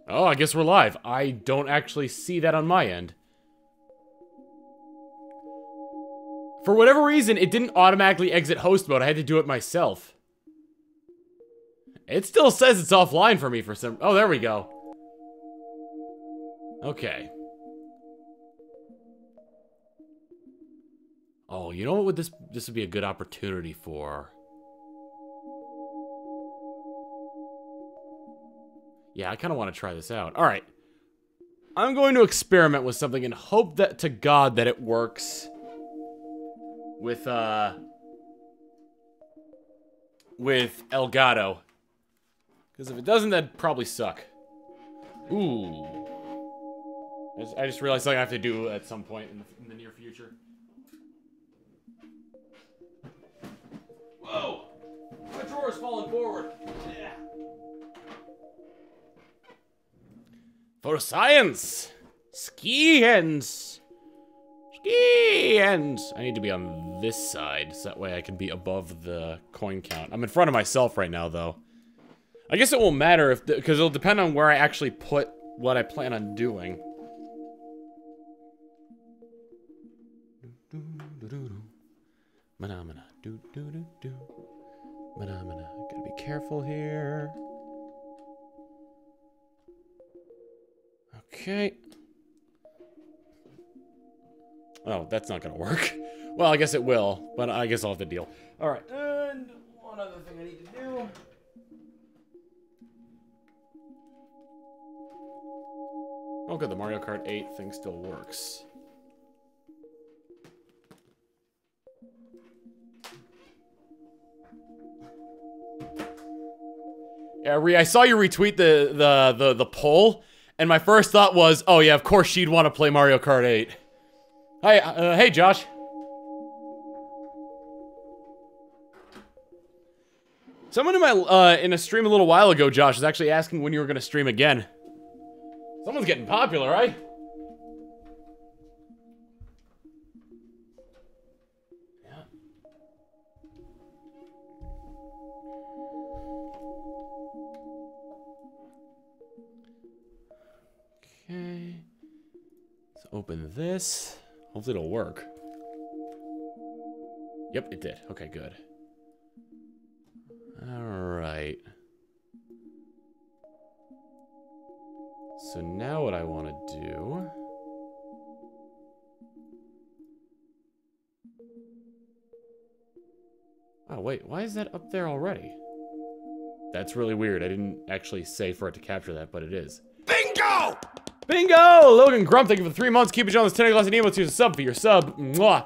Oh, I guess we're live. I don't actually see that on my end. For whatever reason, it didn't automatically exit host mode. I had to do it myself. It still says it's offline for me for some... Oh, there we go. Okay. Oh, you know what would this would be a good opportunity for? Yeah, I kind of want to try this out. All right. I'm going to experiment with something and hope that to God that it works with Elgato. Because if it doesn't, that'd probably suck. Ooh. I just realized something I have to do at some point in the near future. Whoa! My drawer's falling forward. Yeah. Photoscience! Ski hands! Ski hands! I need to be on this side, so that way I can be above the coin count. I'm in front of myself right now, though. I guess it won't matter if, because it'll depend on where I actually put what I plan on doing. Gotta be careful here. Okay. Oh, that's not gonna work. Well, I guess it will, but I guess I'll have to deal. Alright, and one other thing I need to do. Oh good, the Mario Kart 8 thing still works. Yeah, Ree, I saw you retweet the poll, and my first thought was, oh yeah, of course she'd want to play Mario Kart 8. Hi, hey Josh. Someone in my in a stream a little while ago, Josh, was actually asking when you were going to stream again. Someone's getting popular, right? Yeah. Okay. Let's open this. Hopefully it'll work. Yep, it did. Okay, good. Alright. So now what I want to do... Oh, wait. Why is that up there already? That's really weird. I didn't actually say for it to capture that, but it is. Bingo! Bingo! Logan Grump, thank you for the 3 months. Keep it on this 10 glass and email to a sub for your sub. Mwah.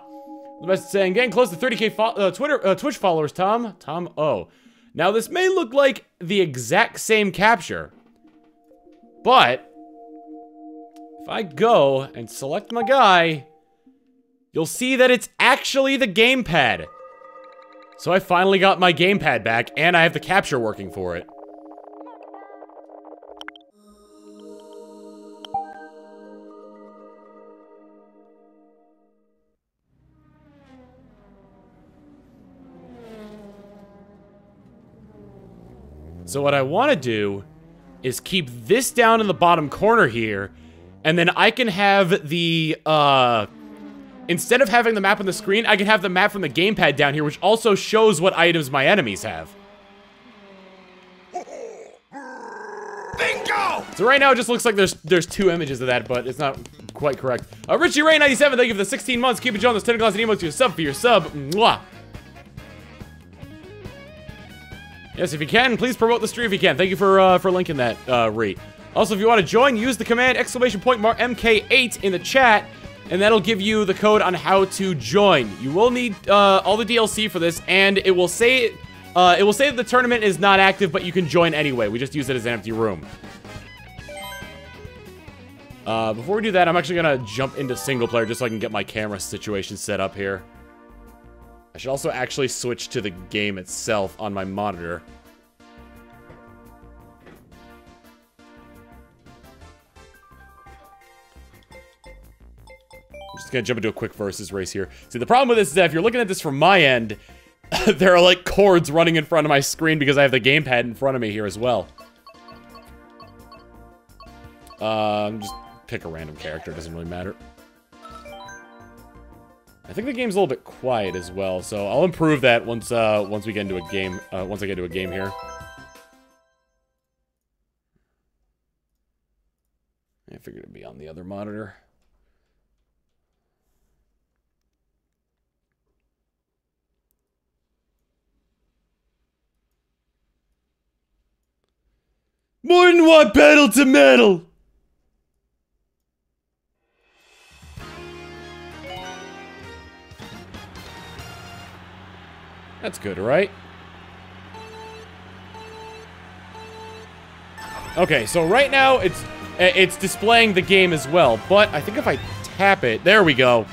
The best saying, getting close to 30k Twitch followers, Tom. Tom O. Now, this may look like the exact same capture, but if I go and select my guy, you'll see that it's actually the gamepad. So I finally got my gamepad back, and I have the capture working for it. So what I want to do is keep this down in the bottom corner here, and then I can have the, instead of having the map on the screen, I can have the map from the gamepad down here, which also shows what items my enemies have. Bingo! So right now it just looks like there's 2 images of that, but it's not quite correct. Richie Ray 97, thank you for the 16 months. Keep it on this 10 glass and emo to your sub for your sub. Mwah! Yes, if you can, please promote the stream if you can. Thank you for linking that, Ree. Also, if you want to join, use the command !MK8 in the chat, and that'll give you the code on how to join. You will need all the DLC for this, and it will say that the tournament is not active, but you can join anyway. We just use it as an empty room. Before we do that, I'm actually gonna jump into single player just so I can get my camera situation set up here. I should also actually switch to the game itself on my monitor. I'm just gonna jump into a quick versus race here. See, the problem with this is that if you're looking at this from my end, there are like cords running in front of my screen because I have the gamepad in front of me here as well. Just pick a random character, it doesn't really matter. I think the game's a little bit quiet as well, so I'll improve that once we get into a game, once I get into a game here. I figured it'd be on the other monitor. More than one pedal to metal! That's good, right? Okay, so right now it's displaying the game as well, but I think if I tap it, there we go,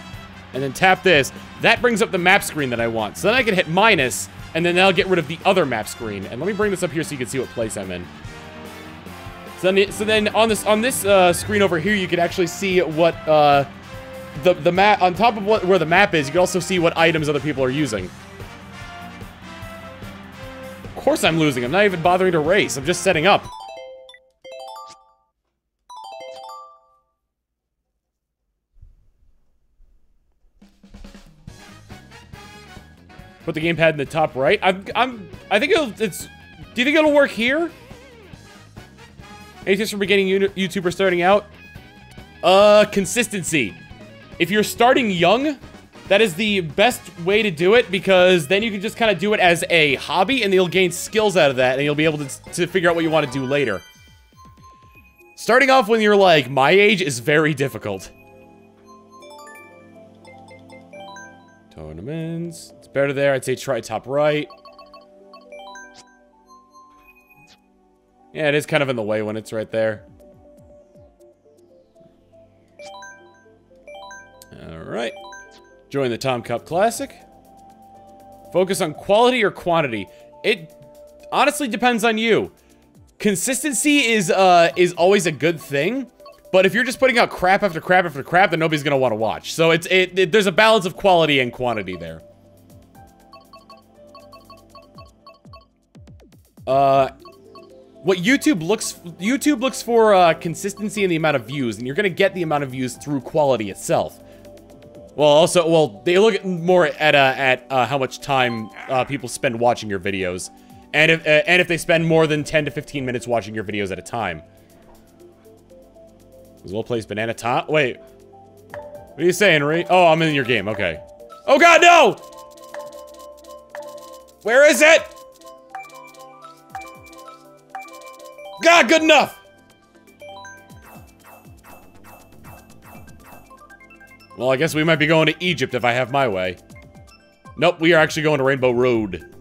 and then tap this, that brings up the map screen that I want. So then I can hit minus, and then that'll get rid of the other map screen. And let me bring this up here so you can see what place I'm in. So then on this screen over here, you can actually see what the map on top of where the map is. You can also see what items other people are using. Of course I'm losing. I'm not even bothering to race. I'm just setting up. Put the gamepad in the top right. I think do you think it'll work here? Any tips for beginning YouTubers starting out? Consistency. If you're starting young, that is the best way to do it, because then you can just kind of do it as a hobby and you'll gain skills out of that and you'll be able to figure out what you want to do later. Starting off when you're like my age is very difficult. Tournaments. It's better there. I'd say try top right. Yeah, it is kind of in the way when it's right there. Alright. Join the Tom Cup Classic. Focus on quality or quantity. It honestly depends on you. Consistency is always a good thing, but if you're just putting out crap after crap after crap, then nobody's gonna want to watch. So there's a balance of quality and quantity there. What YouTube looks for consistency in the amount of views, and you're gonna get the amount of views through quality itself. Well, they look more at how much time people spend watching your videos, and if they spend more than 10 to 15 minutes watching your videos at a time. Was well placed banana top. Wait, what are you saying, Ray? Oh, I'm in your game. Okay. Oh God, no! Where is it? God, good enough! Well, I guess we might be going to Egypt if I have my way. Nope, we are actually going to Rainbow Road.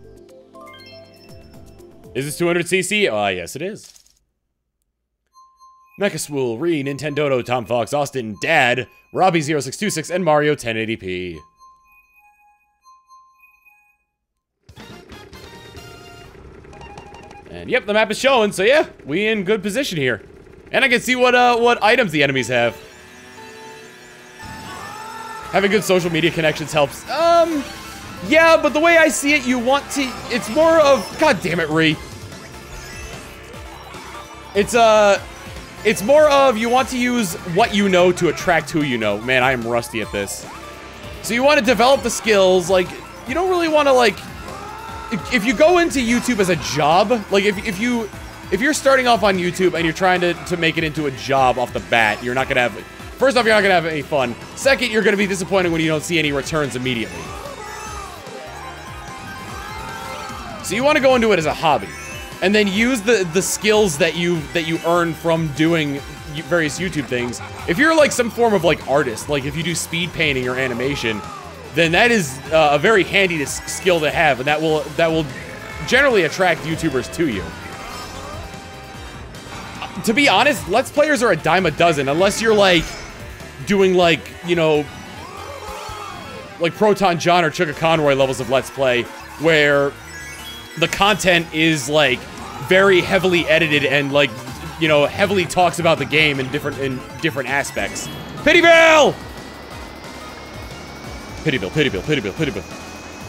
Is this 200cc? Yes it is. Mechaswool, Ree, Nintendoto, Tom Fox, Austin, Dad, Robbie0626, and Mario 1080p. And yep, the map is showing, so yeah, we in good position here. And I can see what items the enemies have. Having good social media connections helps. Yeah, but the way I see it, you want to, it's more of, God damn it, Ree. It's more of, you want to use what you know to attract who you know. Man, I am rusty at this. So you want to develop the skills, like, you don't really want to, like, if you go into YouTube as a job, like, if you're starting off on YouTube and you're trying to make it into a job off the bat, you're not gonna have, first off, you're not gonna have any fun. Second, you're gonna be disappointed when you don't see any returns immediately. So you want to go into it as a hobby, and then use the skills that you earn from doing various YouTube things. If you're like some form of like artist, like if you do speed painting or animation, then that is a very handy skill to have, and that will generally attract YouTubers to you. To be honest, Let's Players are a dime a dozen, unless you're like doing like, you know, like Proton John or Chuka Conroy levels of Let's Play, where the content is like very heavily edited and like, you know, heavily talks about the game in different aspects. Pity Bill! Pity Bill, Pity Bill, Pity Bill, Pity Bill.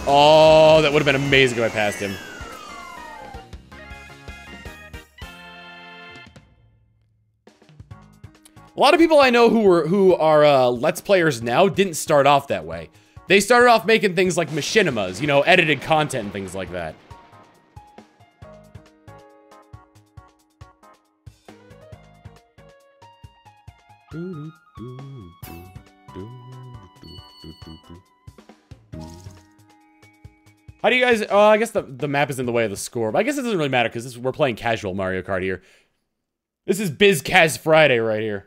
Oh, that would have been amazing if I passed him. A lot of people I know who are Let's Players now didn't start off that way. They started off making things like machinimas, you know, edited content and things like that. How do you guys... I guess the map is in the way of the score, but I guess it doesn't really matter because we're playing casual Mario Kart here. This is BizCaz Friday right here.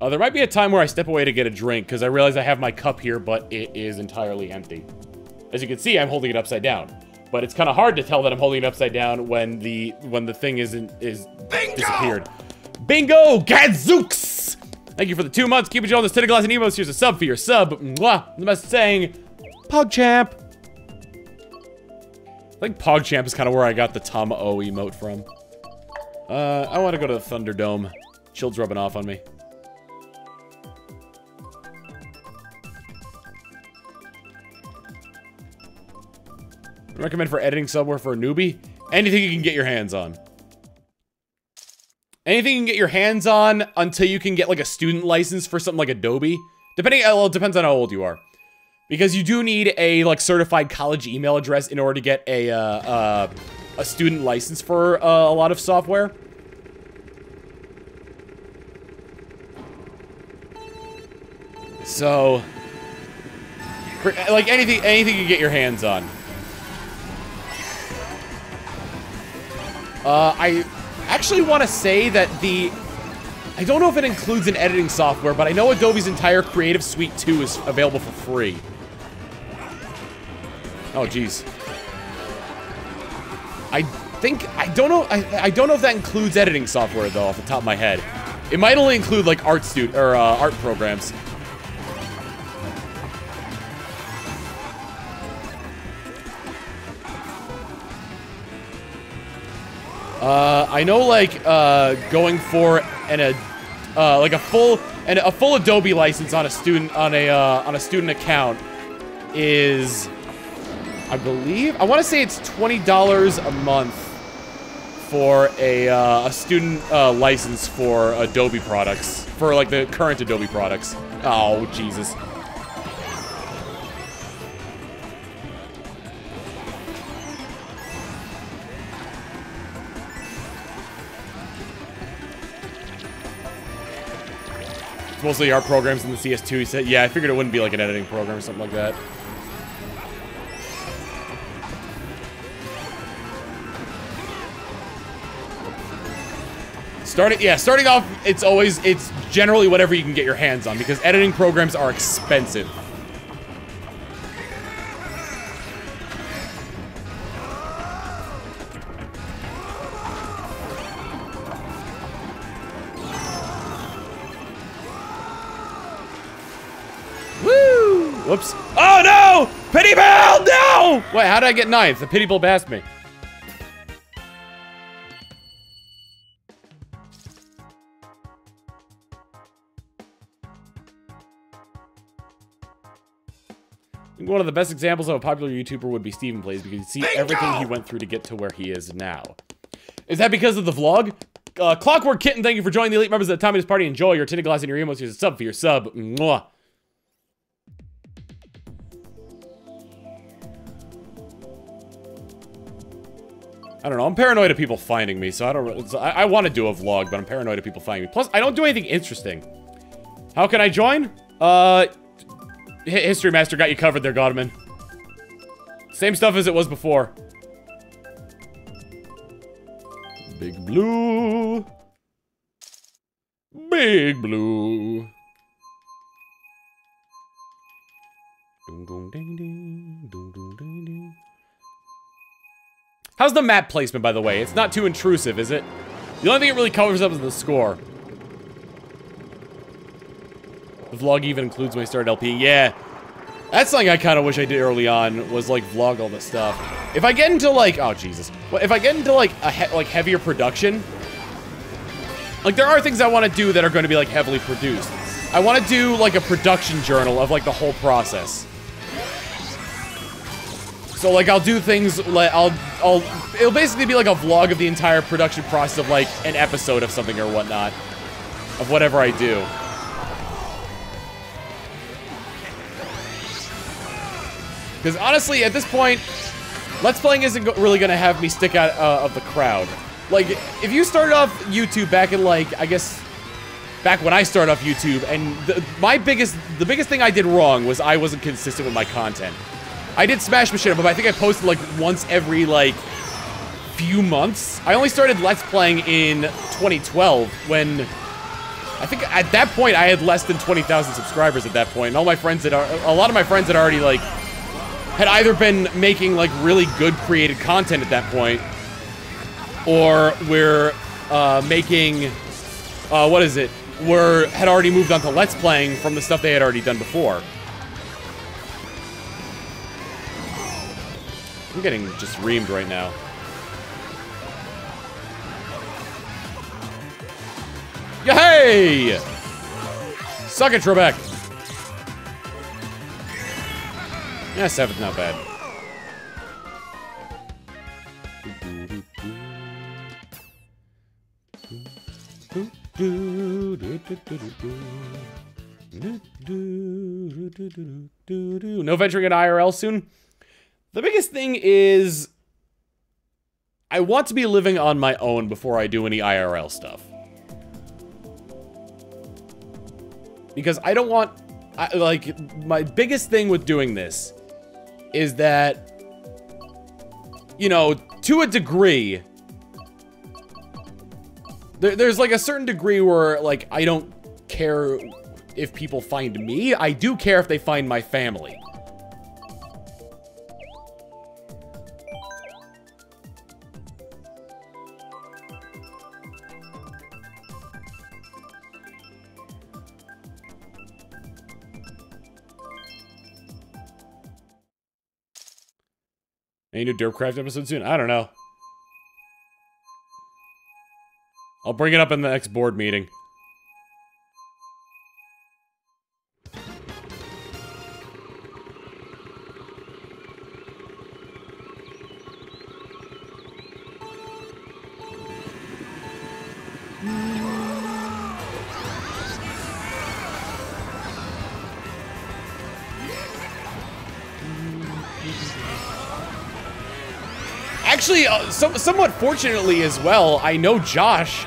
There might be a time where I step away to get a drink because I realize I have my cup here, but it is entirely empty. As you can see, I'm holding it upside down. But it's kind of hard to tell that I'm holding it upside down when the thing is disappeared. Bingo! Gadzooks! Thank you for the 2 months. Keep it on this 10 glass and emotes. Here's a sub for your sub. Mwah! The best saying, PogChamp. I think PogChamp is kind of where I got the Tama-O emote from. I want to go to the Thunderdome. Child's rubbing off on me. Recommend for editing somewhere for a newbie? Anything you can get your hands on. Anything you can get your hands on until you can get like a student license for something like Adobe. Well, it depends on how old you are. Because you do need a like certified college email address in order to get a student license for a lot of software. So, like anything you can get your hands on. I actually want to say that I don't know if it includes an editing software, but I know Adobe's entire Creative Suite 2 is available for free. Oh, jeez. I don't know if that includes editing software, though, off the top of my head. It might only include, like, art programs. I know, like, going for like a full Adobe license on a student account is, I believe, I want to say it's $20 a month for a student license for Adobe products, for like the current Adobe products. Oh, Jesus. Mostly art programs in the CS2. He said, yeah, I figured it wouldn't be like an editing program or something like that. Starting off, it's generally whatever you can get your hands on because editing programs are expensive. Whoops. Oh, no! Pity Bell, no! Wait, how did I get 9th? The Pity Bell passed me. I think one of the best examples of a popular YouTuber would be Steven Plays because you see everything he went through to get to where he is now. Is that because of the vlog? Clockwork Kitten, thank you for joining the elite members of the Tommy's Party. Enjoy your tinted glass and your emotes. Here's a sub for your sub. Mwah. I don't know, I'm paranoid of people finding me, so I want to do a vlog, but I'm paranoid of people finding me. Plus, I don't do anything interesting. How can I join? History Master got you covered there, Godman. Same stuff as it was before. Big Blue. Big Blue. Ding dong ding ding, ding dong ding ding. How's the map placement, by the way? It's not too intrusive, is it? The only thing it really covers up is the score. The vlog even includes when I started LP. Yeah. That's something I kind of wish I did early on, was, like, vlog all this stuff. If I get into, like... Oh, Jesus. If I get into, like, heavier production... Like, there are things I want to do that are going to be, like, heavily produced. I want to do, like, a production journal of, like, the whole process. So, like, I'll do things, like, it'll basically be like a vlog of the entire production process of, like, an episode of something or whatnot. Of whatever I do. Because, honestly, at this point, Let's Playing isn't really gonna have me stick out of the crowd. Like, if you started off YouTube back in, like, I guess, back when I started off YouTube, and the biggest thing I did wrong was I wasn't consistent with my content. I did Smash Machine, but I think I posted, like, once every, like, few months. I only started Let's Playing in 2012, when I think at that point I had less than 20,000 subscribers at that point, and all my friends a lot of my friends had already, like, had either been making, like, really good created content at that point, or we're making, had already moved on to Let's Playing from the stuff they had already done before. I'm getting just reamed right now. Yay! Suck it, Trebek! Yeah, 7's not bad. No venturing at IRL soon? The biggest thing is I want to be living on my own before I do any IRL stuff. Because I don't want, like, my biggest thing with doing this is that, you know, to a degree, there's like a certain degree where, like, I don't care if people find me. I do care if they find my family. Any new Derpcraft episode soon? I don't know. I'll bring it up in the next board meeting. Actually, somewhat fortunately as well, I know Josh,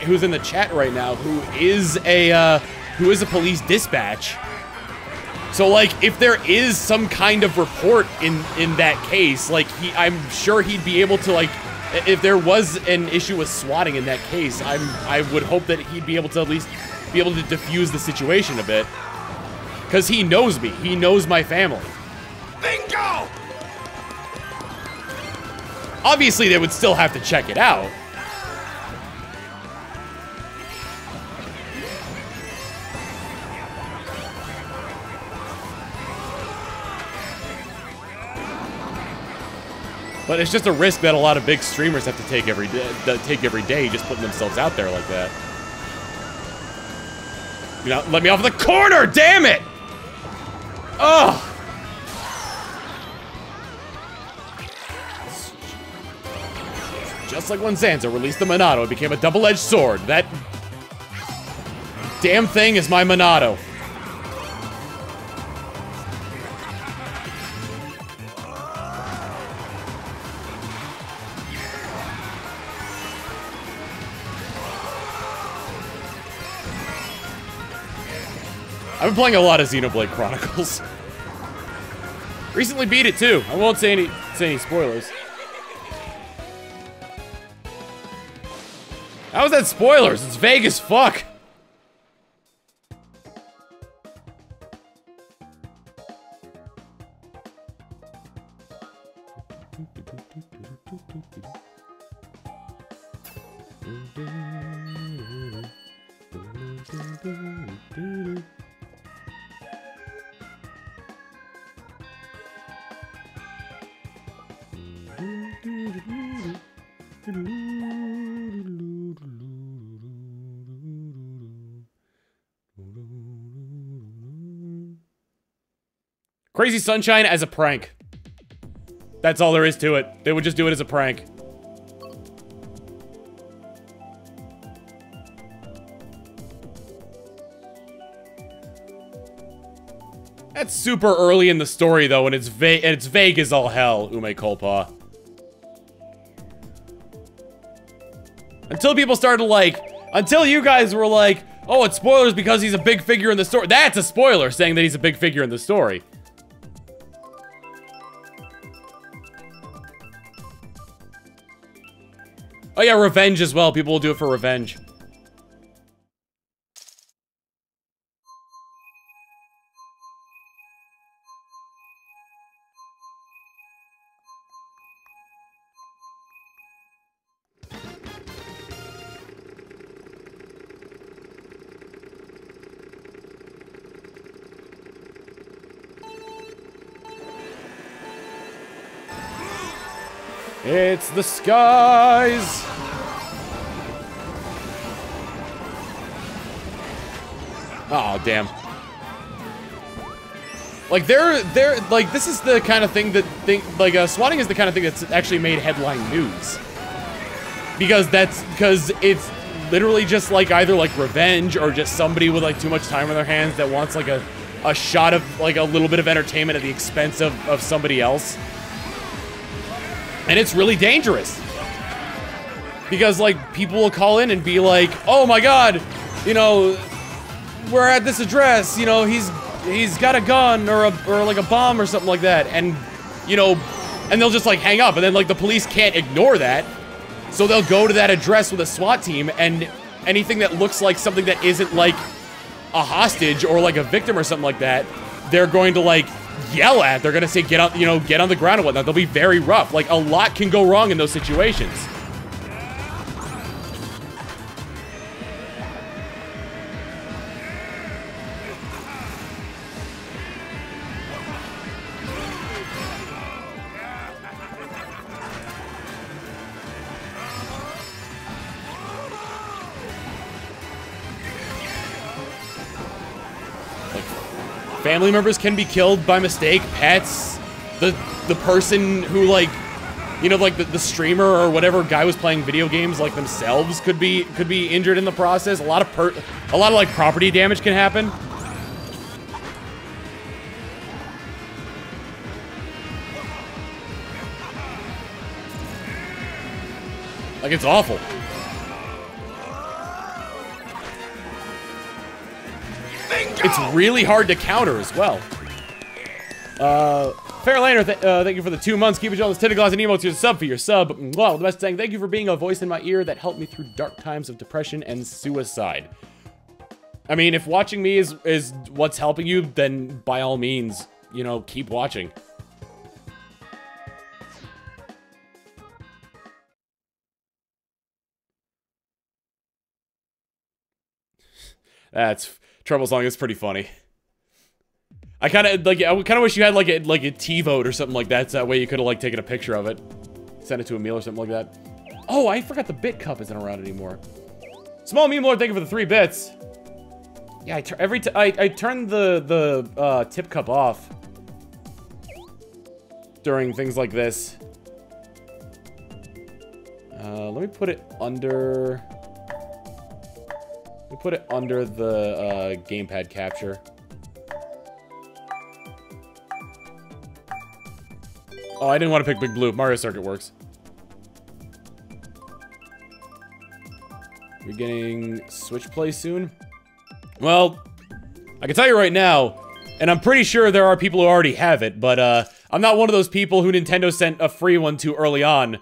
who's in the chat right now, who is a police dispatch. So, like, if there is some kind of report in that case, like, I'm sure he'd be able to, like, if there was an issue with swatting in that case, I would hope that he'd be able to at least be able to diffuse the situation a bit. Because he knows me. He knows my family. Bingo! Obviously, they would still have to check it out. But it's just a risk that a lot of big streamers have to take every day, just putting themselves out there like that. You know, let me off the corner, damn it! Ugh! Just like when Zanza released the Monado, it became a double-edged sword. That damn thing is my Monado. I've been playing a lot of Xenoblade Chronicles. Recently beat it too. I won't say any spoilers. How is that spoilers? It's vague as fuck. Crazy Sunshine as a prank. That's all there is to it. They would just do it as a prank. That's super early in the story, though, and it's vague as all hell, Ume Culpa. Until people started, like... Until you guys were like, oh, it's spoilers because he's a big figure in the story. That's a spoiler, saying that he's a big figure in the story. Oh yeah, revenge as well. People will do it for revenge. It's the skies! Oh, damn. Like, like, this is the kind of thing that, swatting is the kind of thing that's actually made headline news. Because it's literally just, like, either, like, revenge or just somebody with, like, too much time on their hands that wants, like, a shot of, like, a little bit of entertainment at the expense of somebody else. And it's really dangerous. Because, like, people will call in and be like, oh my god, you know, we're at this address, you know, he's got a gun or like a bomb or something like that. And, you know, and they'll just, like, hang up. And then, like, the police can't ignore that. So they'll go to that address with a SWAT team, and anything that looks like something that isn't, like, a hostage or, like, a victim or something like that, they're going to, like, yell at. They're gonna say, get on, you know, get on the ground and whatnot. They'll be very rough. Like, a lot can go wrong in those situations. Family members can be killed by mistake, pets, the person who, like, you know, like the streamer or whatever guy was playing video games, like, themselves could be injured in the process. A lot of like property damage can happen. Like, it's awful. It's really hard to counter as well. Fairlaner, thank you for the 2 months. Keep it on this 10 glass and emotes. Here's a sub for your sub. Well, the best thing, thank you for being a voice in my ear that helped me through dark times of depression and suicide. I mean, if watching me is what's helping you, then by all means, you know, keep watching. That's... Trouble Song is pretty funny. I kind of wish you had like a T-vote or something like that, so that way you could have like taken a picture of it, sent it to a meal or something like that. Oh, I forgot the bit cup isn't around anymore. Small meme lord, thank you for the 3 bits. Yeah, I turn the tip cup off during things like this. Let me put it under. We put it under the gamepad capture. Oh, I didn't want to pick Big Blue. Mario Circuit works. We're getting Switch Play soon? Well, I can tell you right now, and I'm pretty sure there are people who already have it, but I'm not one of those people who Nintendo sent a free one too early on.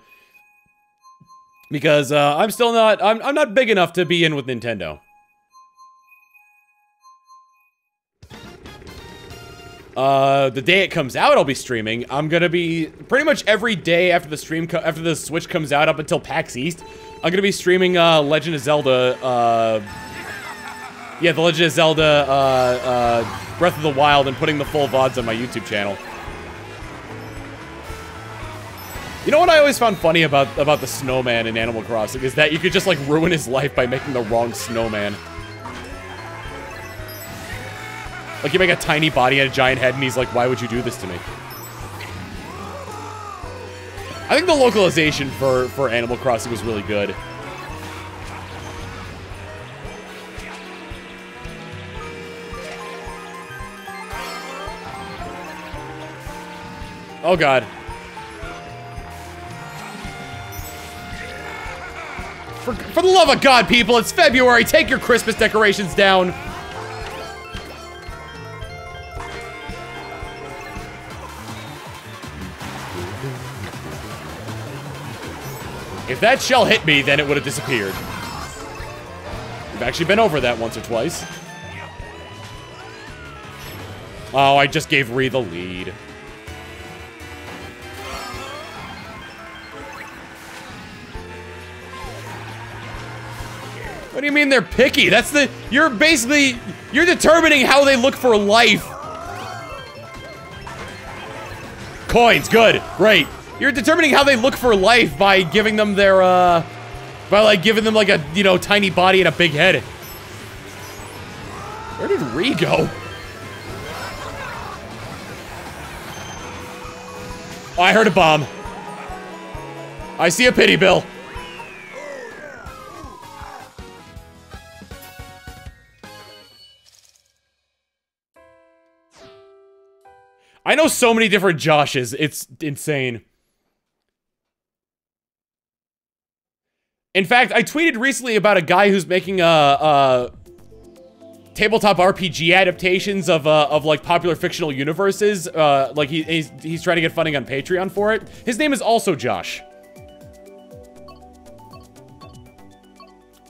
Because I'm still not, I'm not big enough to be in with Nintendo. The day it comes out, I'll be streaming. I'm gonna be pretty much every day after the after the Switch comes out up until PAX East. I'm gonna be streaming Legend of Zelda. Yeah, the Legend of Zelda Breath of the Wild and putting the full VODs on my YouTube channel. You know what I always found funny about the snowman in Animal Crossing is that you could just like ruin his life by making the wrong snowman. Like, you make a tiny body and a giant head, and he's like, why would you do this to me? I think the localization for Animal Crossing was really good. Oh god. For the love of God, people, it's February. Take your Christmas decorations down. If that shell hit me, then it would have disappeared. We've actually been over that once or twice. Oh, I just gave Ree the lead. What do you mean they're picky? That's the... You're basically... You're determining how they look for life. Coins, good, great. You're determining how they look for life by giving them their, by, like, giving them, like, a, you know, tiny body and a big head. Where did Ree go? Oh, I heard a bomb. I see a pity bill. I know so many different Joshes, it's insane. In fact, I tweeted recently about a guy who's making tabletop RPG adaptations of like popular fictional universes. Like he's trying to get funding on Patreon for it. His name is also Josh.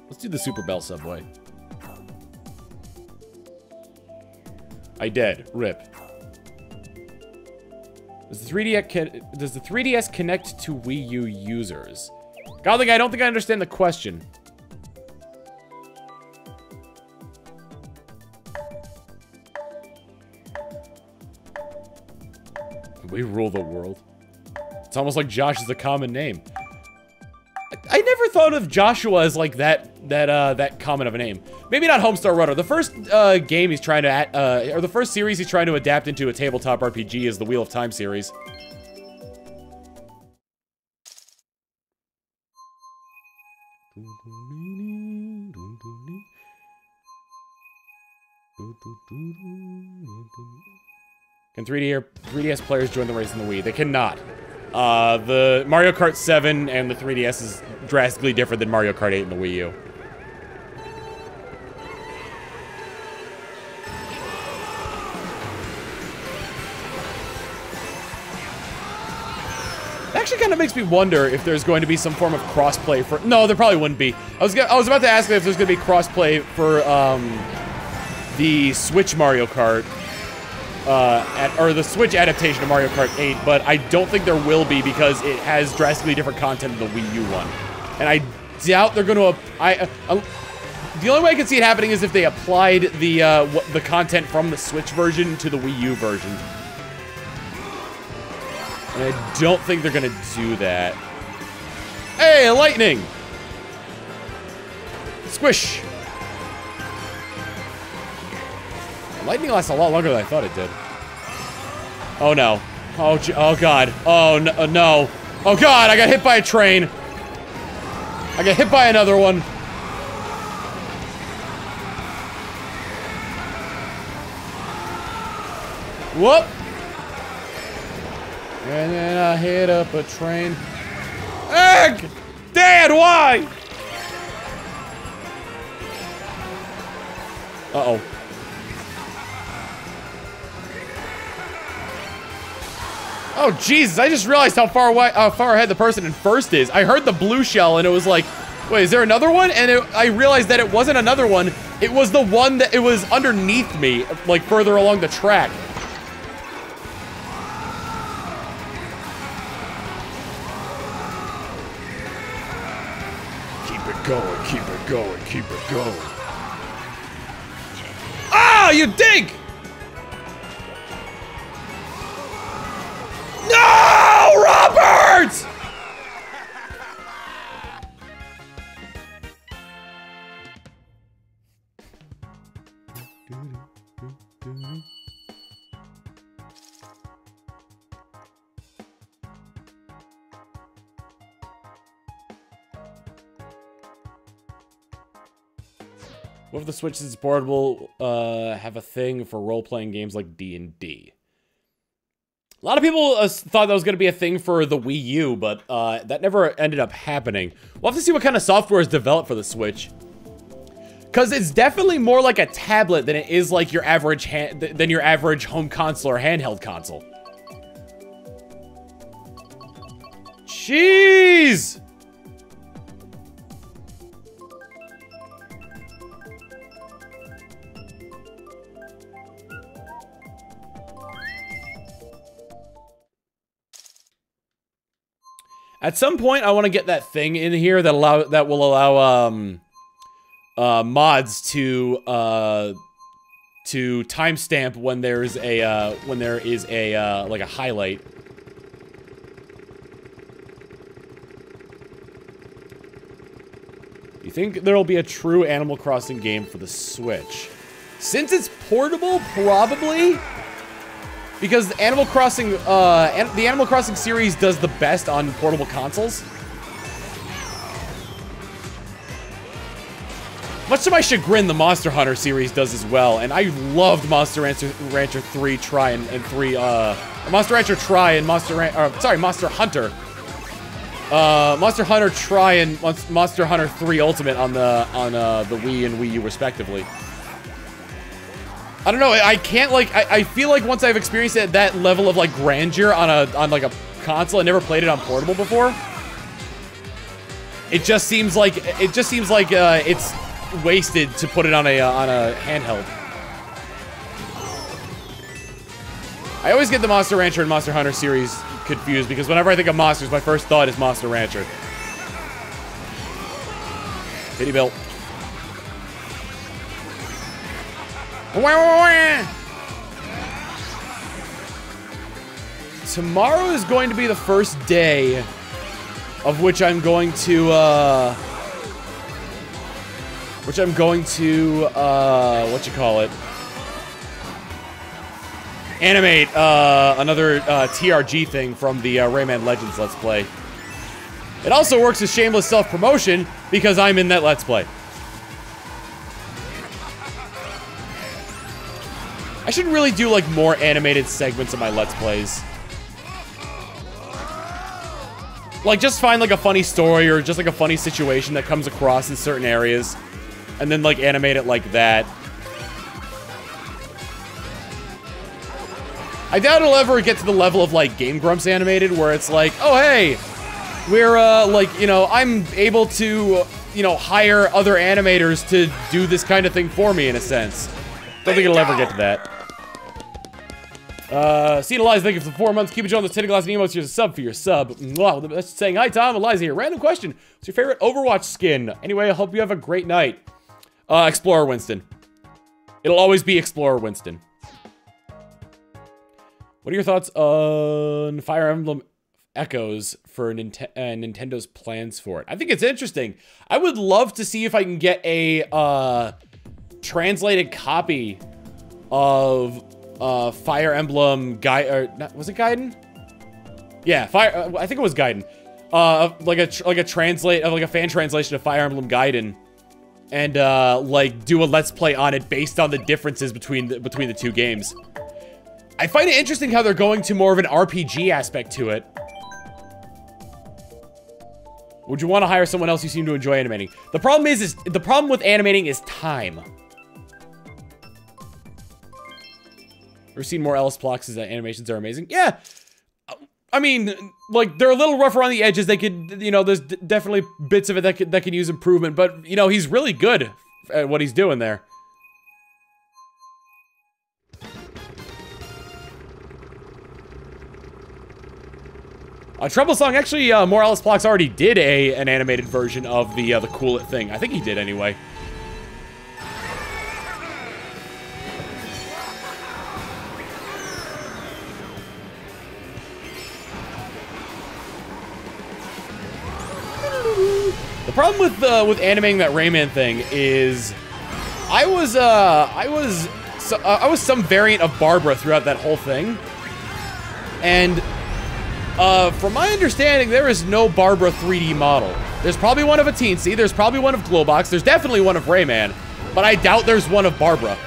Let's do the Super Bell Subway. I did. Rip. Does the 3DS connect to Wii U users? Godling, I don't think I understand the question. We rule the world. It's almost like Josh is a common name. I never thought of Joshua as like that common of a name. Maybe not Homestar Runner. The first game he's trying to, or the first series he's trying to adapt into a tabletop RPG is the Wheel of Time series. Can 3DS players join the race in the Wii? They cannot. The Mario Kart 7 and the 3DS is drastically different than Mario Kart 8 and the Wii U. It actually kind of makes me wonder if there's going to be some form of crossplay for... No, there probably wouldn't be. I was about to ask if there's going to be crossplay for the Switch Mario Kart. Or the Switch adaptation of Mario Kart 8, but I don't think there will be because it has drastically different content than the Wii U one. And I doubt they're going to... the only way I can see it happening is if they applied the content from the Switch version to the Wii U version. And I don't think they're going to do that. Hey, lightning! Squish! Lightning lasts a lot longer than I thought it did. Oh no. Oh god. Oh no, no. Oh god, I got hit by a train. I got hit by another one. Whoop. And then I hit up a train. Egg! Dad, why? Uh-oh. Oh Jesus! I just realized how far ahead the person in first is. I heard the blue shell and it was like, wait, is there another one? And I realized that it wasn't another one. It was the one that it was underneath me, like further along the track. Keep it going, keep it going, keep it going. Ah, you dig! No, Robert! What if the Switch is portable, have a thing for role-playing games like D&D? A lot of people thought that was going to be a thing for the Wii U, but that never ended up happening. We'll have to see what kind of software is developed for the Switch. Because it's definitely more like a tablet than it is like your average home console or handheld console. Jeez! At some point, I want to get that thing in here that will allow mods to timestamp when there is a like a highlight. You think there will be a true Animal Crossing game for the Switch? Since it's portable, probably. Because the Animal Crossing series does the best on portable consoles. Much to my chagrin, the Monster Hunter series does as well, and I loved Monster Rancher 3 Try and 3, Monster Rancher Try and Monster Hunter. Monster Hunter Try and Monster Hunter 3 Ultimate on the Wii and Wii U respectively. I don't know, I can't, like, I feel like once I've experienced it at that level of, like, grandeur on like, a console, I never played it on portable before. It just seems like, it's wasted to put it on a handheld. I always get the Monster Rancher and Monster Hunter series confused, because whenever I think of monsters, my first thought is Monster Rancher. Pity Bill. Tomorrow is going to be the first day of which I'm going to, animate, another, TRG thing from the, Rayman Legends Let's Play. It also works as shameless self-promotion, because I'm in that Let's Play. I should really do, like, more animated segments of my Let's Plays. Like, just find, like, a funny story or just, like, a funny situation that comes across in certain areas. And then, like, animate it like that. I doubt it'll ever get to the level of, like, Game Grumps animated, where it's like, oh, hey, we're, like, you know, I'm able to, you know, hire other animators to do this kind of thing for me, in a sense. Don't think it'll ever get to that. Seeing Eliza, thank you for the 4 months. Keep it on the 10 glass and emotes. Here's a sub for your sub. Wow, that's saying hi, Tom. Eliza here. Random question. What's your favorite Overwatch skin? Anyway, I hope you have a great night. Explorer Winston. It'll always be Explorer Winston. What are your thoughts on Fire Emblem Echoes for Nintendo's plans for it? I think it's interesting. I would love to see if I can get a, translated copy of Fire Emblem was it Gaiden? Yeah, I think it was Gaiden. Like a fan translation of Fire Emblem Gaiden, and like do a Let's Play on it based on the differences between the two games. I find it interesting how they're going to more of an RPG aspect to it. Would you want to hire someone else who seem to enjoy animating? The problem is the problem with animating is time. Ever seen more Ellis Plox's animations are amazing? Yeah. I mean, like, they're a little rough around the edges. They could, you know, there's definitely bits of it that could use improvement, but, you know, he's really good at what he's doing there. Trouble Song, actually, More Ellis Plox already did an animated version of the Cool It thing. I think he did anyway. The problem with animating that Rayman thing is, I was some variant of Barbara throughout that whole thing, and from my understanding, there is no Barbara 3D model. There's probably one of a Teensy, there's probably one of Globox, there's definitely one of Rayman, But I doubt there's one of Barbara.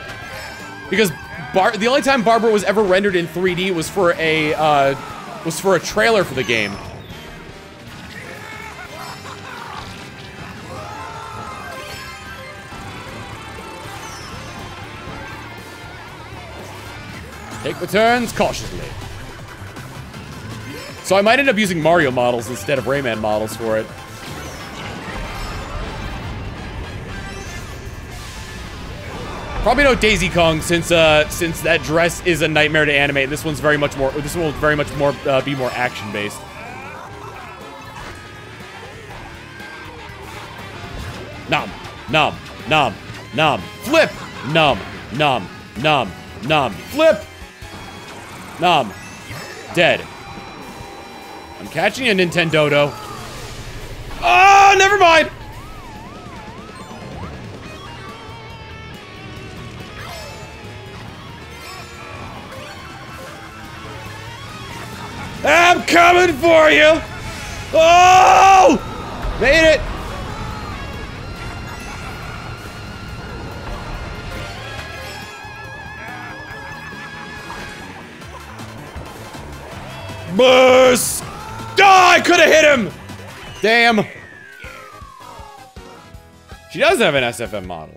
Because the only time Barbara was ever rendered in 3D was for a trailer for the game. Take the turns cautiously. So I might end up using Mario models instead of Rayman models for it. Probably no Daisy Kong since that dress is a nightmare to animate. This one's very much more. This one will very much more be more action based. Nom, nom, nom, nom. Flip. Nom, nom, nom, nom. Flip. Nom. Dead. I'm catching a Nintendo. Oh, never mind. I'm coming for you! Oh! Made it! Burst! Oh, I could have hit him! Damn. She does have an SFM model.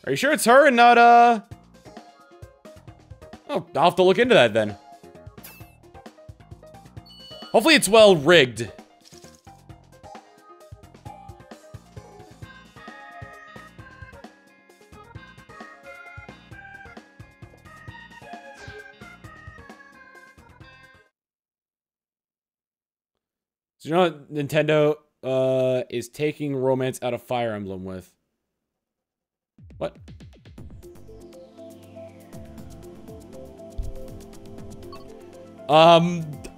Are you sure it's her and not, Oh, I'll have to look into that then. Hopefully it's well rigged. So you know what Nintendo is taking romance out of Fire Emblem with? What?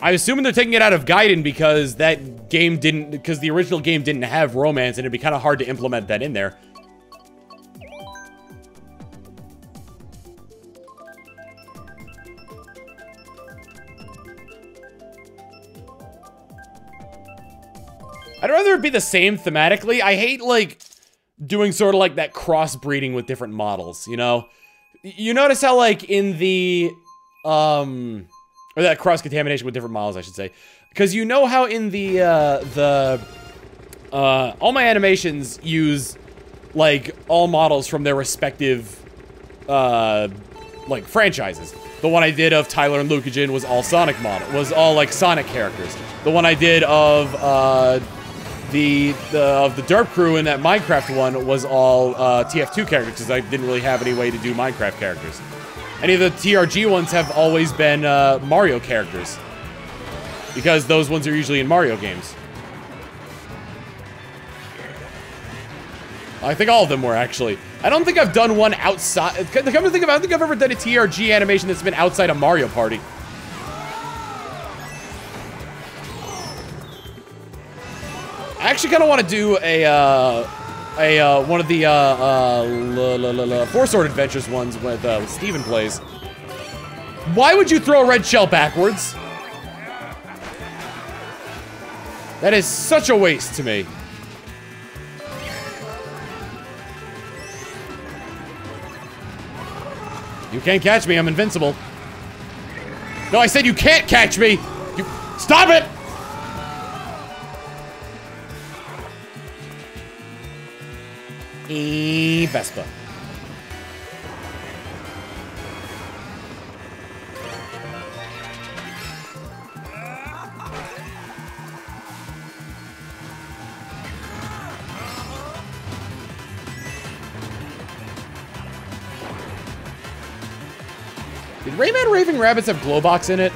I'm assuming they're taking it out of Gaiden because that game didn't, because the original game didn't have romance and it'd be kind of hard to implement that in there. I'd rather it be the same thematically. I hate, like, doing sort of like that crossbreeding with different models, you know? You notice how, like, in the, or that cross-contamination with different models, I should say. Because you know how in the, all my animations use, like, all models from their respective, like, franchises. The one I did of Tyler and Lucagen was all Sonic model, was all, like, Sonic characters. The one I did of, the Derp Crew in that Minecraft one was all, TF2 characters, because I didn't really have any way to do Minecraft characters. Any of the TRG ones have always been Mario characters. Because those ones are usually in Mario games. I think all of them were, actually. I don't think I've done one outside... Come to think of it, I don't think I've ever done a TRG animation that's been outside of Mario Party. I actually kind of want to do one of the Four Sword Adventures ones with Steven plays. Why would you throw a red shell backwards? That is such a waste to me. You can't catch me, I'm invincible. No, I said you can't catch me! You stop it! Vespa. Did Rayman Raving Rabbids have Glowbox in it?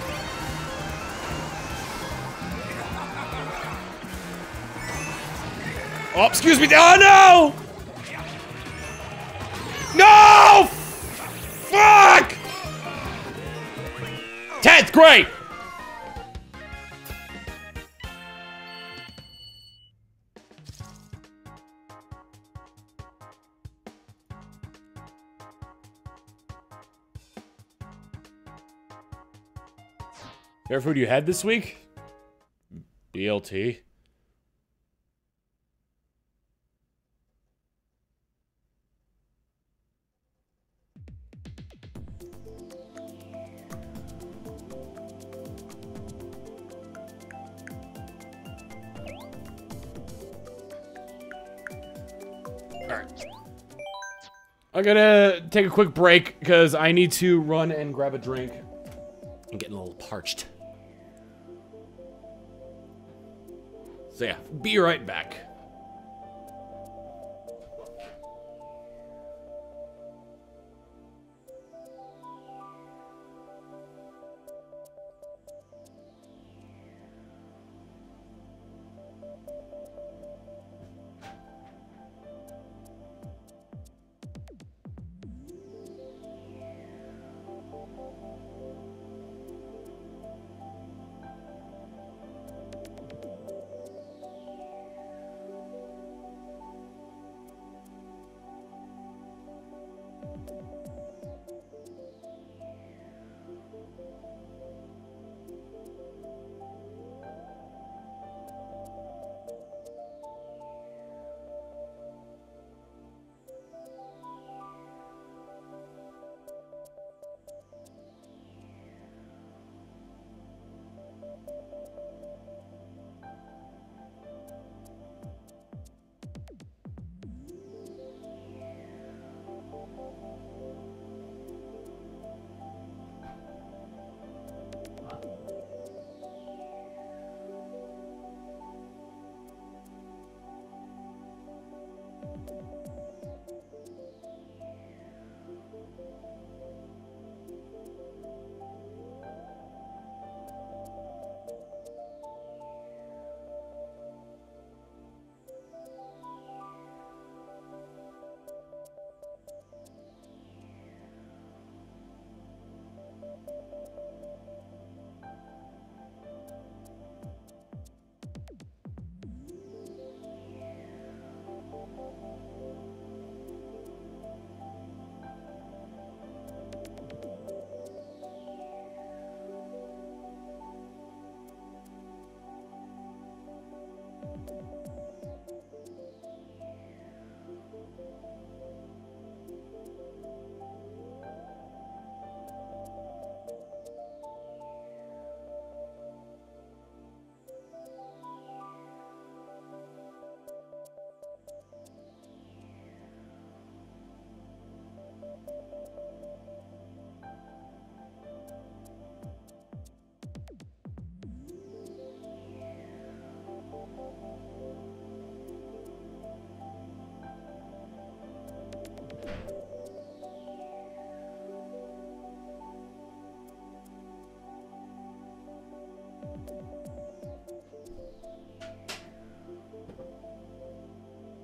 Oh, excuse me. Oh, no! No! Fuck! 10th grade! Favorite food you had this week? BLT. I'm gonna take a quick break because I need to run and grab a drink. I'm getting a little parched. So yeah, be right back.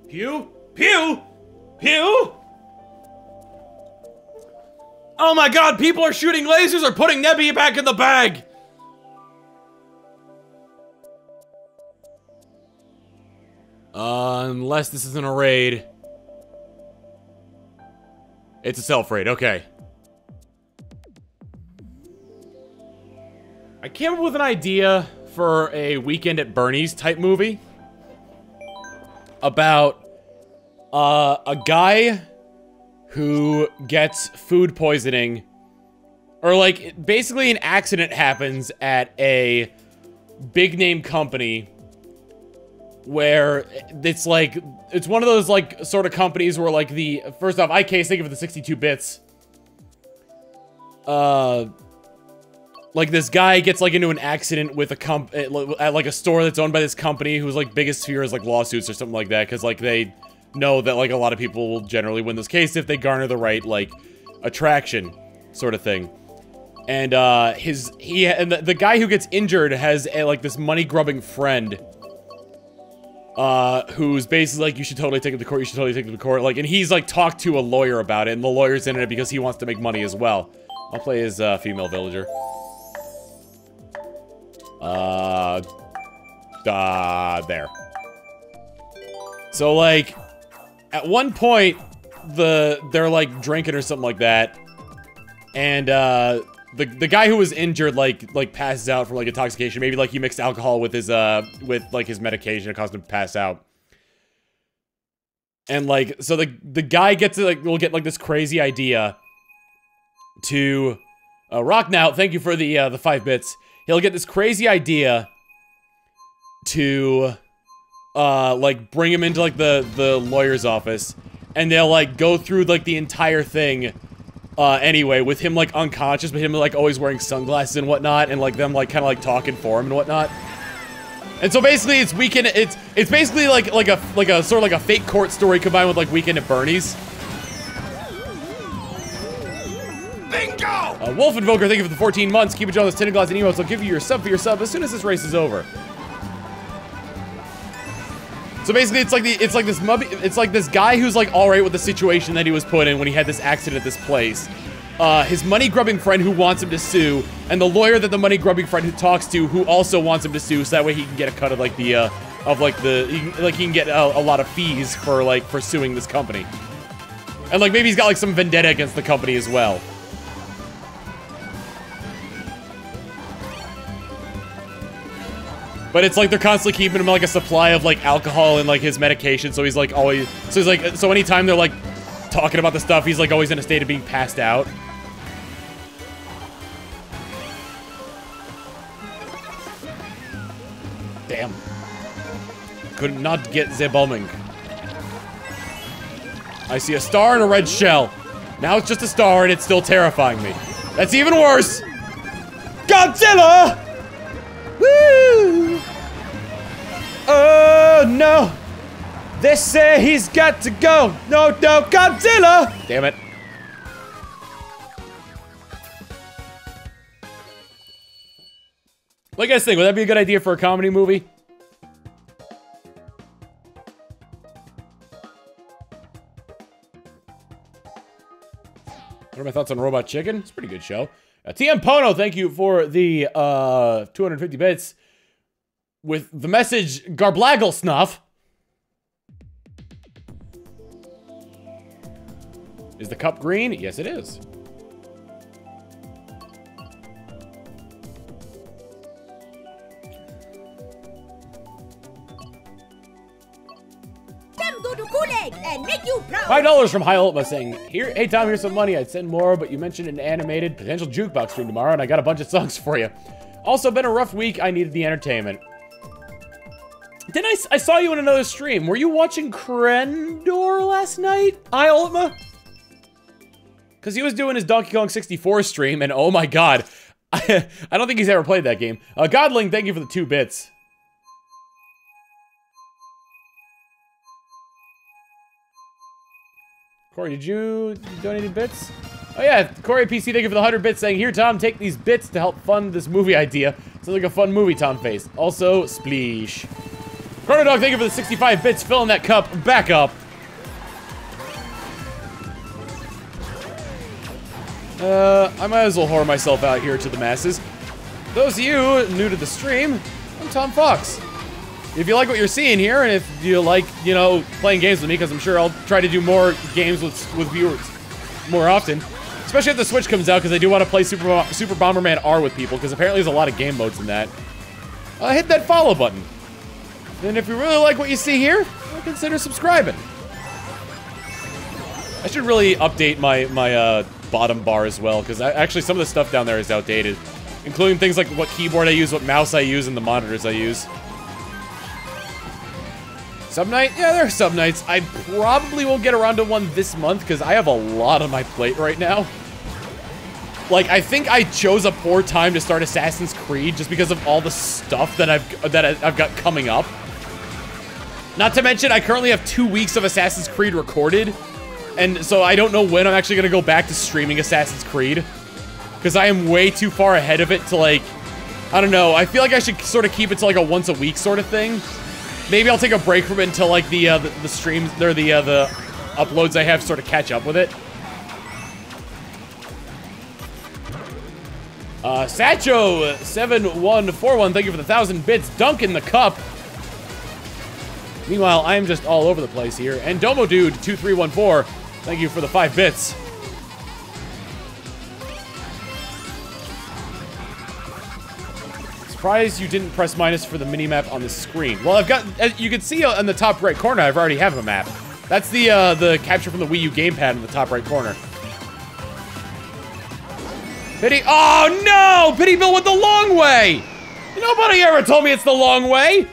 Pew? Pew? Pew? Oh my god, people are shooting lasers or putting Nebby back in the bag! Unless this isn't a raid. It's a self-raid, okay. I came up with an idea for a Weekend at Bernie's type movie. About a guy who gets food poisoning, or like basically an accident happens at a big name company where it's like, it's one of those like sort of companies where like the, first off, IK, think of the 62 bits. Like this guy gets like into an accident with a at like a store that's owned by this company whose like biggest fear is like lawsuits or something like that, because like they know that like a lot of people will generally win this case if they garner the right like attraction sort of thing. And the guy who gets injured has like this money grubbing friend who's basically like, you should totally take him to court, you should totally take him to court, like, and he's like talked to a lawyer about it, and the lawyer's in it because he wants to make money as well. I'll play his female villager. There. So, like, at one point, they're, like, drinking or something like that, and, the guy who was injured, like, passes out from, like, intoxication. Maybe, like, he mixed alcohol with his, his medication. It caused him to pass out. And, like, so the guy gets, like, will get, like, this crazy idea to, Rocknout, thank you for the 5 bits. He'll get this crazy idea to, like, bring him into, like, the lawyer's office and they'll like go through like the entire thing anyway with him like unconscious, but him like always wearing sunglasses and whatnot, and like them like kind of like talking for him and whatnot. And so basically it's it's basically like a sort of like a fake court story combined with like Weekend at Bernie's. Bingo! Wolf Invoker, thank you for the 14 months. Keep it on this 10 glass and emotes. I'll give you your sub for your sub as soon as this race is over. So basically, it's like this guy who's like all right with the situation that he was put in when he had this accident at this place. His money-grubbing friend who wants him to sue, and the lawyer that the money-grubbing friend who talks to who also wants him to sue, so that way he can get a cut of like the he can get a lot of fees for suing this company. And like maybe he's got like some vendetta against the company as well. But it's like they're constantly keeping him like a supply of like alcohol and like his medication, so he's like always, so anytime they're like talking about the stuff, he's like always in a state of being passed out. Damn. Could not get the bombing. I see a star and a red shell. Now it's just a star and it's still terrifying me. That's even worse! Godzilla! Woo! Oh no! They say he's got to go! No, no, Godzilla! Damn it. What do you guys think? Would that be a good idea for a comedy movie? What are my thoughts on Robot Chicken? It's a pretty good show. TM Pono, thank you for the 250 bits with the message Garblaggle Snuff. Is the cup green? Yes, it is. Go to Kool-Aid and make you proud. $5 from High Ultima saying, "Here, hey Tom, here's some money. I'd send more, but you mentioned an animated potential jukebox stream tomorrow, and I got a bunch of songs for you. Also, been a rough week. I needed the entertainment." Didn't I saw you in another stream. Were you watching Crendor last night, High Ultima? Because he was doing his Donkey Kong 64 stream, and oh my god, I don't think he's ever played that game. Godling, thank you for the 2 bits. Corey, did you donate bits? Oh yeah, Corey PC, thank you for the 100 bits saying, "Here, Tom, take these bits to help fund this movie idea. Sounds like a fun movie, Tom face. Also, spleesh." Chrono Dog, thank you for the 65 bits, filling that cup back up. I might as well whore myself out here to the masses. Those of you new to the stream, I'm Tom Fox. If you like what you're seeing here, and if you like, you know, playing games with me, because I'm sure I'll try to do more games with viewers more often. Especially if the Switch comes out, because I do want to play Super Bomberman R with people, because apparently there's a lot of game modes in that. Hit that follow button. And if you really like what you see here, consider subscribing. I should really update my bottom bar as well, because actually some of the stuff down there is outdated. Including things like what keyboard I use, what mouse I use, and the monitors I use. Sub night? Yeah, there are sub nights. I probably won't get around to one this month because I have a lot on my plate right now. Like, I think I chose a poor time to start Assassin's Creed just because of all the stuff that I've got coming up. Not to mention, I currently have 2 weeks of Assassin's Creed recorded, and so I don't know when I'm actually gonna go back to streaming Assassin's Creed because I am way too far ahead of it to, like, I don't know. I feel like I should sort of keep it to like a once a week sort of thing. Maybe I'll take a break from it until like the streams, or the uploads I have sort of catch up with it. Satcho7141, thank you for the 1,000 bits. Dunk in the cup. Meanwhile, I'm just all over the place here. And Domo Dude 2314, thank you for the 5 bits. Surprised you didn't press minus for the minimap on the screen. Well, I've got, as you can see on the top right corner, I've already have a map. That's the capture from the Wii U Gamepad in the top right corner. Pity, oh no! Pity Bill went the long way! Nobody ever told me it's the long way!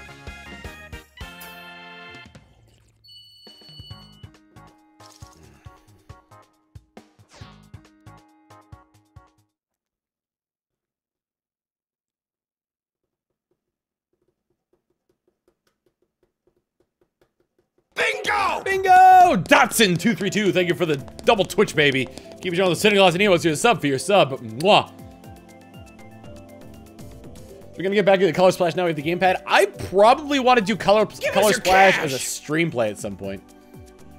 Bingo! Dotson232, thank you for the double Twitch, baby. Keep it on the sitting glass and emotes. You're a sub for your sub. Mwah. We're gonna get back to the Color Splash now with the Gamepad. I probably want to do Color Splash as a stream play at some point.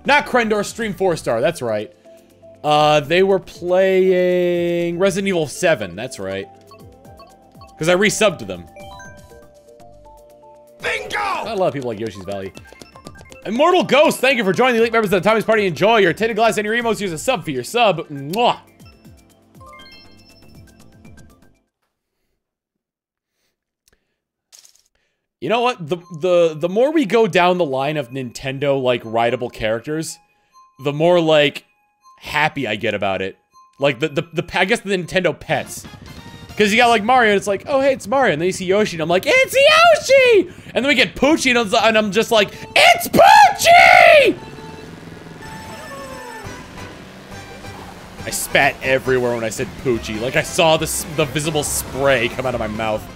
Not Krendor, Stream 4-star, that's right. They were playing Resident Evil 7, that's right. Because I resubbed to them. Bingo! I love people like Yoshi's Valley. Immortal Ghost, thank you for joining the elite members of the Tommy's Party. Enjoy your tinted glass and your emotes. Use a sub for your sub. Mwah! You know what? The more we go down the line of Nintendo like rideable characters, the more like happy I get about it. Like I guess the Nintendo pets. Because you got like Mario and it's like, oh hey, it's Mario, and then you see Yoshi and I'm like, it's Yoshi! And then we get Poochie and I'm just like, it's Poochie! I spat everywhere when I said Poochie. Like I saw the visible spray come out of my mouth.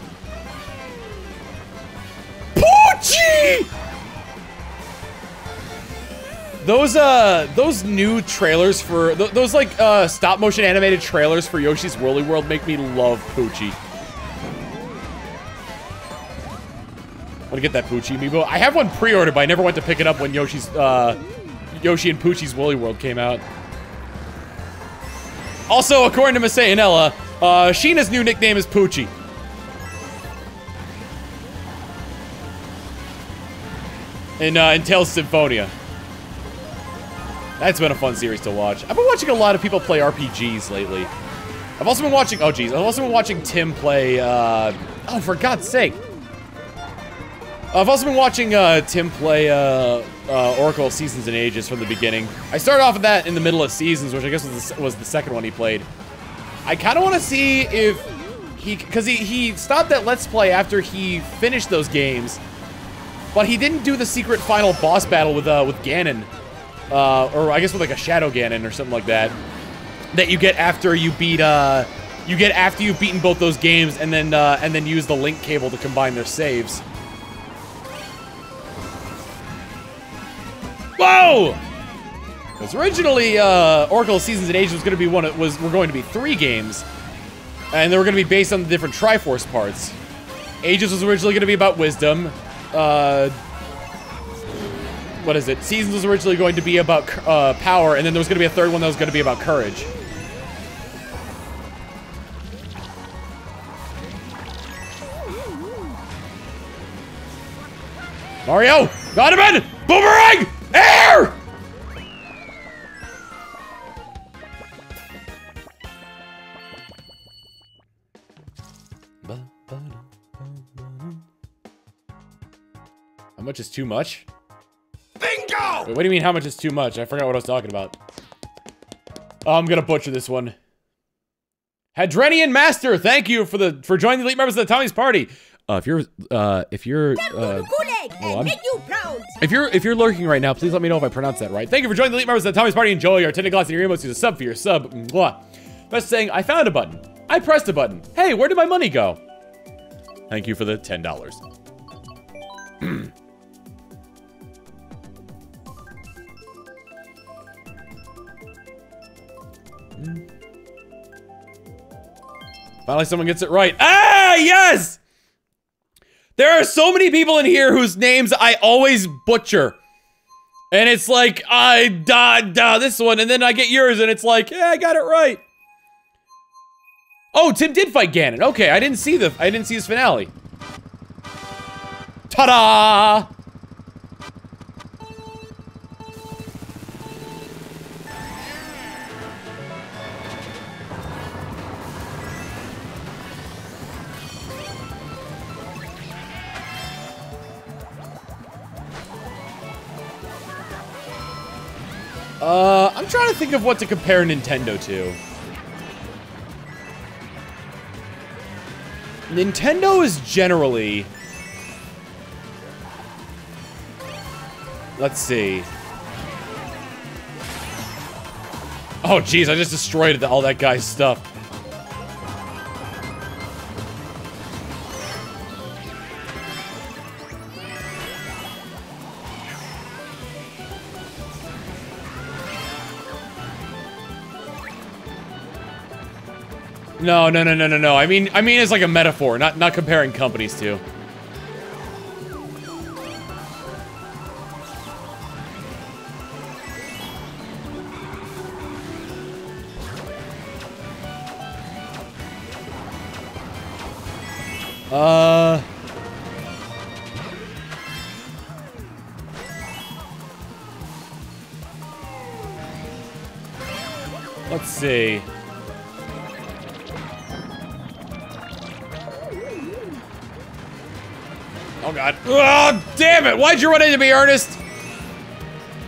Poochie! Those new trailers for those like stop motion animated trailers for Yoshi's Woolly World make me love Poochie. Want to get that Poochie amiibo? I have one pre-ordered, but I never went to pick it up when Yoshi and Poochie's Woolly World came out. Also, according to Miss Ayanella, Sheena's new nickname is Poochie. In Tales Symphonia. That's been a fun series to watch. I've been watching a lot of people play RPGs lately. I've also been watching, oh geez, I've also been watching Tim play, oh for God's sake. I've also been watching Tim play Oracle of Seasons and Ages from the beginning. I started off with that in the middle of Seasons, which I guess was the second one he played. I kind of want to see if because he stopped that Let's Play after he finished those games, but he didn't do the secret final boss battle with Ganon. Or I guess with like a Shadow Ganon or something like that. That you get after you beat, after you've beaten both those games and then use the link cable to combine their saves. Whoa! Because originally, Oracle of Seasons and Ages was going to be were going to be 3 games. And they were going to be based on the different Triforce parts. Ages was originally going to be about wisdom. What is it? Seasons was originally going to be about power, and then there was going to be a third one that was going to be about courage. Mario! Got him in! Boomerang! Air! How much is too much? Bingo! Wait, what do you mean how much is too much? I forgot what I was talking about. Oh, I'm gonna butcher this one. Hadrenian Master, thank you for joining the elite members of the Tommy's Party. If you're lurking right now, please let me know if I pronounced that right. Thank you for joining the elite members of the Tommy's Party. Enjoy your tinted glass and your emotes. Use a sub for your sub. Mwah. Best saying, I found a button. I pressed a button. Hey, where did my money go? Thank you for the $10. Finally, someone gets it right. Ah, yes! There are so many people in here whose names I always butcher. And it's like, this one, and then I get yours, and it's like, yeah, I got it right. Oh, Tim did fight Ganon. Okay, I didn't see his finale. Ta-da! I'm trying to think of what to compare Nintendo to. Nintendo is generally... Let's see. Oh, jeez, I just destroyed all that guy's stuff. No. I mean it's like a metaphor, not comparing companies to. Let's see. Oh god. Oh, damn it! Why'd you run into me, Ernest?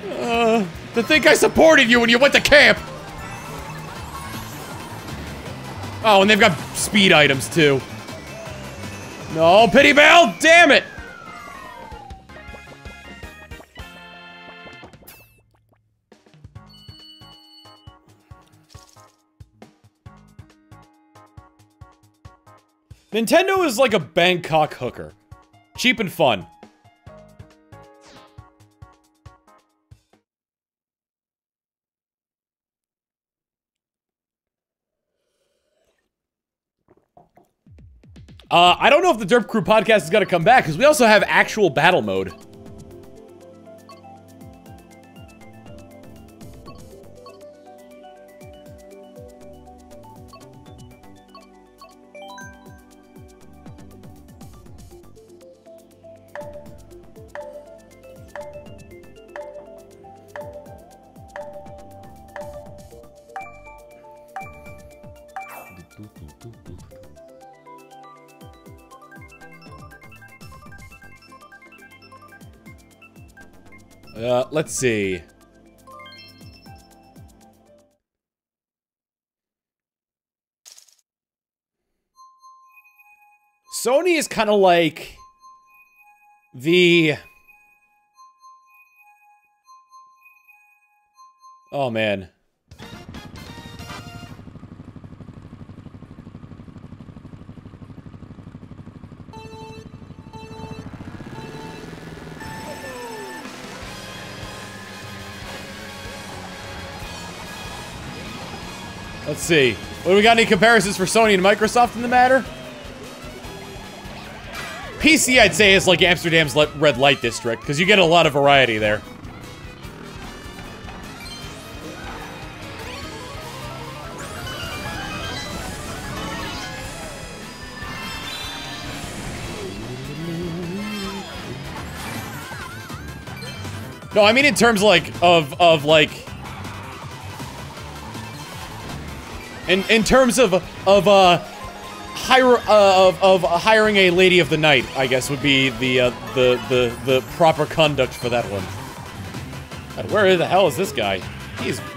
To think I supported you when you went to camp! Oh, and they've got speed items, too. No, Pity Bell! Damn it! Nintendo is like a Bangkok hooker. Cheap and fun. I don't know if the Derp Crew podcast is gonna come back, because we also have actual battle mode. Let's see. Sony is kind of like the... Oh, man. Let's see. What do we got? Any comparisons for Sony and Microsoft in the matter? PC, I'd say, is like Amsterdam's red light district, because you get a lot of variety there. No, I mean in terms like of like in terms of hiring a lady of the night, I guess would be the proper conduct for that one. God, where the hell is this guy?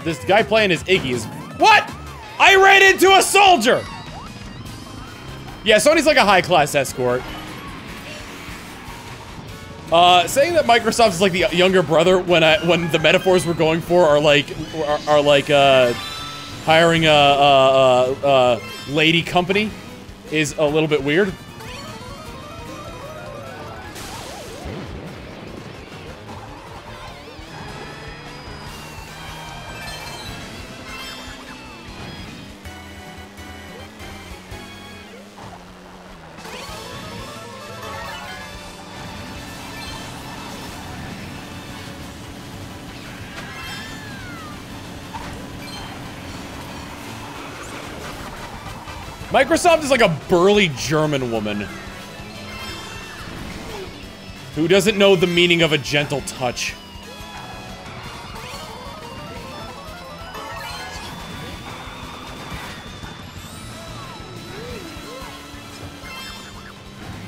This guy playing as Iggy is what? I ran into a soldier. Yeah, Sony's like a high-class escort. Saying that Microsoft is like the younger brother when the metaphors we're going for are like hiring a lady company is a little bit weird. Microsoft is like a burly German woman who doesn't know the meaning of a gentle touch.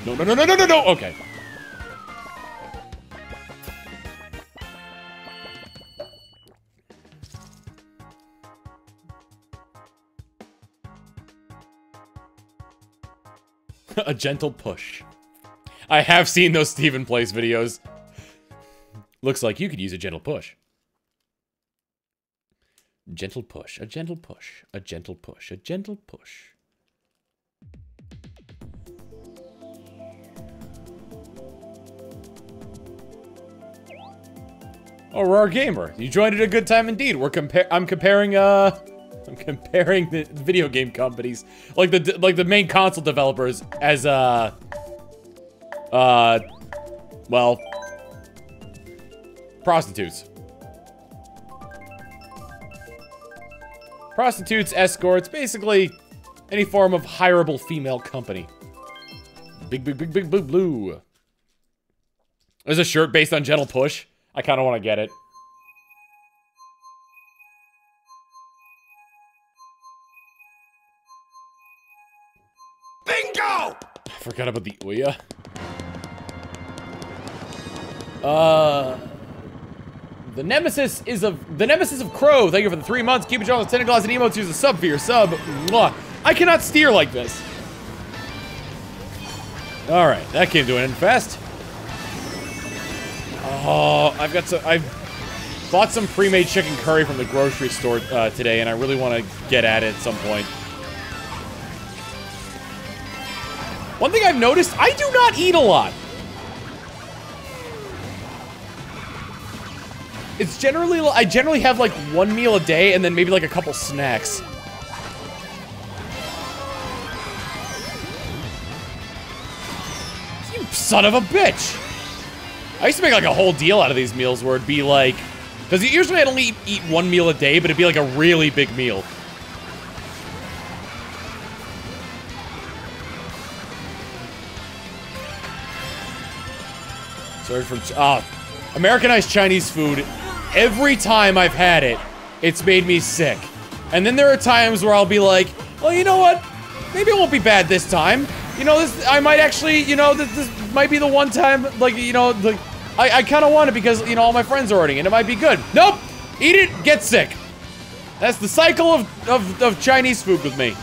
No. Okay. A gentle push. I have seen those Steven Plays videos. Looks like you could use a gentle push. Gentle push, a gentle push, a gentle push, a gentle push. Oh, Raw Gamer, you joined at a good time indeed. I'm comparing comparing the video game companies, like the main console developers, as well, prostitutes. Prostitutes, escorts, basically any form of hireable female company. Big blue. There's a shirt based on Gentle Push. I kind of want to get it. Bingo! I forgot about the Ouya. The Nemesis of Crow. Thank you for the 3 months. Keep it on the 10 glass and emotes. Use a sub for your sub. Mwah. I cannot steer like this. Alright, that came to an end fast. Oh, I bought some pre-made chicken curry from the grocery store today, and I really want to get at it at some point. One thing I've noticed, I do not eat a lot. It's generally, I generally have like 1 meal a day and then maybe like a couple snacks. You son of a bitch! I used to make like a whole deal out of these meals where it'd be like, because usually I'd only eat 1 meal a day, but it'd be like a really big meal. Sorry for Americanized Chinese food. Every time I've had it, it's made me sick. And then there are times where I'll be like, well, you know what? Maybe it won't be bad this time. You know, I might actually, you know, this might be the one time, like, you know, I kind of want it because, you know, all my friends are ordering it. It might be good. Nope! Eat it, get sick. That's the cycle of Chinese food with me.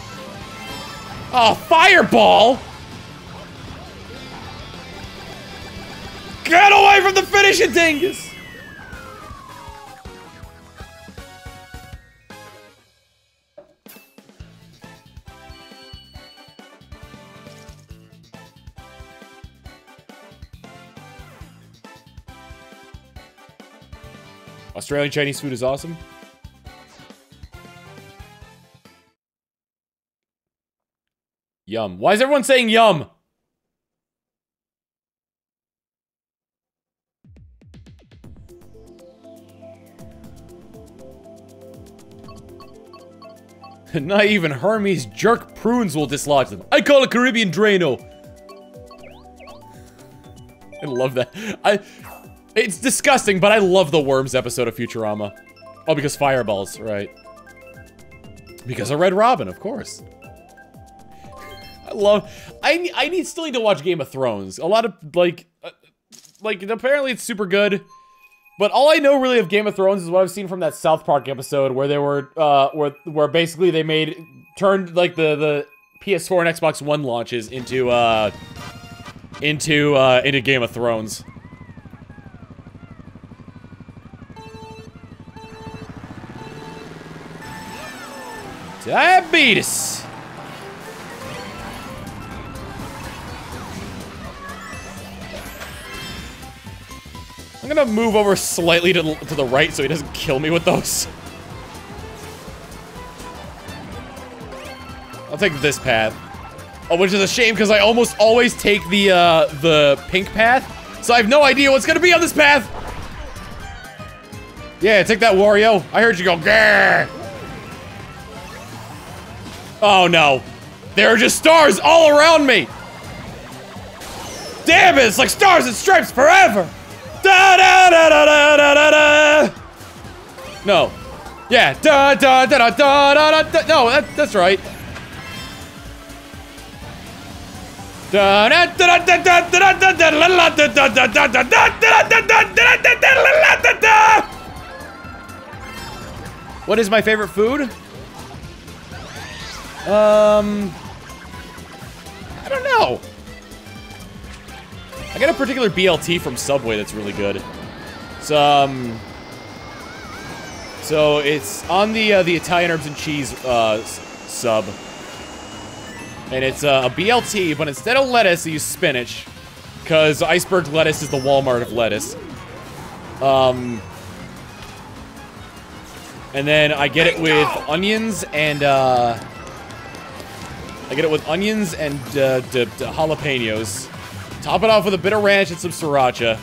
Oh, fireball! Get away from the finishing dingus! Australian Chinese food is awesome. Yum. Why is everyone saying yum? Not even Hermes jerk prunes will dislodge them. I call it Caribbean Drano. I love that. It's disgusting, but I love the worms episode of Futurama. Oh, because fireballs, right. Because of Red Robin, of course. I still need to watch Game of Thrones. A lot of, like, apparently it's super good. But all I know really of Game of Thrones is what I've seen from that South Park episode where they were, where basically they turned, like, the PS4 and Xbox One launches into Game of Thrones. Diabetes! I'm gonna move over slightly to the right so he doesn't kill me with those. I'll take this path. Oh, which is a shame because I almost always take the pink path. So I have no idea what's gonna be on this path! Yeah, take that, Wario. I heard you go, grrr! Oh no. There are just stars all around me! Damn it, it's like stars and stripes forever! Da da da da da da da da! No. Yeah, da da da da da da da. No, that's right. Da da da da da da da da da da da. What is my favorite food? I don't know. I got a particular BLT from Subway that's really good. So it's on the Italian herbs and cheese sub, and it's a BLT, but instead of lettuce, they use spinach, because iceberg lettuce is the Walmart of lettuce. And then I get it with onions and, jalapenos. Top it off with a bit of ranch and some sriracha.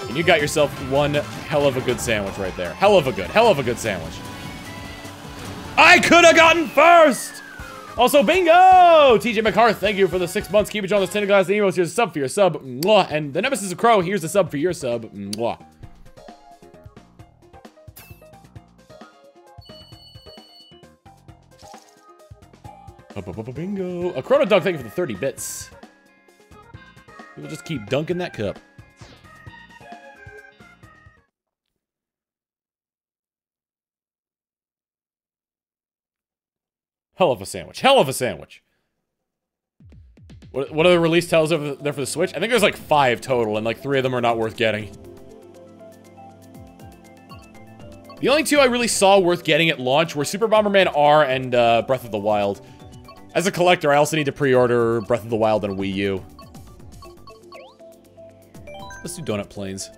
And you got yourself one hell of a good sandwich right there. Hell of a good sandwich. I could have gotten first! Also, bingo! TJ McCarth, thank you for the 6 months. Keep it on this 10 guys. The emails. Here's a sub for your sub. Mwah. And the Nemesis of Crow, here's a sub for your sub. Mwah. Bingo. A Chrono Dog, thank you for the 30 bits. We'll just keep dunking that cup. Hell of a sandwich. Hell of a sandwich. What are the release titles over there for the Switch? I think there's like 5 total, and like 3 of them are not worth getting. The only 2 I really saw worth getting at launch were Super Bomberman R and Breath of the Wild. As a collector, I also need to pre-order Breath of the Wild on Wii U. Let's do Donut Plains.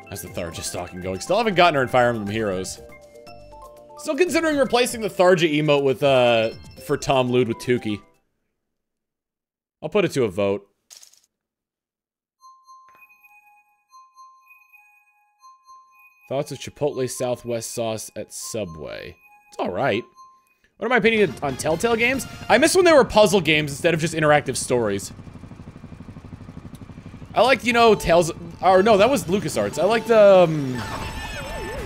How's the Tharja stocking going? Still haven't gotten her in Fire Emblem Heroes. Still considering replacing the Tharja emote with, for Tom Lude with Tukey. I'll put it to a vote. Thoughts of Chipotle Southwest sauce at Subway. It's alright. What am I opinion on Telltale games? I miss when they were puzzle games instead of just interactive stories. I liked, you know, Tales... Or no, that was LucasArts. I liked,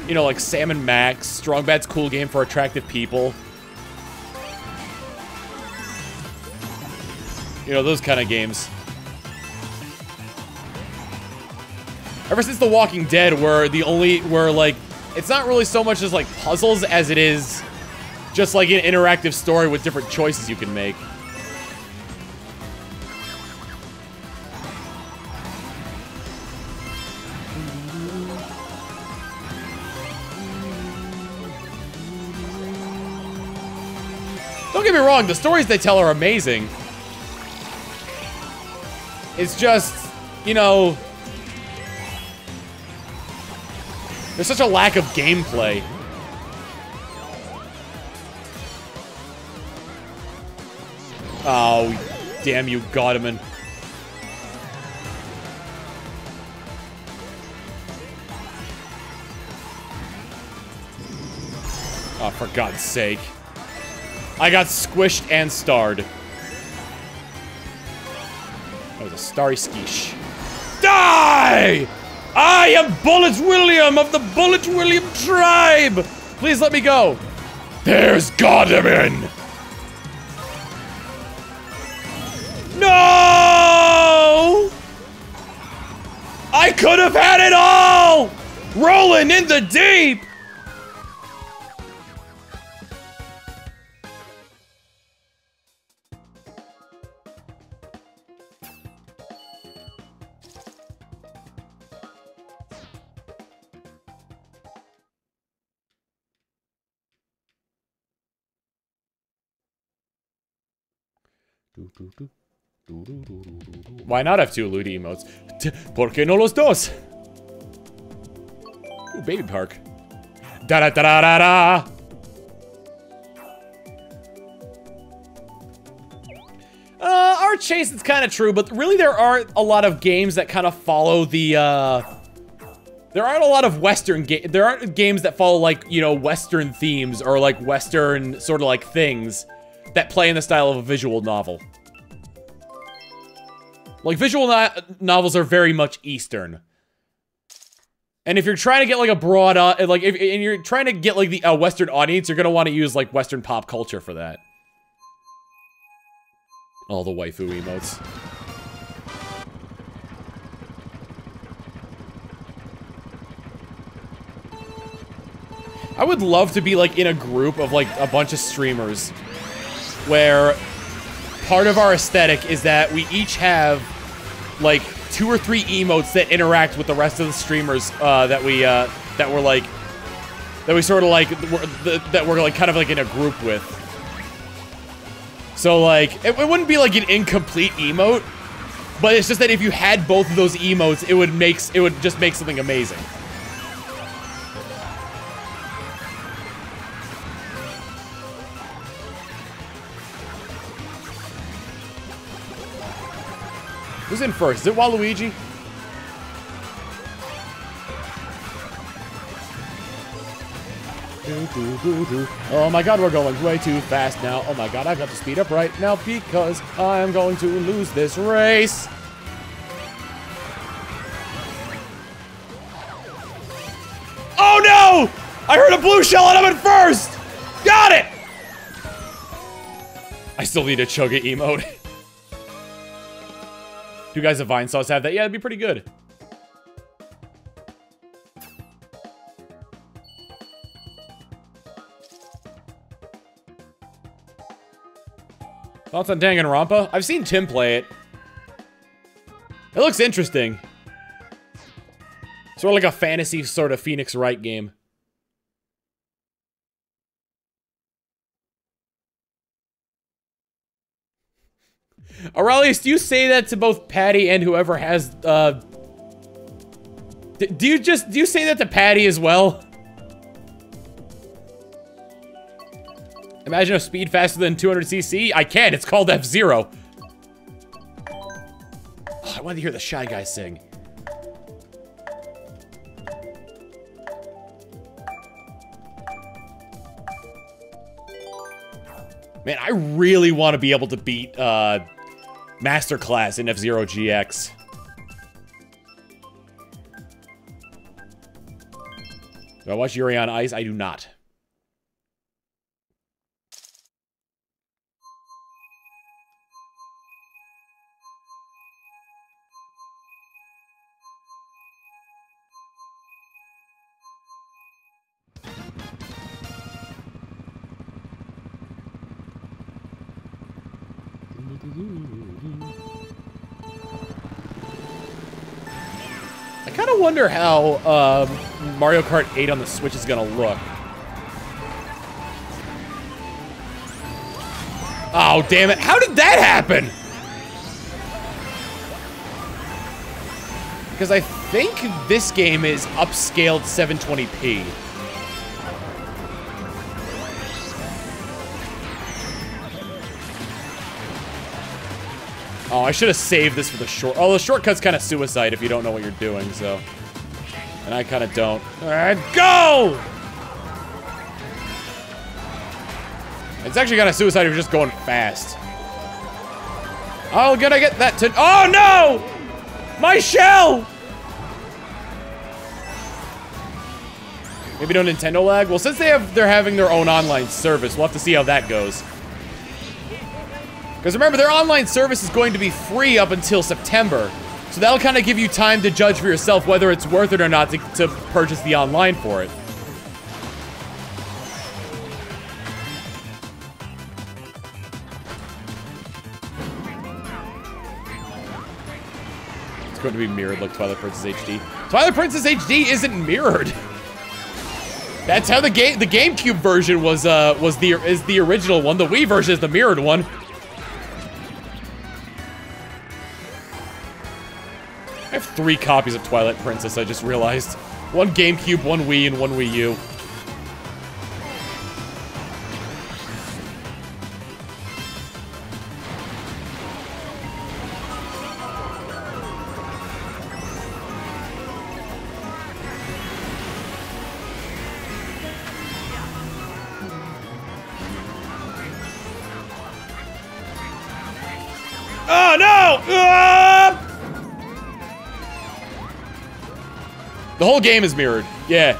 you know, like Sam and Max. Strong Bad's cool game for attractive people. You know, those kind of games. Ever since The Walking Dead, where like, it's not really so much as like puzzles as it is just like an interactive story with different choices you can make. Don't get me wrong, the stories they tell are amazing. It's just, you know, there's such a lack of gameplay. Oh, damn you, Godman. Oh, for God's sake. I got squished and starred. That was a starry skeesh. Die! I am Bullet William of the Bullet William tribe! Please let me go. There's Godman! No! I could have had it all! Rolling in the deep! Why not have 2 Ludi emotes? ¿Por qué no los dos? Ooh, Baby Park. Da da da da da da. Art chase, it's kind of true, but really there aren't a lot of games that kind of follow the, there aren't a lot of Western there aren't games that follow, like, you know, Western themes or, like, Western sort of, like, things that play in the style of a visual novel. Like, visual novels are very much Eastern. And if you're trying to get, like, a broad, like, and you're trying to get, like, the Western audience, you're gonna want to use, like, Western pop culture for that. All the waifu emotes. I would love to be, like, in a group of, like, a bunch of streamers where part of our aesthetic is that we each have, like, 2 or 3 emotes that interact with the rest of the streamers, that we're like, kind of, like, in a group with. So, like, it wouldn't be, like, an incomplete emote, but it's just that if you had both of those emotes, it would just make something amazing. Who's in first? Is it Waluigi? Oh my god, we're going way too fast now. Oh my god, I've got to speed up right now because I'm going to lose this race. Oh no! I heard a blue shell and I'm in first! Got it! I still need a chug it emote. Do you guys at Vine Sauce have that? Yeah, it'd be pretty good. Thoughts on Danganronpa? I've seen Tim play it. It looks interesting. Sort of like a fantasy sort of Phoenix Wright game. Aurelius, do you say that to both Patty and whoever has, do you say that to Patty as well? Imagine a speed faster than 200cc? I can, it's called F-Zero. Oh, I wanted to hear the Shy Guy sing. Man, I really want to be able to beat, Masterclass in F-Zero GX. Do I watch Yuri on Ice? I do not. I kind of wonder how Mario Kart 8 on the Switch is gonna look. Oh, damn it. How did that happen? Because I think this game is upscaled 720p. Oh, I should have saved this for the short. Oh, the shortcut's kind of suicide if you don't know what you're doing, so. And I kind of don't. Alright, go! It's actually kind of suicide if you're just going fast. Oh, gonna get that to. Oh no! My shell! Maybe no Nintendo lag? Well, since they're having their own online service, we'll have to see how that goes. Because remember, their online service is going to be free up until September. So that'll kind of give you time to judge for yourself whether it's worth it or not to purchase the online for it. It's going to be mirrored like Twilight Princess HD. Twilight Princess HD isn't mirrored. That's how the GameCube version is the original one. The Wii version is the mirrored one. I have 3 copies of Twilight Princess, I just realized. 1 GameCube, 1 Wii, and 1 Wii U. Oh no! The whole game is mirrored. Yeah.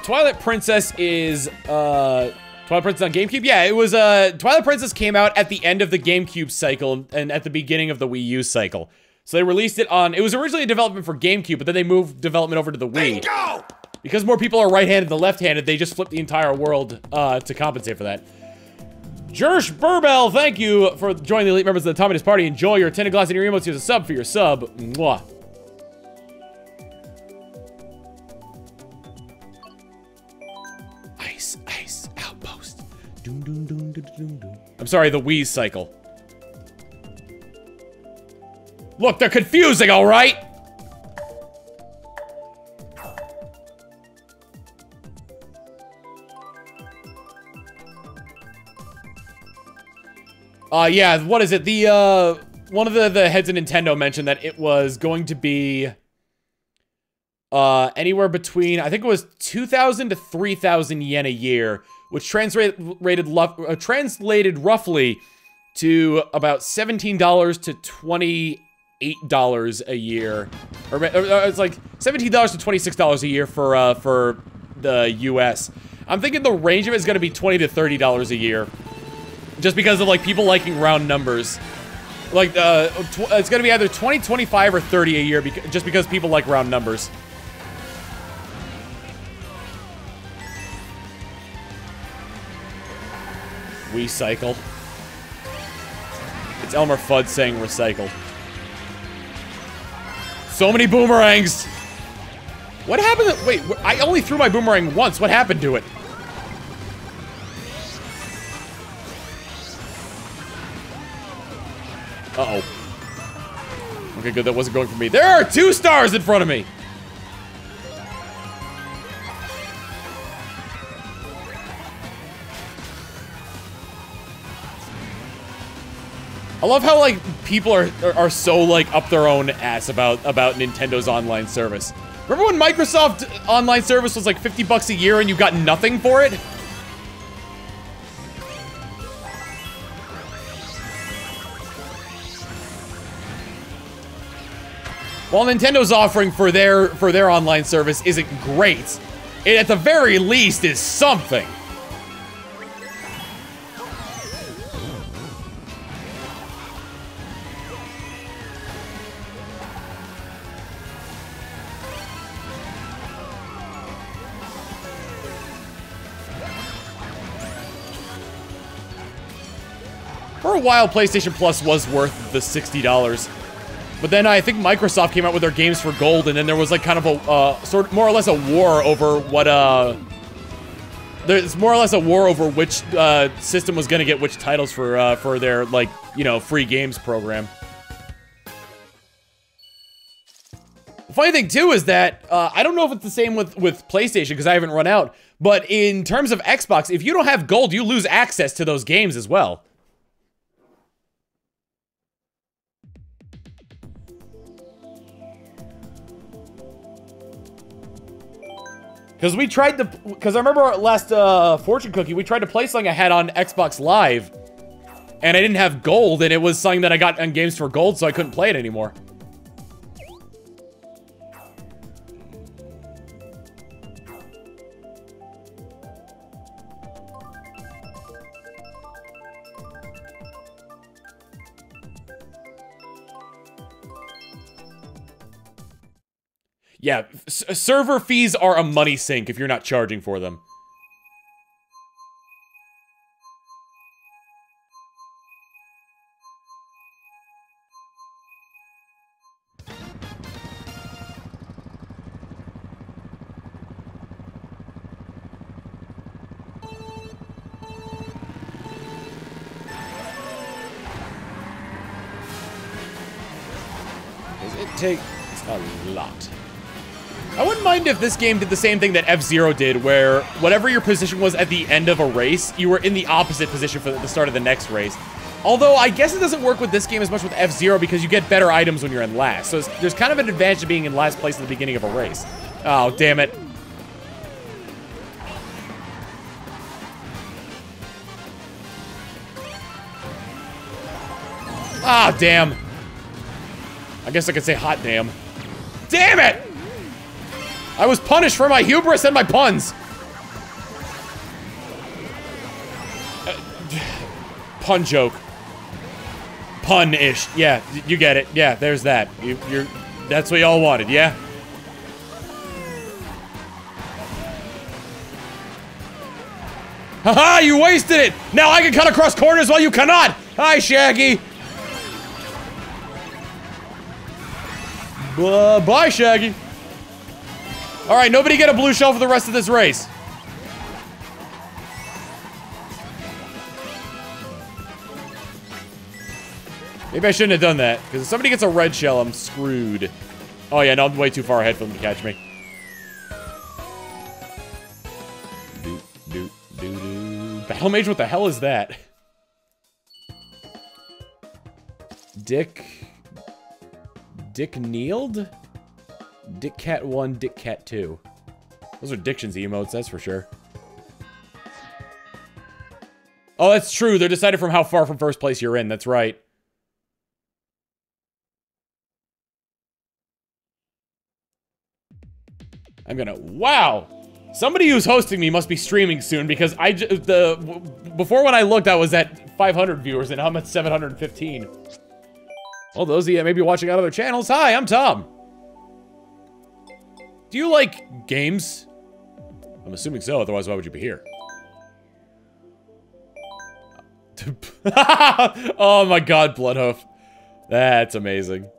Twilight Princess is, Twilight Princess on GameCube? Yeah, it was, Twilight Princess came out at the end of the GameCube cycle and at the beginning of the Wii U cycle. So they released it on, it was originally a development for GameCube, but then they moved development over to the Wii. Bingo! Because more people are right-handed than left-handed, they just flipped the entire world, to compensate for that. Jersh Burbell, thank you for joining the elite members of the Tommy's Party. Enjoy your tinted glass and your emotes. Here's a sub for your sub. Mwah. Ice, ice, outpost. Doom, doom, doom, doom, doom, doom. I'm sorry, the Wii cycle. Look, they're confusing, all right? Yeah, what is it? The, one of the heads of Nintendo mentioned that it was going to be, anywhere between, I think it was 2,000 to 3,000 yen a year, which translated roughly to about $17 to $28 a year. Or it's like $17 to $26 a year for the US. I'm thinking the range of it is going to be $20 to $30 a year. Just because of, like, people liking round numbers. Like, it's going to be either 20, 25, or 30 a year, just because people like round numbers. Recycle. It's Elmer Fudd saying recycle. So many boomerangs! What happened to- wait, I only threw my boomerang once. What happened to it? Uh-oh. Okay, good. That wasn't going for me. There are 2 stars in front of me! I love how, like, people are so, like, up their own ass about Nintendo's online service. Remember when Microsoft online service was like $50 a year and you got nothing for it? While Nintendo's offering for their online service isn't great, it at the very least is something. For a while, PlayStation Plus was worth the $60. But then I think Microsoft came out with their games for gold, and then there was like kind of a, sort of more or less a war over what, there's more or less a war over which, system was gonna get which titles for their, like, you know, free games program. The funny thing, too, is that, I don't know if it's the same with PlayStation, because I haven't run out, but in terms of Xbox, if you don't have gold, you lose access to those games as well. Because we tried to, because I remember our last fortune cookie, we tried to play something I had on Xbox Live, and I didn't have gold, and it was something that I got on games for gold, so I couldn't play it anymore. Yeah, server fees are a money sink if you're not charging for them. It takes a lot. I wouldn't mind if this game did the same thing that F-Zero did, where whatever your position was at the end of a race, you were in the opposite position for the start of the next race. Although, I guess it doesn't work with this game as much with F-Zero because you get better items when you're in last. So there's kind of an advantage to being in last place at the beginning of a race. Oh, damn it. Ah, damn. I guess I could say hot damn. Damn it! I was punished for my hubris and my puns. Pun joke. Pun-ish. Yeah, you get it. Yeah, there's that. That's what y'all wanted, yeah? Haha, you wasted it! Now I can cut across corners while you cannot! Hi, Shaggy! Bye, Shaggy. Alright, nobody get a blue shell for the rest of this race. Maybe I shouldn't have done that, because if somebody gets a red shell, I'm screwed. Oh yeah, no, I'm way too far ahead for them to catch me. Battle Mage, what the hell is that? Dick kneeled? Dick Cat 1, Dick Cat 2. Those are Diction's emotes, that's for sure. Oh, that's true. They're decided from how far from first place you're in. That's right. I'm gonna... Wow! Somebody who's hosting me must be streaming soon because before when I looked, I was at 500 viewers and I'm at 715. Well, those of you that may be watching on other channels, hi, I'm Tom. Do you like games? I'm assuming so, otherwise why would you be here? Oh my god, Bloodhoof. That's amazing.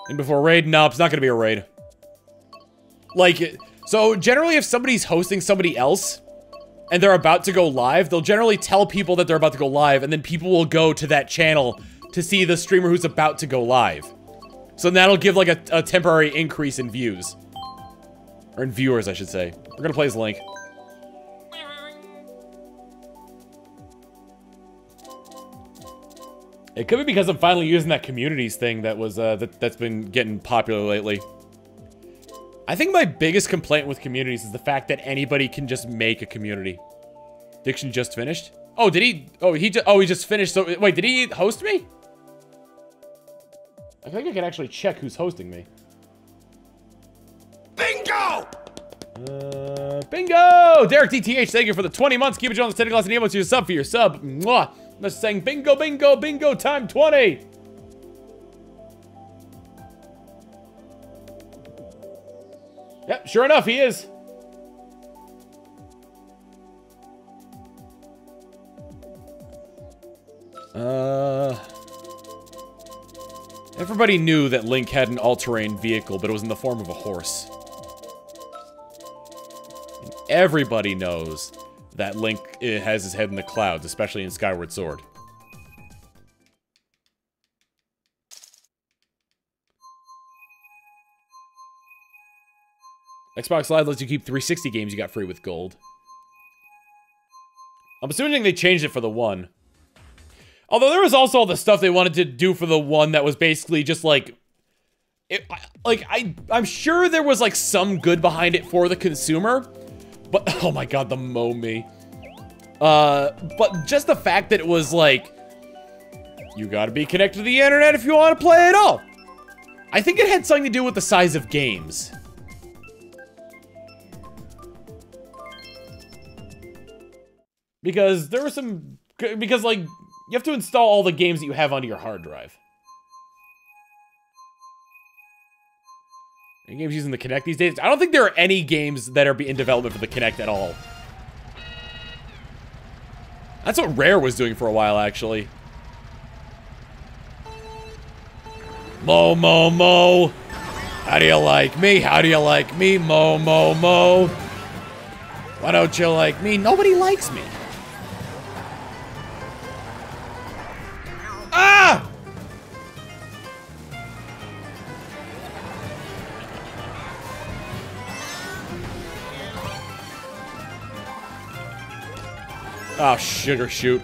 And before raid? No, it's not gonna be a raid. Like, so generally if somebody's hosting somebody else, and they're about to go live, they'll generally tell people that they're about to go live, and then people will go to that channel to see the streamer who's about to go live. So that'll give like a temporary increase in views. Or in viewers, I should say. We're gonna play as Link. It could be because I'm finally using that communities thing that was, that's been getting popular lately. I think my biggest complaint with communities is the fact that anybody can just make a community. Diction just finished? Oh, did he? Oh, he just finished. So, wait, did he host me? I think I can actually check who's hosting me. Bingo! Bingo! Derek DTH, thank you for the 20 months. Keep it on the 10 class and emo to your sub for your sub. Mwah! I'm just saying bingo, bingo, bingo time 20. Yep, sure enough, he is. Everybody knew that Link had an all-terrain vehicle, but it was in the form of a horse. And everybody knows that Link has his head in the clouds, especially in Skyward Sword. Xbox Live lets you keep 360 games you got free with gold. I'm assuming they changed it for the one. Although there was also all the stuff they wanted to do for the one that was basically just like... I'm sure there was like some good behind it for the consumer. But, oh my god, the Momi. But just the fact that it was like... You gotta be connected to the internet if you want to play it all. I think it had something to do with the size of games. Because there were some... Because, like, you have to install all the games that you have onto your hard drive. Any games using the Kinect these days? I don't think there are any games that are in development for the Kinect at all. That's what Rare was doing for a while, actually. Mo, mo, mo. How do you like me? How do you like me? Mo, mo, mo. Why don't you like me? Nobody likes me. Ah! Oh, sugar shoot.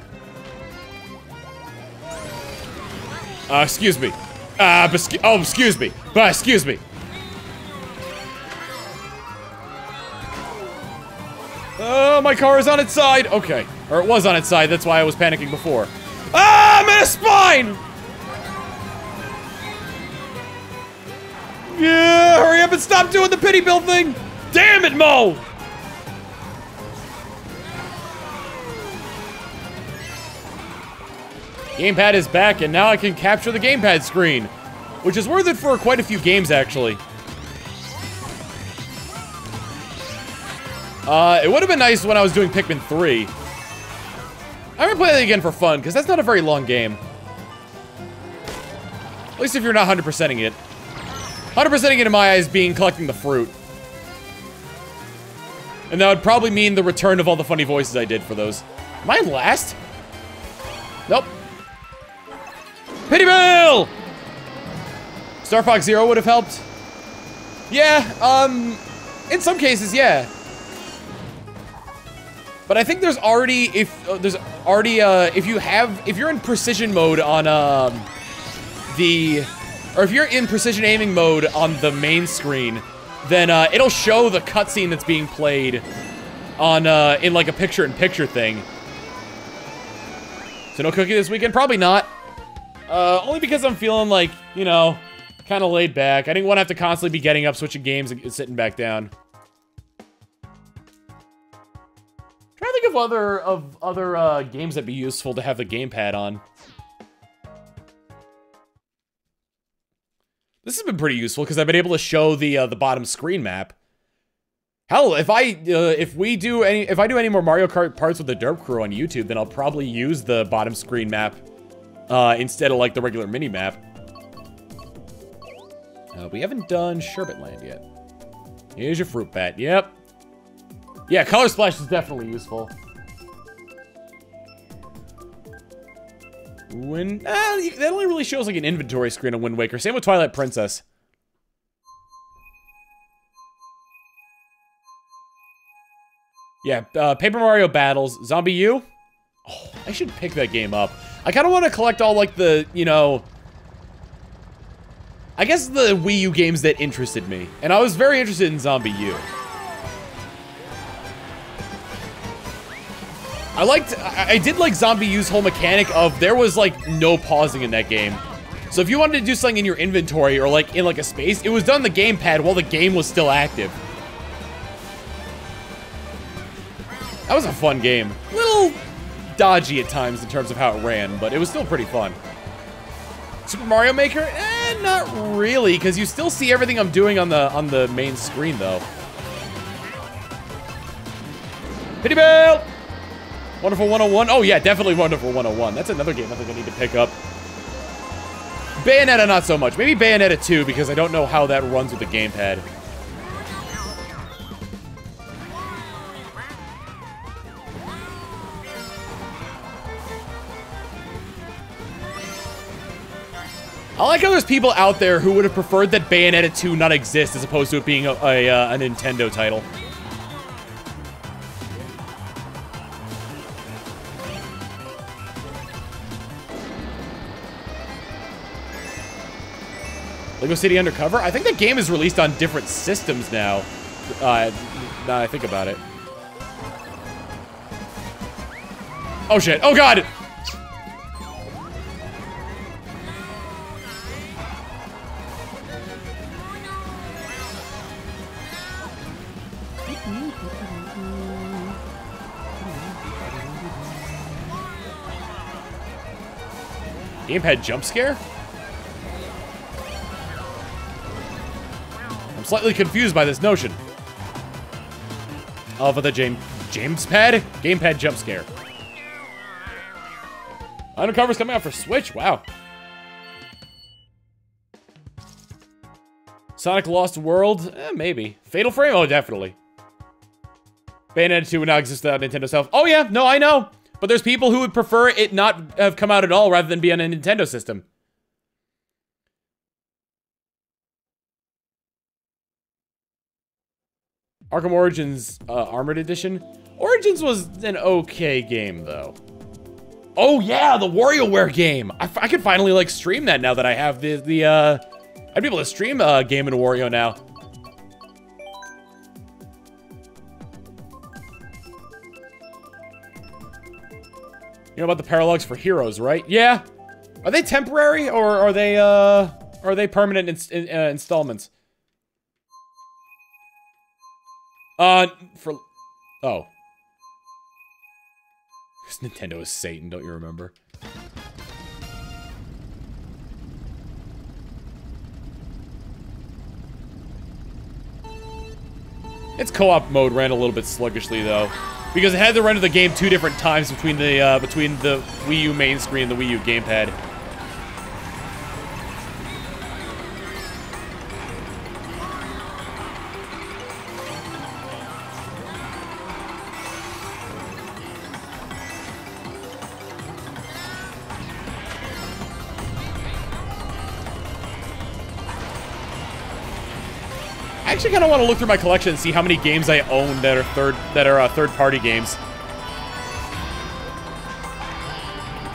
Excuse me. Excuse me. Excuse me. Oh, my car is on its side. Okay. Or it was on its side. That's why I was panicking before. Ah, I'm in a spine! Yeah, hurry up and stop doing the pity bill thing! Damn it, Mo! Gamepad is back, and now I can capture the gamepad screen, which is worth it for quite a few games, actually. It would have been nice when I was doing Pikmin 3. I'm gonna play that again for fun, because that's not a very long game. At least if you're not 100%ing it. 100%ing it in my eyes being collecting the fruit. And that would probably mean the return of all the funny voices I did for those. Am I last? Nope. Pity Bill! Star Fox Zero would have helped. Yeah, in some cases, yeah. But I think there's already, if you're in precision mode on, or if you're in precision aiming mode on the main screen, then, it'll show the cutscene that's being played on, in like a picture-in-picture thing. So no cookie this weekend? Probably not. Only because I'm feeling like, you know, kind of laid back. I didn't want to have to constantly be getting up, switching games, and sitting back down. Trying to think of other games that'd be useful to have the gamepad on. This has been pretty useful because I've been able to show the bottom screen map. Hell, if I do any more Mario Kart parts with the Derp Crew on YouTube, then I'll probably use the bottom screen map instead of like the regular mini map. We haven't done Sherbet Land yet. Here's your fruit bat. Yep. Yeah, Color Splash is definitely useful. That only really shows like an inventory screen on Wind Waker. Same with Twilight Princess. Yeah, Paper Mario Battles, Zombie U. Oh, I should pick that game up. I kind of want to collect all like the, you know, I guess the Wii U games that interested me. And I was very interested in Zombie U. I did like Zombie U's whole mechanic of there was like no pausing in that game. So if you wanted to do something in your inventory or like in like a space, it was done on the gamepad while the game was still active. That was a fun game. A little dodgy at times in terms of how it ran, but it was still pretty fun. Super Mario Maker? Not really, because you still see everything I'm doing on the main screen though. Pity Bell! Wonderful 101. Oh yeah, definitely Wonderful 101. That's another game I think I need to pick up. Bayonetta, not so much. Maybe Bayonetta 2, because I don't know how that runs with the gamepad. I like how there's people out there who would have preferred that Bayonetta 2 not exist as opposed to it being a Nintendo title. Lego City Undercover? I think the game is released on different systems now. Now I think about it. Oh shit. Oh god! Gamepad jump scare? I'm slightly confused by this notion. Oh, for the James pad? Gamepad jump scare. Undercover's coming out for Switch? Wow. Sonic Lost World? Maybe. Fatal Frame? Oh, definitely. Bayonetta 2 would not exist without Nintendo stuff. Oh yeah, no, I know. But there's people who would prefer it not have come out at all rather than be on a Nintendo system. Arkham Origins Armored Edition. Origins was an okay game, though. Oh yeah, the WarioWare game. I could finally like stream that now that I have I'd be able to stream Game & Wario now. You know about the paralogs for Heroes, right? Yeah. Are they temporary or are they permanent installments? Oh. Nintendo is Satan, don't you remember? Its co-op mode ran a little bit sluggishly though, because it had to render the game 2 different times between the Wii U main screen and the Wii U gamepad. I actually kind of want to look through my collection and see how many games I own that are third-party games.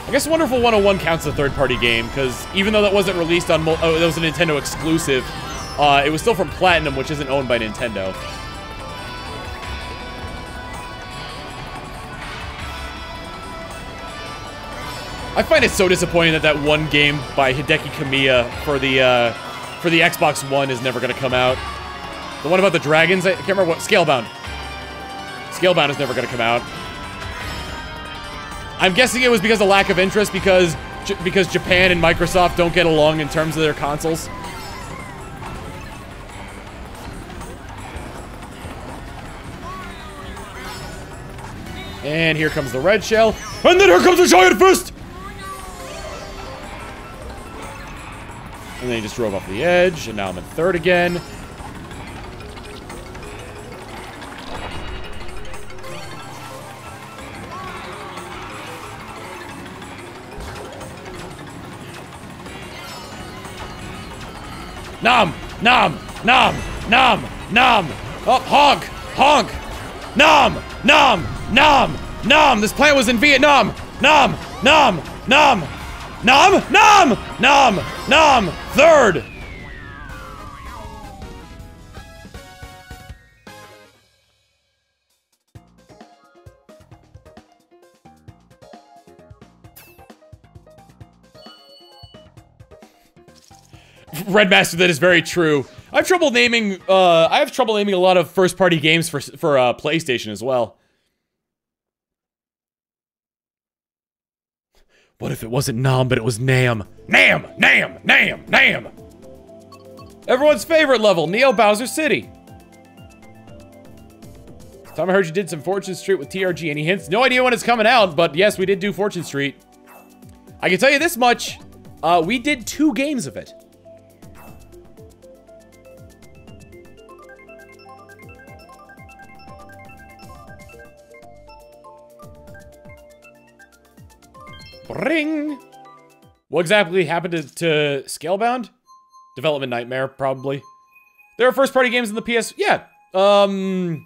I guess Wonderful 101 counts as a third-party game, because even though that wasn't released on... that was a Nintendo exclusive, it was still from Platinum, which isn't owned by Nintendo. I find it so disappointing that that one game by Hideki Kamiya for the Xbox One is never going to come out. The one about the dragons, I can't remember what... Scalebound. Scalebound is never going to come out. I'm guessing it was because of lack of interest, because Japan and Microsoft don't get along in terms of their consoles. And here comes the red shell. And then here comes the giant fist! And then he just drove off the edge, and now I'm in third again. Nom! Nom! Nom! Nom! Nom! Oh, honk! Honk! Nom! Nom! Nom! Nom! This plant was in Vietnam! Nom! Nom! Nom! Nom! Nom! Nom! Nom! Third! Redmaster, that is very true. I have trouble naming a lot of first-party games for PlayStation as well. What if it wasn't Nom, but it was Nam? Nam! Nam! Nam! Nam! Everyone's favorite level, Neo Bowser City. Tom, I heard you did some Fortune Street with TRG. Any hints? No idea when it's coming out, but yes, we did do Fortune Street. I can tell you this much. We did 2 games of it. Ring. What exactly happened to Scalebound? Development nightmare, probably. There are first-party games in the PS. Yeah. The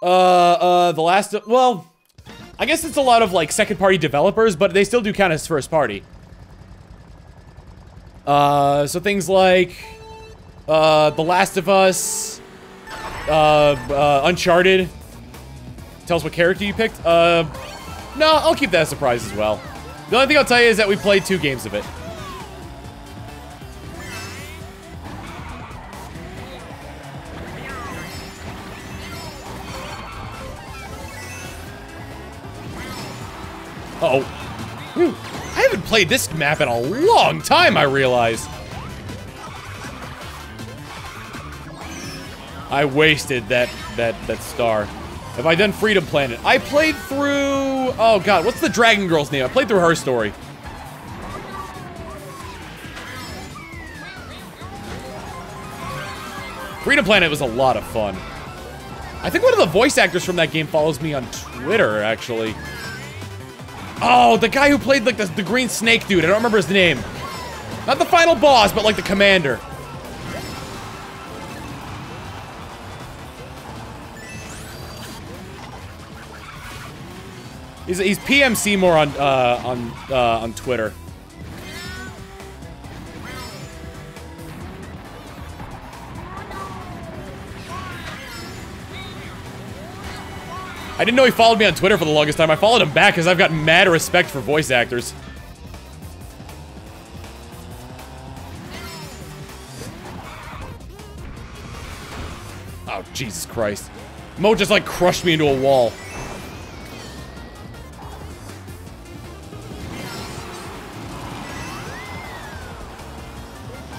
last. Well, I guess it's a lot of like second-party developers, but they still do count as first-party. So things like The Last of Us, Uncharted. Tell us what character you picked. No, I'll keep that a surprise as well. The only thing I'll tell you is that we played 2 games of it. Uh-oh. Whew. I haven't played this map in a long time, I realize. I wasted that star. Have I done Freedom Planet? I played through... Oh, God. What's the Dragon Girl's name? I played through her story. Freedom Planet was a lot of fun. I think one of the voice actors from that game follows me on Twitter, actually. Oh, the guy who played, like, the green snake dude. I don't remember his name. Not the final boss, but, like, the commander. He's PM Seymour on Twitter. I didn't know he followed me on Twitter for the longest time. I followed him back because I've got mad respect for voice actors. Oh, Jesus Christ. Mo just, like, crushed me into a wall.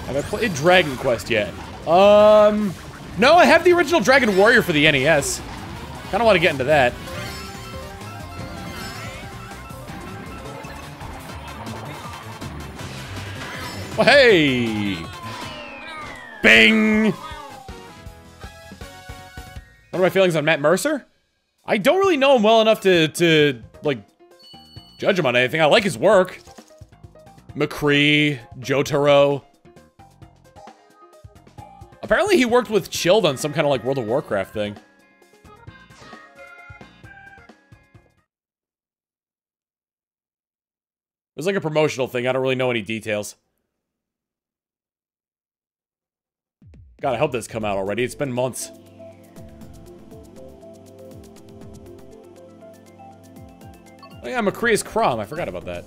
Have I played Dragon Quest yet? No, I have the original Dragon Warrior for the NES. Kinda want to get into that. Oh, hey! Bing! What are my feelings on Matt Mercer? I don't really know him well enough to like, judge him on anything. I like his work. McCree, Jotaro. Apparently he worked with Chilled on some kind of like World of Warcraft thing. was like a promotional thing. I don't really know any details. God, I hope this come out already. It's been months. Oh yeah, McCree's Crom. I forgot about that.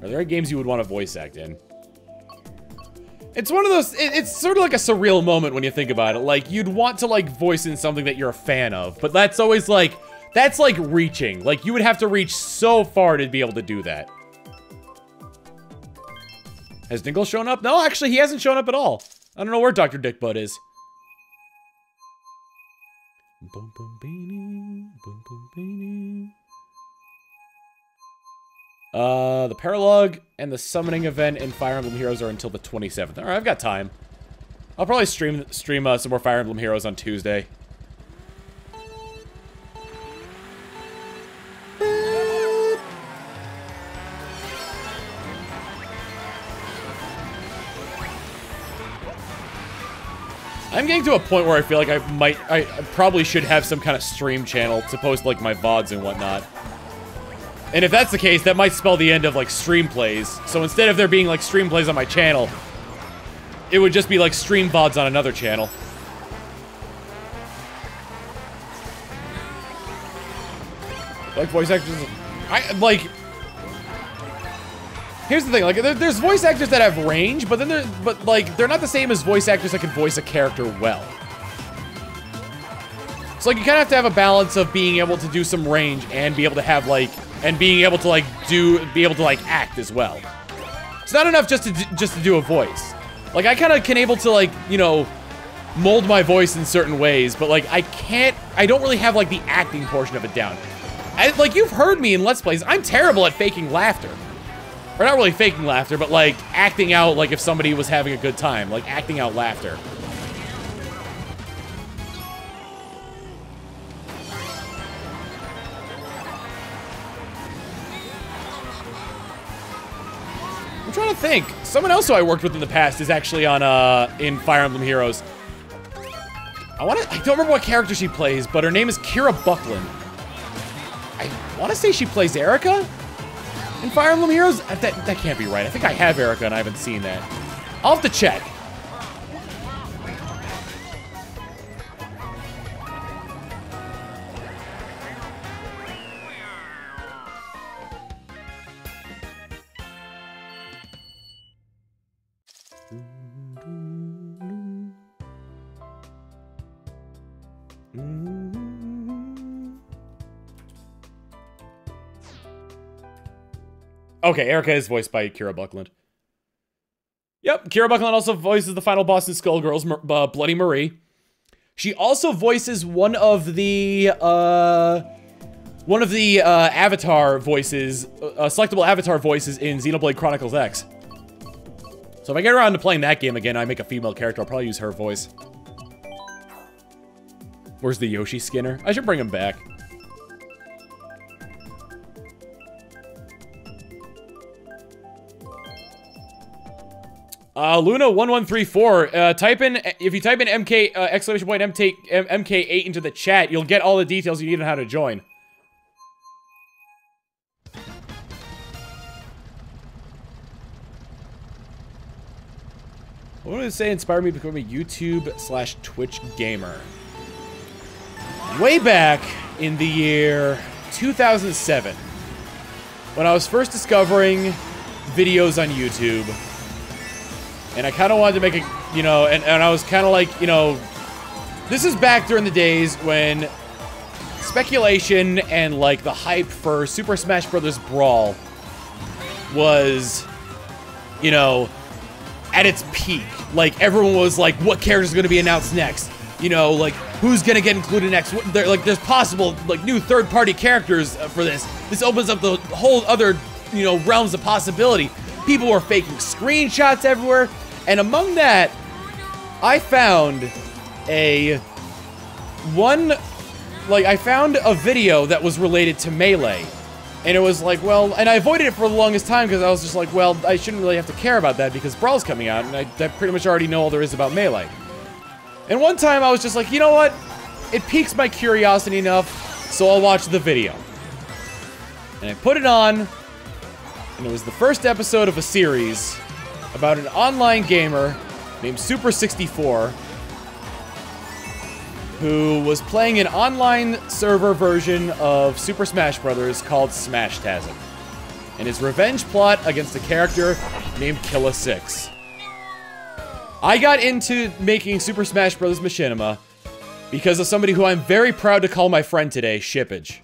Are there any games you would want to voice act in? It's one of those, it's sort of like a surreal moment when you think about it. Like, you'd want to, like, voice in something that you're a fan of, but that's always, like, that's, like, reaching. Like, you would have to reach so far to be able to do that. Has Dingle shown up? No, actually, he hasn't shown up at all. I don't know where Dr. Dickbutt is. Boom, boom, beanie, boom, boom, beanie. The Paralog and the summoning event in Fire Emblem Heroes are until the 27th. Alright, I've got time. I'll probably stream some more Fire Emblem Heroes on Tuesday. I'm getting to a point where I feel like I probably should have some kind of stream channel to post, like, my VODs and whatnot. And if that's the case, that might spell the end of, like, stream plays. So instead of there being, like, stream plays on my channel, it would just be, like, stream VODs on another channel. Like, voice actors... Here's the thing, like, there's voice actors that have range, but then they're not the same as voice actors that can voice a character well. So, like, you kind of have to have a balance of being able to do some range and be able to have, like... And being able to, like, act as well. It's not enough just to do a voice. Like, I kind of can able to, like, you know, mold my voice in certain ways, but, like, I don't really have, like, the acting portion of it down. Like, you've heard me in Let's Plays, I'm terrible at faking laughter. Or not really faking laughter, but, like, acting out, like, if somebody was having a good time. Like, acting out laughter. I'm trying to think. Someone else who I worked with in the past is actually on, in Fire Emblem Heroes. I don't remember what character she plays, but her name is Kira Buckland. I want to say she plays Erica in Fire Emblem Heroes? That can't be right. I think I have Erica and I haven't seen that. I'll have to check. Okay, Erica is voiced by Kira Buckland. Yep, Kira Buckland also voices the final boss in Skullgirls, Bloody Marie. She also voices one of the avatar voices, selectable avatar voices in Xenoblade Chronicles X. So if I get around to playing that game again, I make a female character, I'll probably use her voice. Where's the Yoshi Skinner? I should bring him back. Luna1134, if you type in MK, exclamation point MK8 into the chat, you'll get all the details you need on how to join. What did it say inspired me to become a YouTube/Twitch gamer? Way back in the year 2007, when I was first discovering videos on YouTube, and I kind of wanted to make a, you know, and I was kind of like, you know, this is back during the days when speculation and, like, the hype for Super Smash Bros. Brawl was, you know, at its peak. Like, everyone was like, what characters are going to be announced next? You know, like, who's going to get included next? There's possible, like, new third-party characters for this. This opens up the whole other, you know, realms of possibility. People were faking screenshots everywhere. And among that, I found I found a video that was related to Melee. And it was like, well, and I avoided it for the longest time because I was just like, well, I shouldn't really have to care about that because Brawl's coming out, and I pretty much already know all there is about Melee. And one time I was just like, you know what? it piques my curiosity enough, so I'll watch the video. And I put it on, and it was the first episode of a series about an online gamer named Super64 who was playing an online server version of Super Smash Bros. Called Smashtasm, and his revenge plot against a character named Killa 6. I got into making Super Smash Bros. Machinima because of somebody who I'm very proud to call my friend today, Shippage.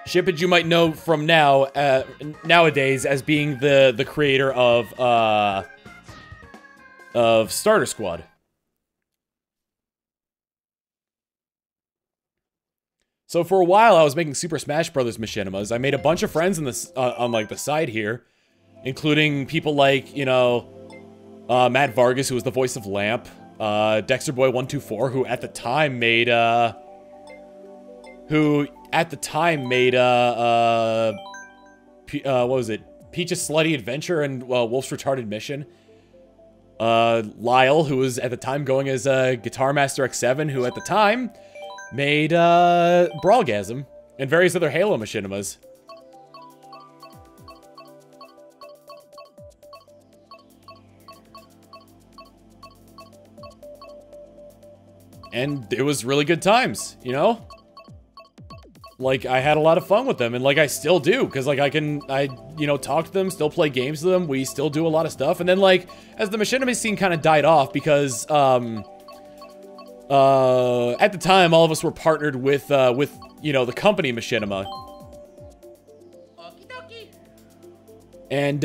Shippage you might know from nowadays as being the creator of Starter Squad. So for a while, I was making Super Smash Bros. Machinimas. I made a bunch of friends in this on like the side here, including people like, you know, Matt Vargas, who was the voice of Lamp, Dexter Boy 124, who at the time made what was it? Peach's Slutty Adventure and Wolf's Retarded Mission. Lyle, who was at the time going as Guitar Master X7, who at the time made Brawlgasm and various other Halo machinimas. And it was really good times, you know? Like, I had a lot of fun with them, and like, I still do, because like, I you know, talk to them, still play games with them, we still do a lot of stuff, and then like, as the machinima scene kind of died off, because, at the time, all of us were partnered with, you know, the company Machinima. And,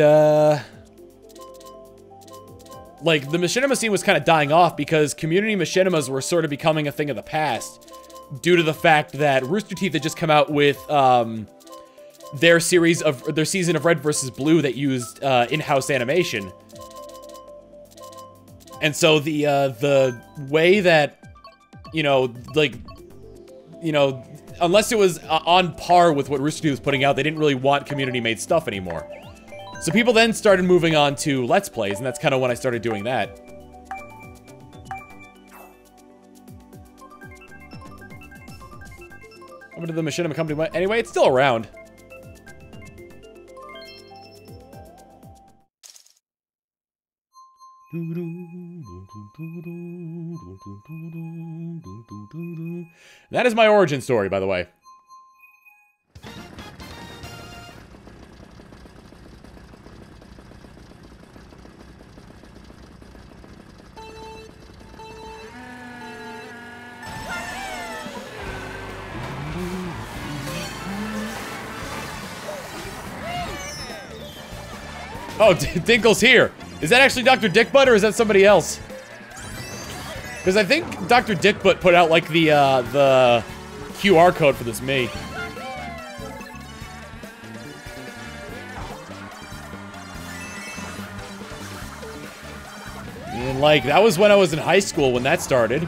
like, the machinima scene was kind of dying off because community machinimas were sort of becoming a thing of the past due to the fact that Rooster Teeth had just come out with, their season of Red vs. Blue that used, in-house animation. And so the way that, you know, like, you know, unless it was on par with what Rooster Teeth was putting out, they didn't really want community-made stuff anymore. So people then started moving on to Let's Plays, and that's kind of when I started doing that. Over to the Machinima Company. Anyway, it's still around. That is my origin story, by the way. Oh, Dinkle's here. Is that actually Dr. Dickbutt, or is that somebody else? Because I think Dr. Dickbutt put out, like, the QR code for this Mii. And, like, that was when I was in high school when that started.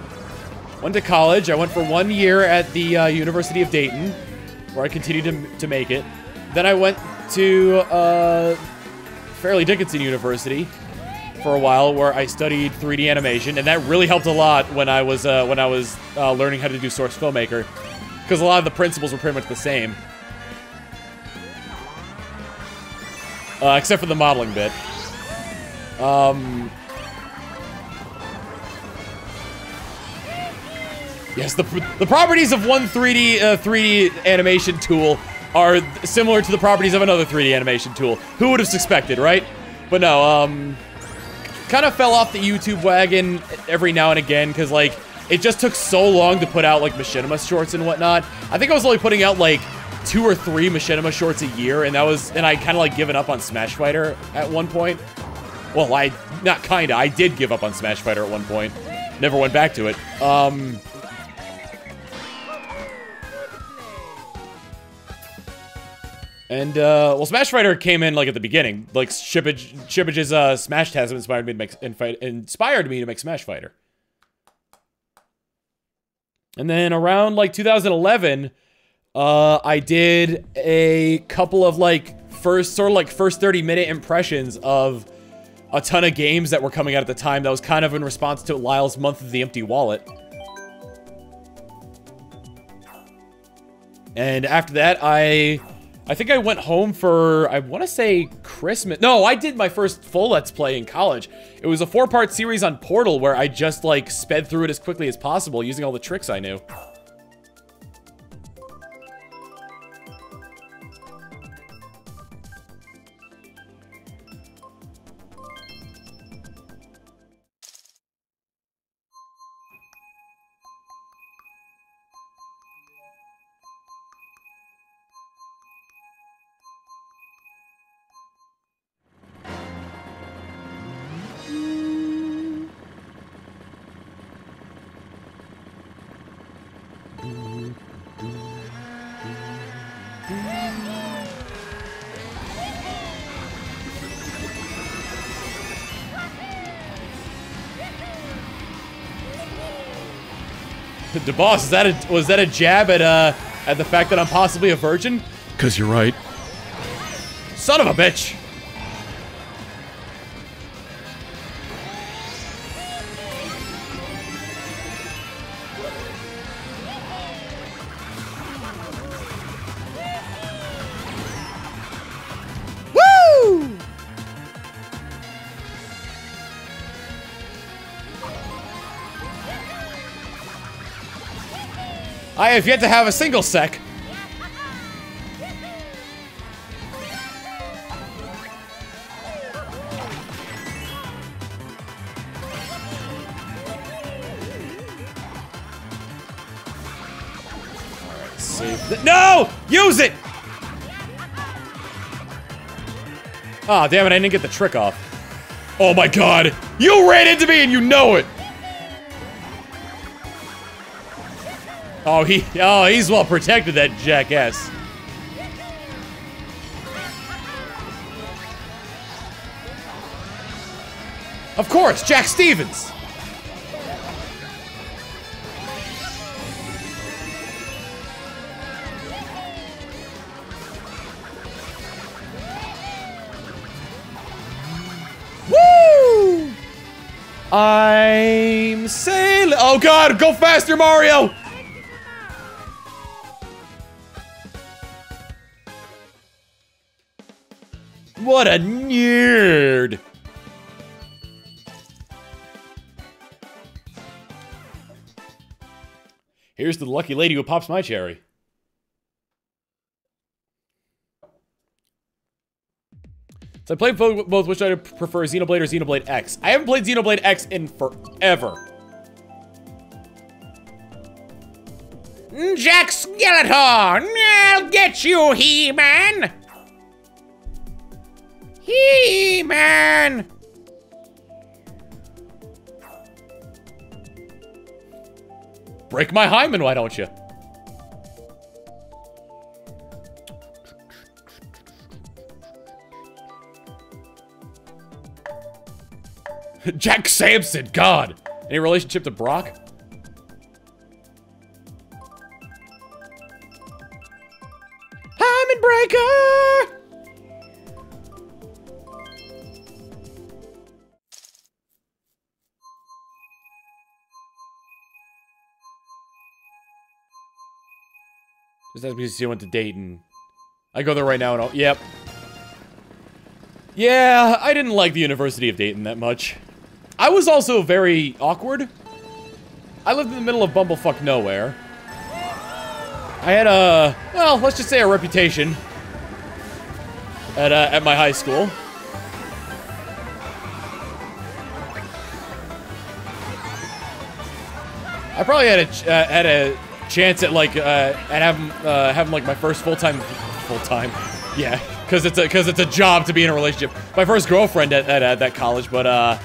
Went to college. I went for 1 year at the University of Dayton, where I continued to make it. Then I went to Fairleigh Dickinson University for a while, where I studied 3D animation, and that really helped a lot when I was learning how to do Source Filmmaker, because a lot of the principles were pretty much the same, except for the modeling bit. Yes, the properties of one 3D animation tool are similar to the properties of another 3D animation tool. Who would have suspected, right? But no, kind of fell off the YouTube wagon every now and again, because, like, it just took so long to put out, like, machinima shorts and whatnot. I think I was only putting out, like, 2 or 3 machinima shorts a year, and I kind of, like, given up on Smash Fighter at one point. Well, I did give up on Smash Fighter at one point. Never went back to it. And, well, Smash Fighter came in, like, at the beginning. Like, Shippage's, Smashtasm inspired me to make Smash Fighter. And then around, like, 2011, I did a couple of, like, first 30-minute impressions of a ton of games that were coming out at the time. That was kind of in response to Lyle's Month of the Empty Wallet. And after that, I think I went home for, I want to say Christmas. No, I did my first full Let's Play in college. It was a 4-part series on Portal where I just, like, sped through it as quickly as possible using all the tricks I knew. DeBoss, was that a jab at the fact that I'm possibly a virgin? 'Cause you're right. Son of a bitch! Woo! I have yet to have a single sec. Alright, save the— No! Use it! Aw, damn it, I didn't get the trick off. Oh my god! You ran into me and you know it! Oh, he's well protected, that jackass. Of course, Jack Stevens. Woo! I'm sailing. Oh god, go faster, Mario! What a nerd! Here's the lucky lady who pops my cherry. So I played both. Which I prefer, Xenoblade or Xenoblade X? I haven't played Xenoblade X in forever. Jack Skeleton! I'll get you, He-Man! He-Man! Break my hymen, why don't you? Jack Sampson, God! Any relationship to Brock? Hymen breaker! Just that's because you went to Dayton. I go there right now and I'll— Yep. Yeah, I didn't like the University of Dayton that much. I was also very awkward. I lived in the middle of bumblefuck nowhere. I had a— well, let's just say a reputation at my high school. I probably had a chance at like at having like my first full-time, yeah, because it's a job to be in a relationship. My first girlfriend at that college, but I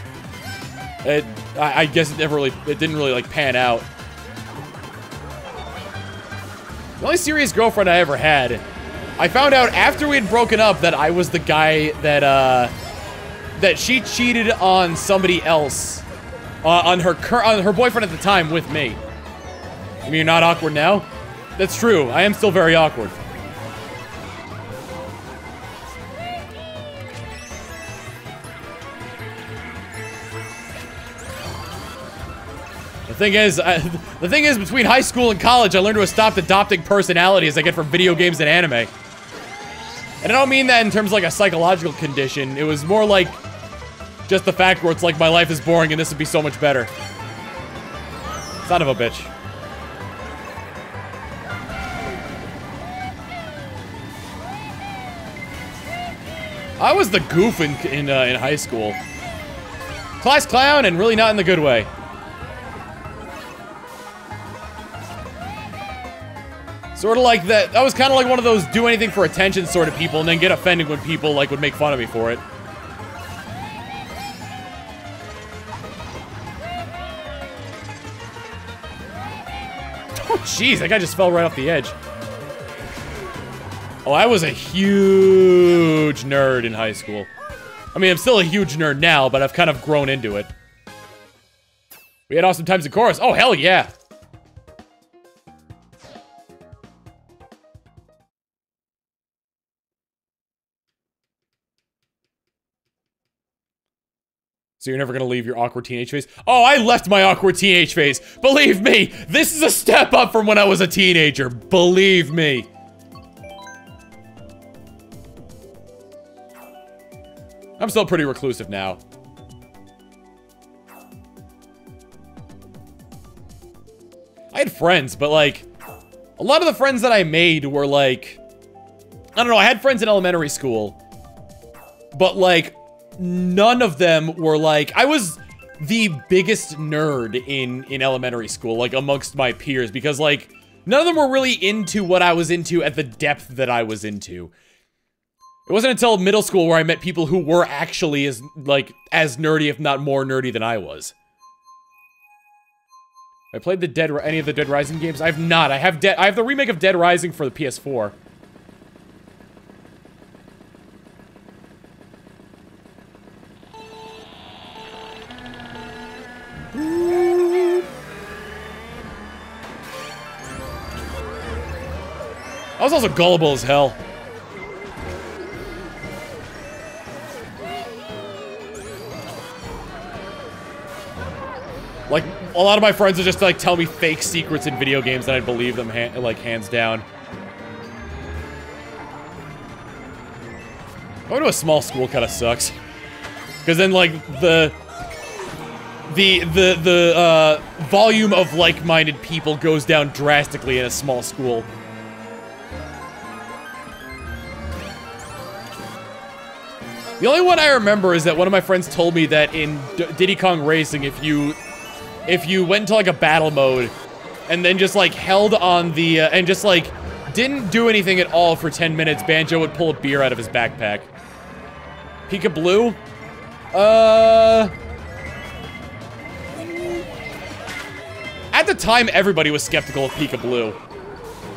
guess it didn't really like pan out. The only serious girlfriend I ever had, I found out after we had broken up that I was the guy that she cheated on somebody else, on her boyfriend at the time with me. I mean, you're not awkward now? That's true. I am still very awkward. The thing is, between high school and college, I learned to stop adopting personalities I get from video games and anime. And I don't mean that in terms of like a psychological condition. It was more like just the fact where it's like my life is boring and this would be so much better. Son of a bitch. I was the goof in high school. Class clown, and really not in the good way. Sort of like that. I was kind of like one of those do anything for attention sort of people, and then get offended when people like would make fun of me for it. Oh, jeez, that guy just fell right off the edge. Oh, I was a huge nerd in high school. I mean, I'm still a huge nerd now, but I've kind of grown into it. We had awesome times in chorus. Oh, hell yeah. So you're never gonna leave your awkward teenage phase? Oh, I left my awkward teenage phase. Believe me, this is a step up from when I was a teenager. Believe me. I'm still pretty reclusive now. I had friends, but like, a lot of the friends that I made were like, I don't know, I had friends in elementary school, but like, none of them were like, I was the biggest nerd in elementary school, like amongst my peers, because like, none of them were really into what I was into at the depth that I was into. It wasn't until middle school where I met people who were actually as nerdy, if not more nerdy than I was. I played any of the Dead Rising games? I have not. I have the remake of Dead Rising for the PS4. I was also gullible as hell. Like, a lot of my friends would just, like, tell me fake secrets in video games and I'd believe them, hands down. Going to a small school kind of sucks. Because then, like, the volume of like-minded people goes down drastically in a small school. The only one I remember is that one of my friends told me that in Diddy Kong Racing, if you went into like a battle mode and then just like held on the and just like didn't do anything at all for 10 minutes, Banjo would pull a beer out of his backpack. Pika Blue? At the time, everybody was skeptical of Pika Blue.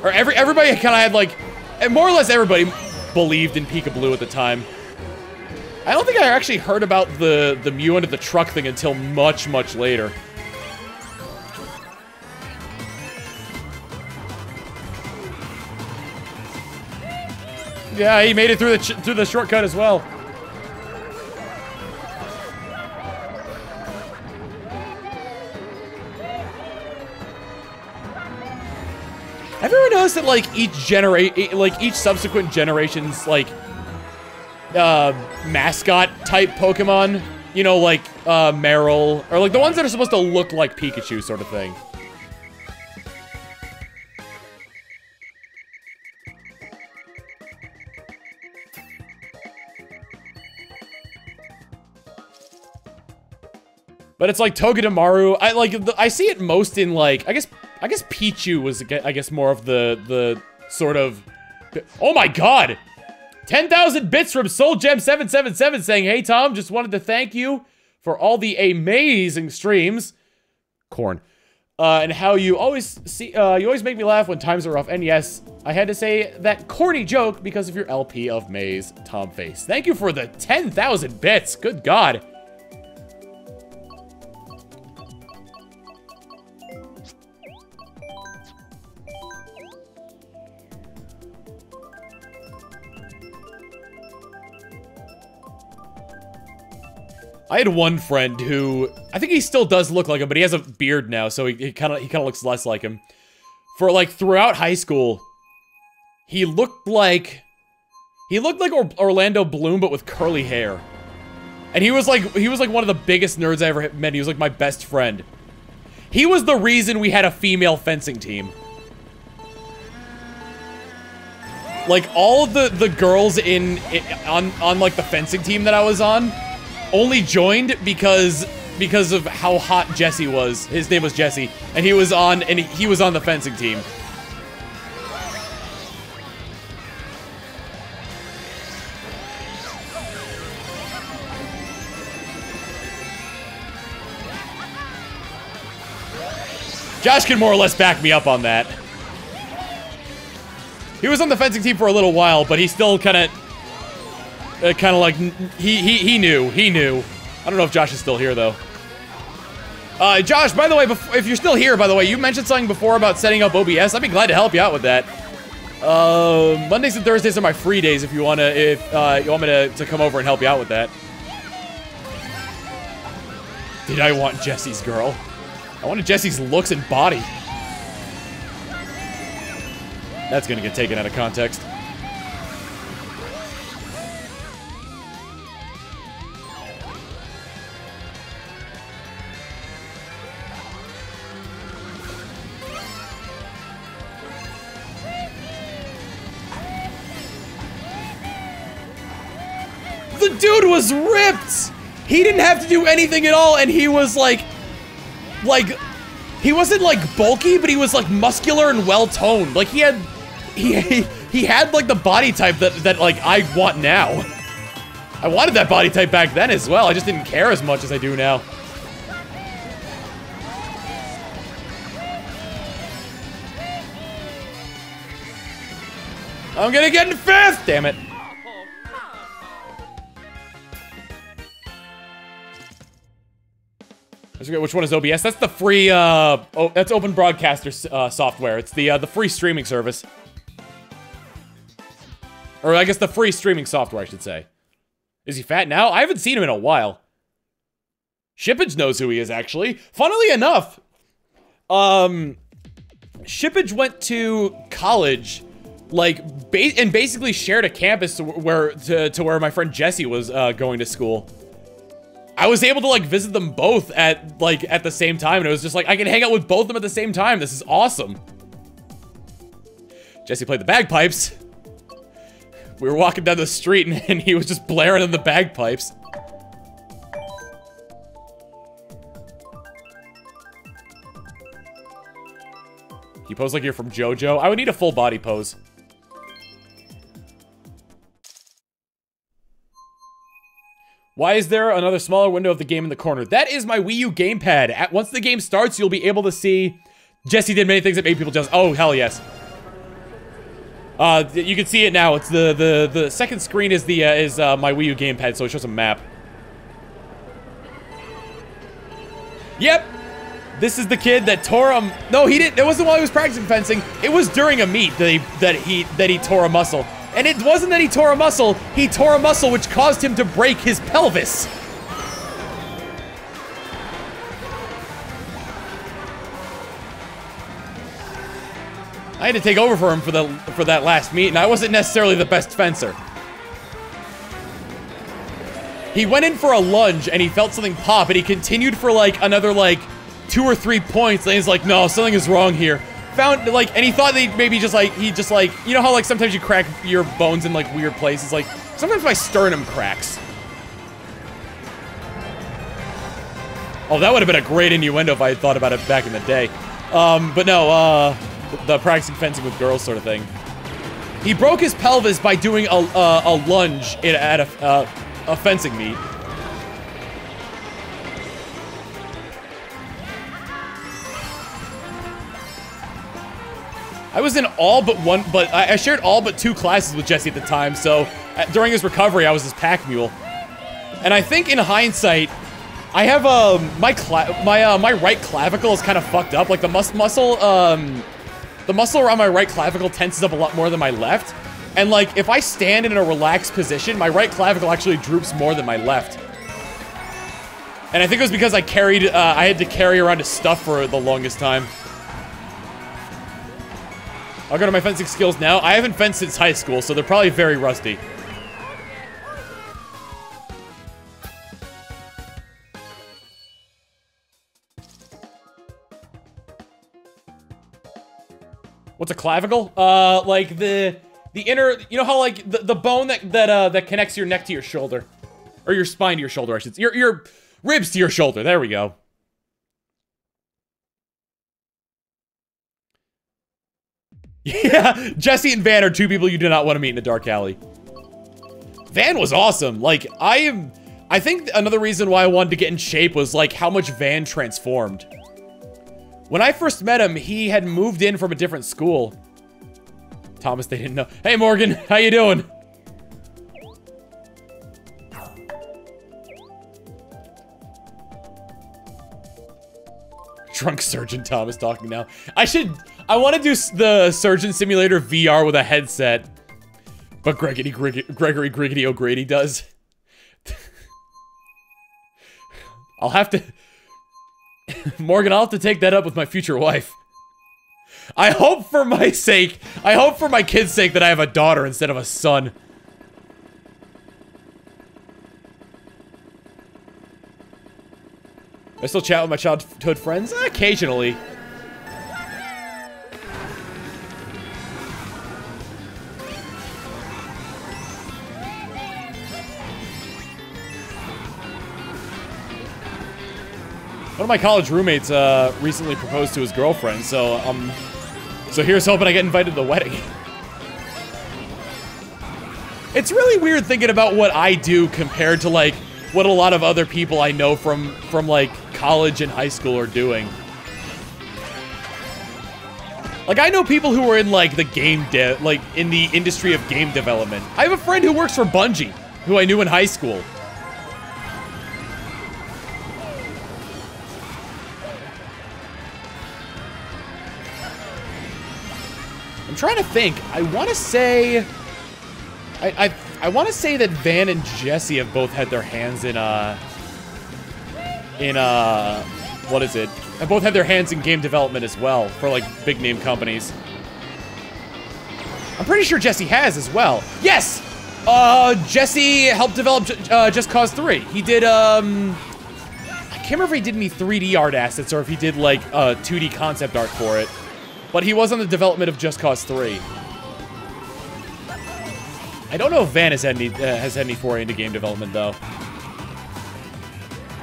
Or everybody kind of had like, and more or less everybody believed in Pika Blue at the time. I don't think I actually heard about the Mew under the truck thing until much, much later. Yeah, he made it through the shortcut as well. Have you ever noticed that like each subsequent generation's like mascot type Pokemon, you know, like Meryl, or like the ones that are supposed to look like Pikachu sort of thing? But it's like Togedemaru. I see it most in like, I guess Pichu was, I guess, more of the sort of, oh my god! 10,000 bits from SoulGem777 saying, hey Tom, just wanted to thank you for all the amazing streams. Corn. And how you always make me laugh when times are rough. And yes, I had to say that corny joke because of your LP of Maze, Tom Face. Thank you for the 10,000 bits. Good god. I had one friend who, I think he still does look like him, but he has a beard now, so he kind of looks less like him. For like throughout high school, he looked like Orlando Bloom, but with curly hair. And he was like one of the biggest nerds I ever met. He was like my best friend. He was the reason we had a female fencing team. Like all the girls on like the fencing team that I was on only joined because of how hot Jesse was. His name was Jesse, and he was on the fencing team. Josh can more or less back me up on that. He was on the fencing team for a little while, but he still kind of like, he knew. I don't know if Josh is still here, though. Josh, by the way, if you're still here, by the way, you mentioned something before about setting up OBS. I'd be glad to help you out with that. Mondays and Thursdays are my free days if you want me to come over and help you out with that. Did I want Jesse's girl? I wanted Jesse's looks and body. That's gonna get taken out of context. The dude was ripped! He didn't have to do anything at all, and he was like, he wasn't like bulky, but he was like muscular and well-toned. Like he had like the body type that like I want now. I wanted that body type back then as well. I just didn't care as much as I do now. I'm gonna get in 5th, damn it. I forget which one is OBS. That's the free, that's Open Broadcaster software. It's the free streaming service. Or I guess the free streaming software, I should say. Is he fat now? I haven't seen him in a while. Shippage knows who he is, actually. Funnily enough, Shippage went to college, like, and basically shared a campus to where my friend Jesse was going to school. I was able to like visit them both at the same time, and it was just like I can hang out with both of them at the same time. This is awesome. Jesse played the bagpipes. We were walking down the street and he was just blaring on the bagpipes. You pose like you're from JoJo. I would need a full body pose. Why is there another smaller window of the game in the corner? That is my Wii U Gamepad. Once the game starts, you'll be able to see Jesse did many things that made people just, oh, hell yes. You can see it now. It's the second screen is my Wii U Gamepad, so it shows a map. Yep. This is the kid that tore him. No, he didn't. It wasn't while he was practicing fencing. It was during a meet that he tore a muscle. And it wasn't that he tore a muscle, he tore a muscle which caused him to break his pelvis. I had to take over for him for that last meet, and I wasn't necessarily the best fencer. He went in for a lunge, and he felt something pop, and he continued for like another like 2 or 3 points, and he's like, no, something is wrong here. Found, like, and he thought that maybe you know how, like, sometimes you crack your bones in, like, weird places? Like, sometimes my sternum cracks. Oh, that would have been a great innuendo if I had thought about it back in the day. But no, the practicing fencing with girls sort of thing. He broke his pelvis by doing a lunge at a fencing meet. I was in all but one, but I shared all but 2 classes with Jesse at the time, so during his recovery, I was his pack mule. And I think in hindsight, I have my right clavicle is kind of fucked up. Like the muscle around my right clavicle tenses up a lot more than my left. And like if I stand in a relaxed position, my right clavicle actually droops more than my left. And I think it was because I had to carry around his stuff for the longest time. I'll go to my fencing skills now. I haven't fenced since high school, so they're probably very rusty. What's a clavicle? Like the inner, you know how like the bone that connects your neck to your shoulder, or your spine to your shoulder, I should say. Your ribs to your shoulder. There we go. Yeah, Jesse and Van are two people you do not want to meet in a dark alley. Van was awesome. Like, I think another reason why I wanted to get in shape was, like, how much Van transformed. When I first met him, he had moved in from a different school. Thomas, they didn't know. Hey, Morgan, how you doing? Drunk Surgeon Thomas talking now. I want to do the Surgeon Simulator VR with a headset. But Gregory Griggity O'Grady does. I'll have to... Morgan, I'll have to take that up with my future wife. I hope for my sake, I hope for my kid's sake that I have a daughter instead of a son. I still chat with my childhood friends? Occasionally. One of my college roommates recently proposed to his girlfriend, so here's hoping I get invited to the wedding. It's really weird thinking about what I do compared to like what a lot of other people I know from like college and high school are doing. Like, I know people who are in like the like in the industry of game development. I have a friend who works for Bungie, who I knew in high school. I'm trying to think. I want to say... I want to say that Van and Jesse have both had their hands in, what is it? Have both had their hands in game development as well, for, like, big-name companies. I'm pretty sure Jesse has as well. Yes! Jesse helped develop Just Cause 3. He did, I can't remember if he did any 3D art assets or if he did, like, 2D concept art for it. But he was on the development of Just Cause 3. I don't know if Van has had any foray into game development, though.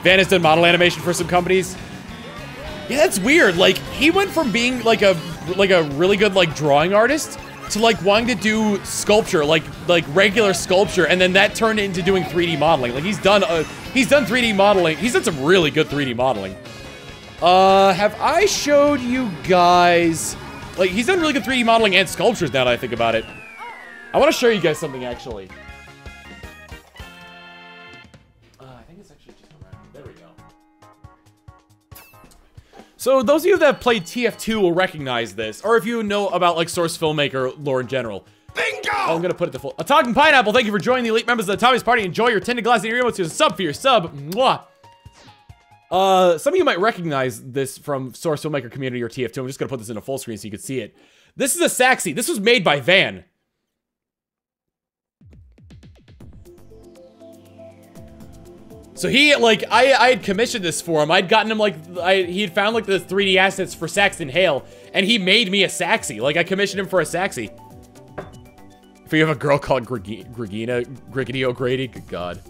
Van has done model animation for some companies. Yeah, that's weird. Like, he went from being, like a really good, like, drawing artist to, like, wanting to do sculpture, like regular sculpture, and then that turned into doing 3D modeling. Like, he's done 3D modeling. He's done some really good 3D modeling. Have I showed you guys... Like, he's done really good 3D modeling and sculptures now that I think about it. I want to show you guys something, actually. I think it's actually just around. There we go. So, those of you that have played TF2 will recognize this, or if you know about, like, Source Filmmaker lore in general. Bingo! Oh, I'm gonna put it to full. A Talking Pineapple, thank you for joining the elite members of the Tommy's Party. Enjoy your tinted glass and your emotes. Here's a sub for your sub. Mwah! Some of you might recognize this from Source Filmmaker Community or TF2. I'm just gonna put this in a full screen so you can see it. This is a Saxy. This was made by Van. So he, like, I had commissioned this for him. I'd gotten him, like, he had found, like, the 3D assets for Saxton Hale, and he made me a Saxy. Like, I commissioned him for a Saxy. If you have a girl called Griggity O'Grady, good God.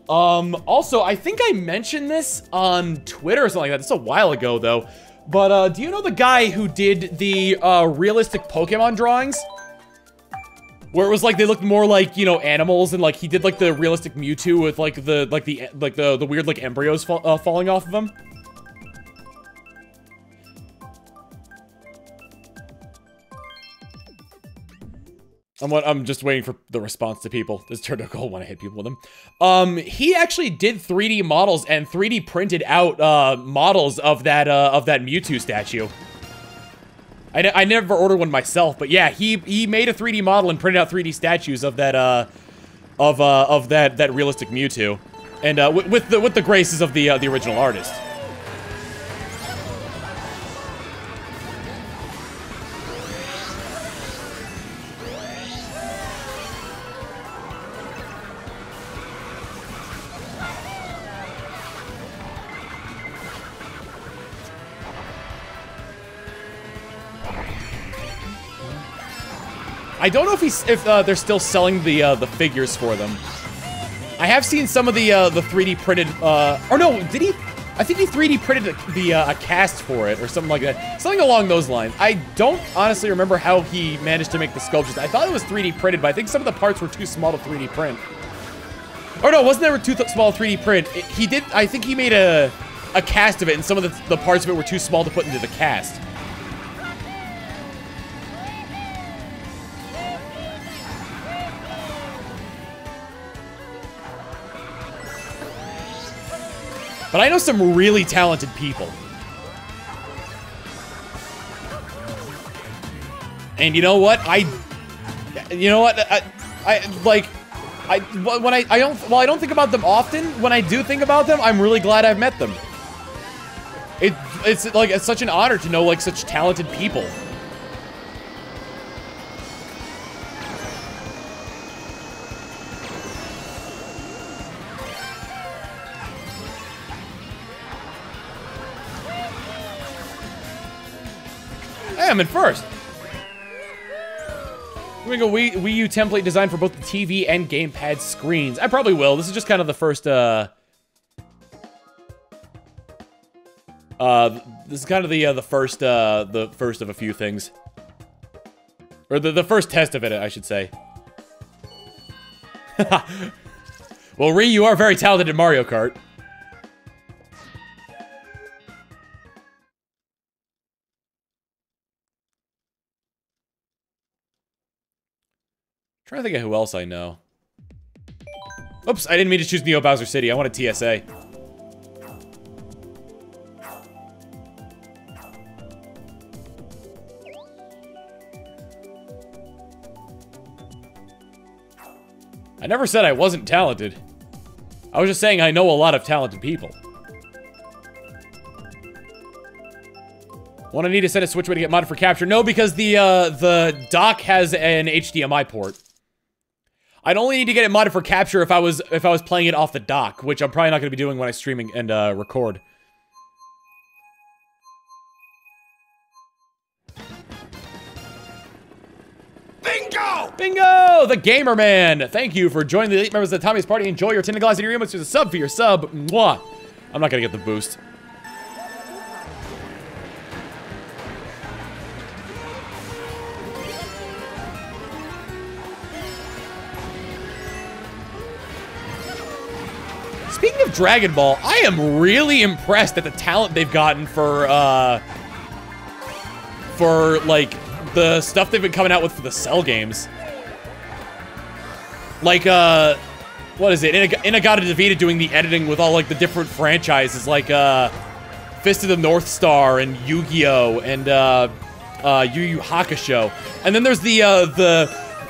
Also, I think I mentioned this on Twitter or something like that. This is a while ago, though. But, do you know the guy who did the, realistic Pokemon drawings? Where it was like they looked more like, you know, animals, and like he did like the realistic Mewtwo with like the weird like embryos falling off of him. I'm just waiting for the response to people. This turned out cool when I hit people with him. He actually did 3D models and 3D printed out models of that Mewtwo statue. I never ordered one myself, but yeah, he made a 3D model and printed out 3D statues of that that realistic Mewtwo. And with the graces of the original artist. I don't know if they're still selling the figures for them. I have seen some of the 3D printed, or no, did he? I think he 3D printed a cast for it or something like that. Something along those lines. I don't honestly remember how he managed to make the sculptures. I thought it was 3D printed, but I think some of the parts were too small to 3D print. Or no, wasn't there too small to 3D print? He did, I think he made a cast of it, and some of the parts of it were too small to put into the cast. But I know some really talented people. And you know what? I don't think about them often. When I do think about them, I'm really glad I've met them. It's such an honor to know like such talented people. I'm in first. We're gonna go Wii U template design for both the TV and Gamepad screens. I probably will. This is just kind of the first, this is kind of the first of a few things. Or the first test of it, I should say. Well, Ree, you are very talented in Mario Kart. Trying to think of who else I know. Oops, I didn't mean to choose Neo Bowser City. I wanted TSA. I never said I wasn't talented. I was just saying I know a lot of talented people. Want to need to set a switch way to get modded for capture? No, because the dock has an HDMI port. I'd only need to get it modded for capture if I was playing it off the dock, which I'm probably not going to be doing when I stream and record. Bingo! Bingo! The Gamer Man! Thank you for joining the elite members of the Tommy's Party. Enjoy your 10 glass in your emotes. There's a sub for your sub. Mwah! I'm not going to get the boost. Speaking of Dragon Ball, I am really impressed at the talent they've gotten for like, the stuff they've been coming out with for the Cell games. Like, what is it? Inagata Devita doing the editing with all, like, the different franchises, like, Fist of the North Star and Yu-Gi-Oh! And, Yu Yu Hakusho. And then there's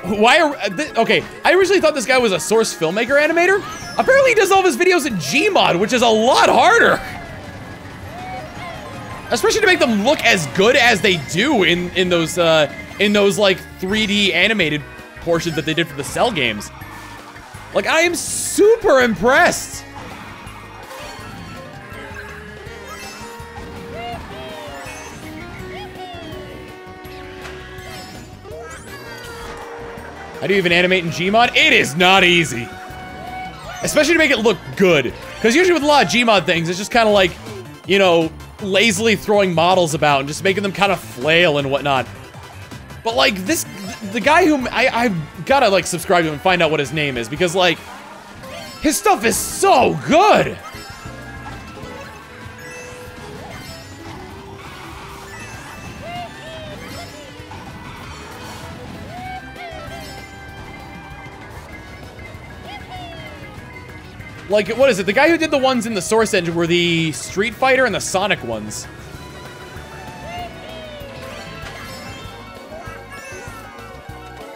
okay, I originally thought this guy was a Source filmmaker animator. Apparently he does all of his videos in Gmod, which is a lot harder. Especially to make them look as good as they do in those like 3D animated portions that they did for the Cell games. Like, I am super impressed. How do you even animate in Gmod? It is not easy. Especially to make it look good. Because usually with a lot of Gmod things, it's just kind of like, you know, lazily throwing models about and just making them kind of flail and whatnot. But like this, the guy who, I've gotta like subscribe to him and find out what his name is. Because like, his stuff is so good. Like, what is it? The guy who did the ones in the Source engine were the Street Fighter and the Sonic ones.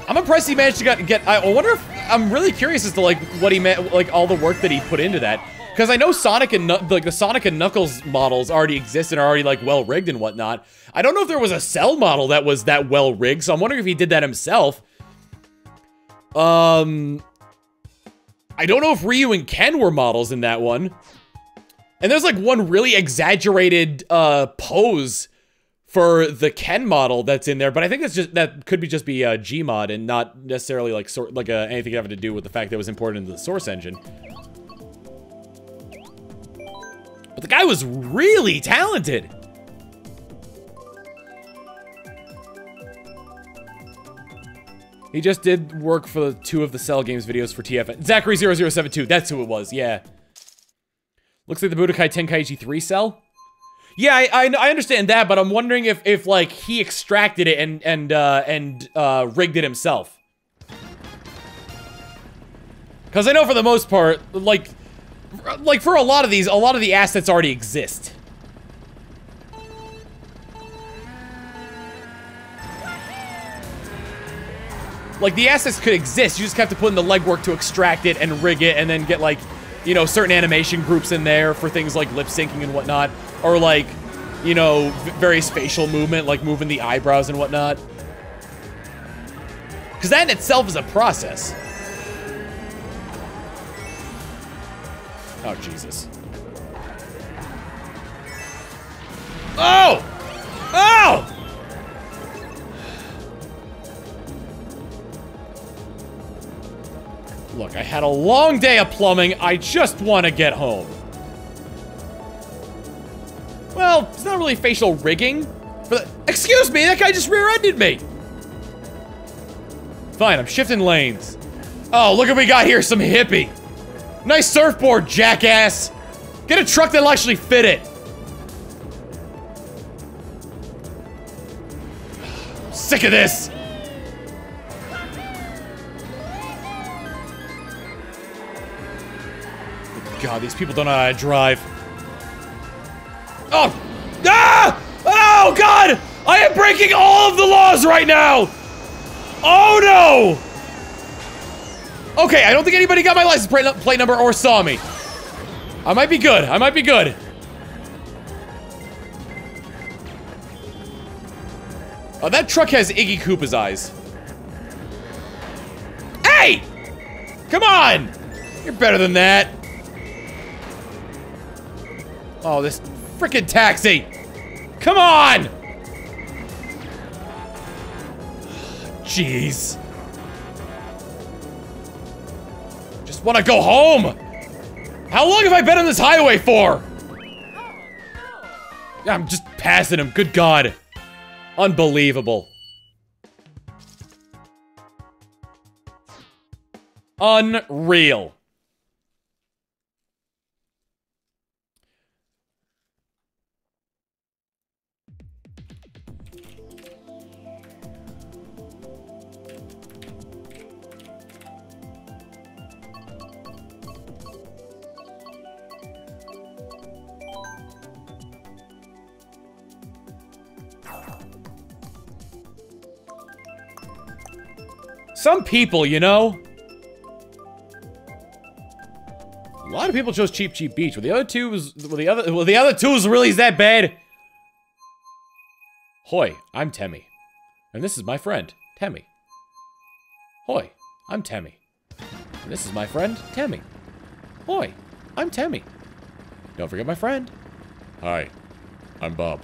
I'm impressed he managed to get I wonder if I'm really curious as to like what he meant, like all the work that he put into that. Because I know Sonic and like the Sonic and Knuckles models already exist and are already like well rigged and whatnot. I don't know if there was a Cell model that was that well rigged, so I'm wondering if he did that himself. I don't know if Ryu and Ken were models in that one. And there's like one really exaggerated pose for the Ken model that's in there, but I think that could just be Gmod and not necessarily like anything having to do with the fact that it was imported into the source engine. But the guy was really talented. He just did work for 2 of the Cell Games videos for TFN. Zachary0072, that's who it was, yeah. Looks like the Budokai Tenkaichi 3 Cell. Yeah, I understand that, but I'm wondering if like he extracted it and rigged it himself. Because I know for the most part, like for a lot of the assets already exist. Like the assets could exist, you just have to put in the legwork to extract it and rig it and then get like, you know, certain animation groups in there for things like lip syncing and whatnot. Or like, you know, various facial movement, like moving the eyebrows and whatnot. Because that in itself is a process. Oh, Jesus. Oh! Oh! Look, I had a long day of plumbing. I just want to get home. Well, it's not really facial rigging. Excuse me, that guy just rear-ended me. Fine, I'm shifting lanes. Oh, look what we got here, some hippie. Nice surfboard, jackass. Get a truck that'll actually fit it. Sick of this. God, these people don't know how to drive. Oh! Ah! Oh, God! I am breaking all of the laws right now! Oh, no! Okay, I don't think anybody got my license plate number or saw me. I might be good. I might be good. Oh, that truck has Iggy Koopa's eyes. Hey! Come on! You're better than that. Oh, this frickin' taxi! Come on! Jeez. Just wanna go home! How long have I been on this highway for? I'm just passing him, good God. Unbelievable. Unreal. Some people, you know. A lot of people chose Cheap Cheap Beach. Were the other two was really that bad? Hoi, I'm Temmie. And this is my friend, Temmie. Hoi, I'm Temmie. And this is my friend, Temmie. Hoi, I'm Temmie. Don't forget my friend. Hi, I'm Bob.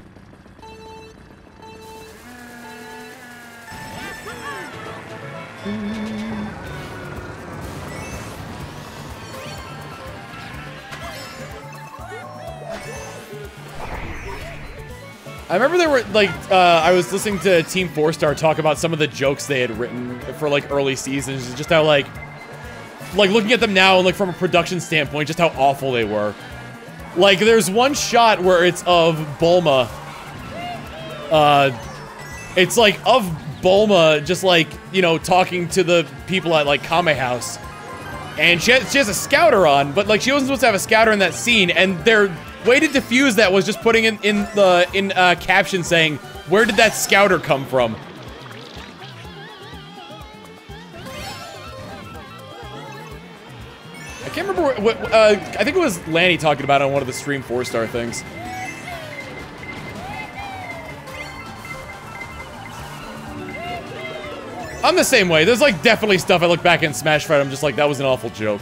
I remember there were, like, I was listening to Team 4-Star talk about some of the jokes they had written for, like, early seasons, and just how, like, looking at them now, and, like, from a production standpoint, just how awful they were. Like, there's one shot where it's of Bulma, it's, like, of Bulma just, like, you know, talking to the people at, like, Kame House, and she has a scouter on, but, like, she wasn't supposed to have a scouter in that scene, and their way to diffuse that was just putting in caption saying, "Where did that scouter come from?" I can't remember what I think it was Lanny talking about on one of the stream 4-star things. I'm the same way. There's like definitely stuff I look back in Smash Fight, I'm just like, that was an awful joke.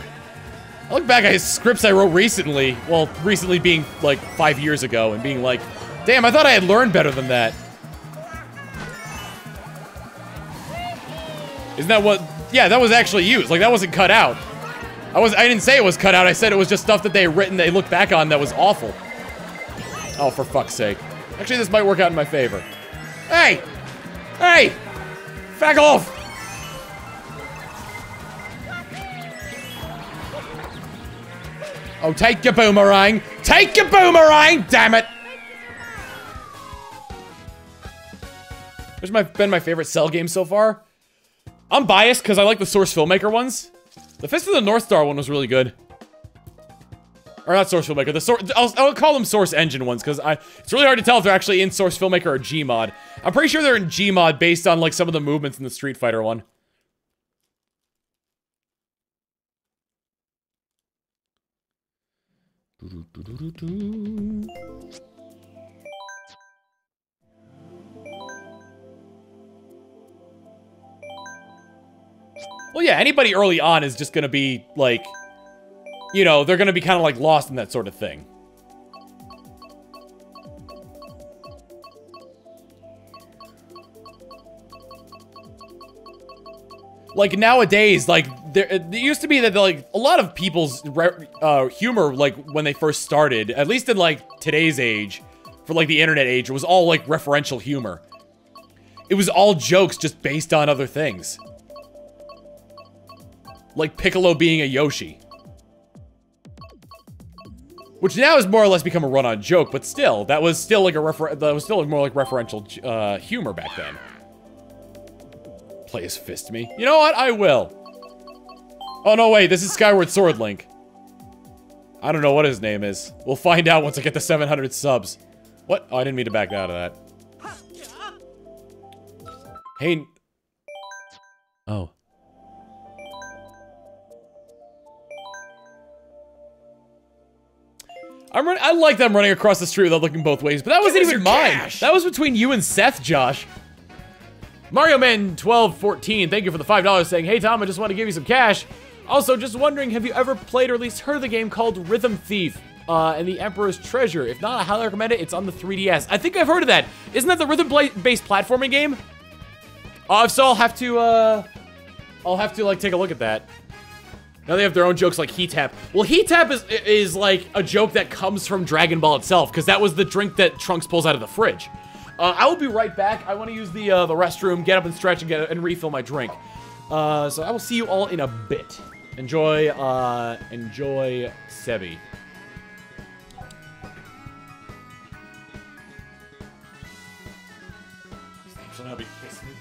I look back at scripts I wrote recently, well, recently being like 5 years ago, and being like, damn, I thought I had learned better than that. Isn't that what? Yeah, that was actually used. Like, that wasn't cut out. I didn't say it was cut out. I said it was just stuff that they had written, they looked back on that was awful. Oh, for fuck's sake. Actually, this might work out in my favor. Hey! Hey! Back off! Oh, take your boomerang! Take your boomerang! Damn it! Which has been my favorite Cell game so far? I'm biased because I like the Source Filmmaker ones. The Fist of the North Star one was really good. Or not Source Filmmaker, I'll call them Source Engine ones, because it's really hard to tell if they're actually in Source Filmmaker or Gmod. I'm pretty sure they're in Gmod based on, like, some of the movements in the Street Fighter one. Well, yeah, anybody early on is just gonna be, like, you know, they're gonna be kind of, like, lost in that sort of thing. Like, nowadays, like, it used to be that, like, a lot of people's humor, like, when they first started, at least in, like, today's age, for, like, the internet age, it was all, like, referential humor. It was all jokes just based on other things. Like Piccolo being a Yoshi. Which now has more or less become a run-on joke, but still, that was still like more like referential humor back then. Play as Fist me. You know what? I will. Oh no, wait, this is Skyward Sword Link. I don't know what his name is. We'll find out once I get to 700 subs. What? Oh, I didn't mean to back out of that. Hey. Oh. I like them running across the street without looking both ways, but that wasn't even mine. Cash. That was between you and Seth, Josh. Mario Man 1214, thank you for the $5 saying, hey Tom, I just want to give you some cash. Also, just wondering, have you ever played or at least heard of the game called Rhythm Thief and the Emperor's Treasure? If not, I highly recommend it. It's on the 3DS. I think I've heard of that. Isn't that the rhythm-based platforming game? If so, I'll have to like take a look at that. Now they have their own jokes like Heat Tap. Well, Heat Tap is like a joke that comes from Dragon Ball itself, because that was the drink that Trunks pulls out of the fridge. I will be right back. I want to use the restroom, get up and stretch, and refill my drink. So I will see you all in a bit. Enjoy Sebi. She'll now be kissing me.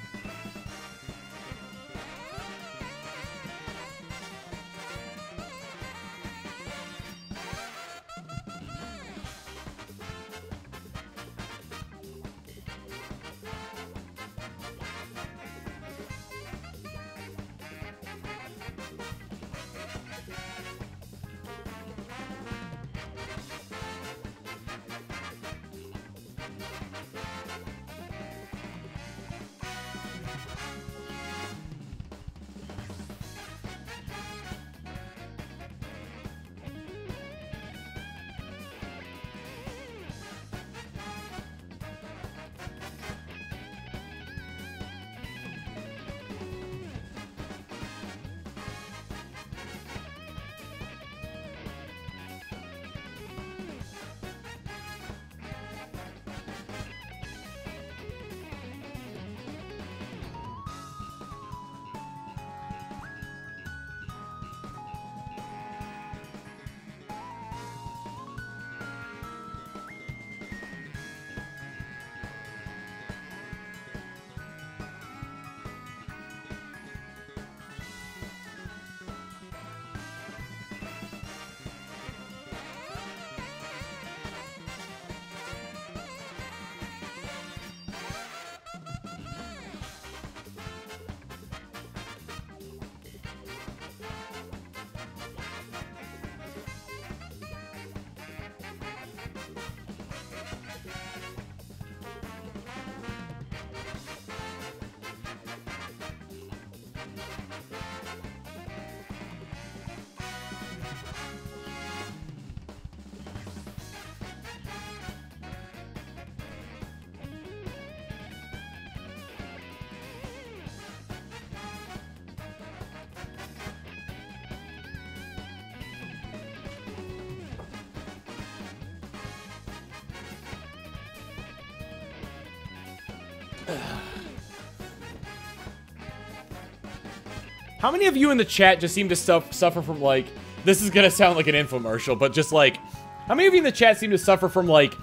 How many of you in the chat just seem to suffer from, like... This is gonna sound like an infomercial, but just, like... How many of you in the chat seem to suffer from, like,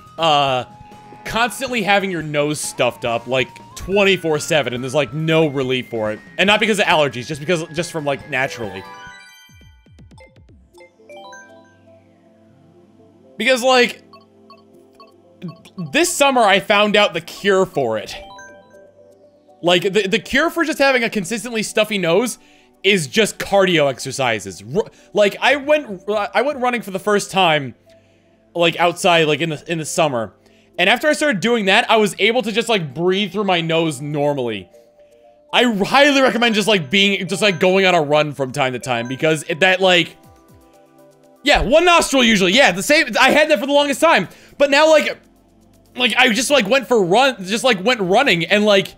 constantly having your nose stuffed up, like, 24/7, and there's, like, no relief for it? And not because of allergies, just from, like, naturally. Because, like... This summer, I found out the cure for it. Like, the cure for just having a consistently stuffy nose is just cardio exercises. Like, I went running for the first time, like, outside, like, in the summer. And after I started doing that, I was able to just, like, breathe through my nose normally. I highly recommend just, like, going on a run from time to time, because that, like... Yeah, one nostril usually, yeah, the same, I had that for the longest time. But now, like, I just, like, went running, and, like,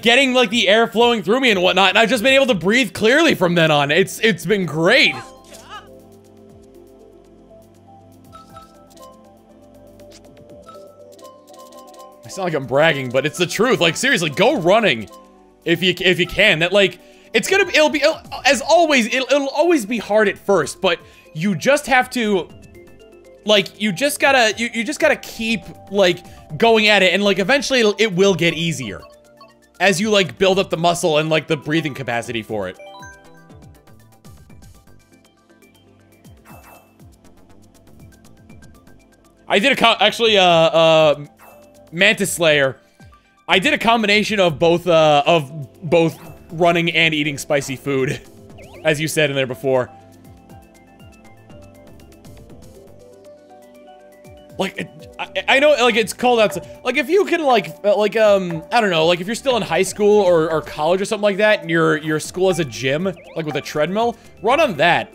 getting, like, the air flowing through me and whatnot, and I've just been able to breathe clearly from then on. It's been great. I sound like I'm bragging, but it's the truth. Like, seriously, go running if you can. That, like, it'll always be hard at first, but you just have to, like, you just gotta keep, like, going at it, and, like, eventually it will get easier as you, like, build up the muscle and, like, the breathing capacity for it. I did Mantis Slayer. I did a combination of both running and eating spicy food, as you said in there before. Like, I know, like, it's cold outside. Like, if you can, I don't know, like, if you're still in high school or college or something like that, and your school has a gym, like, with a treadmill, run on that.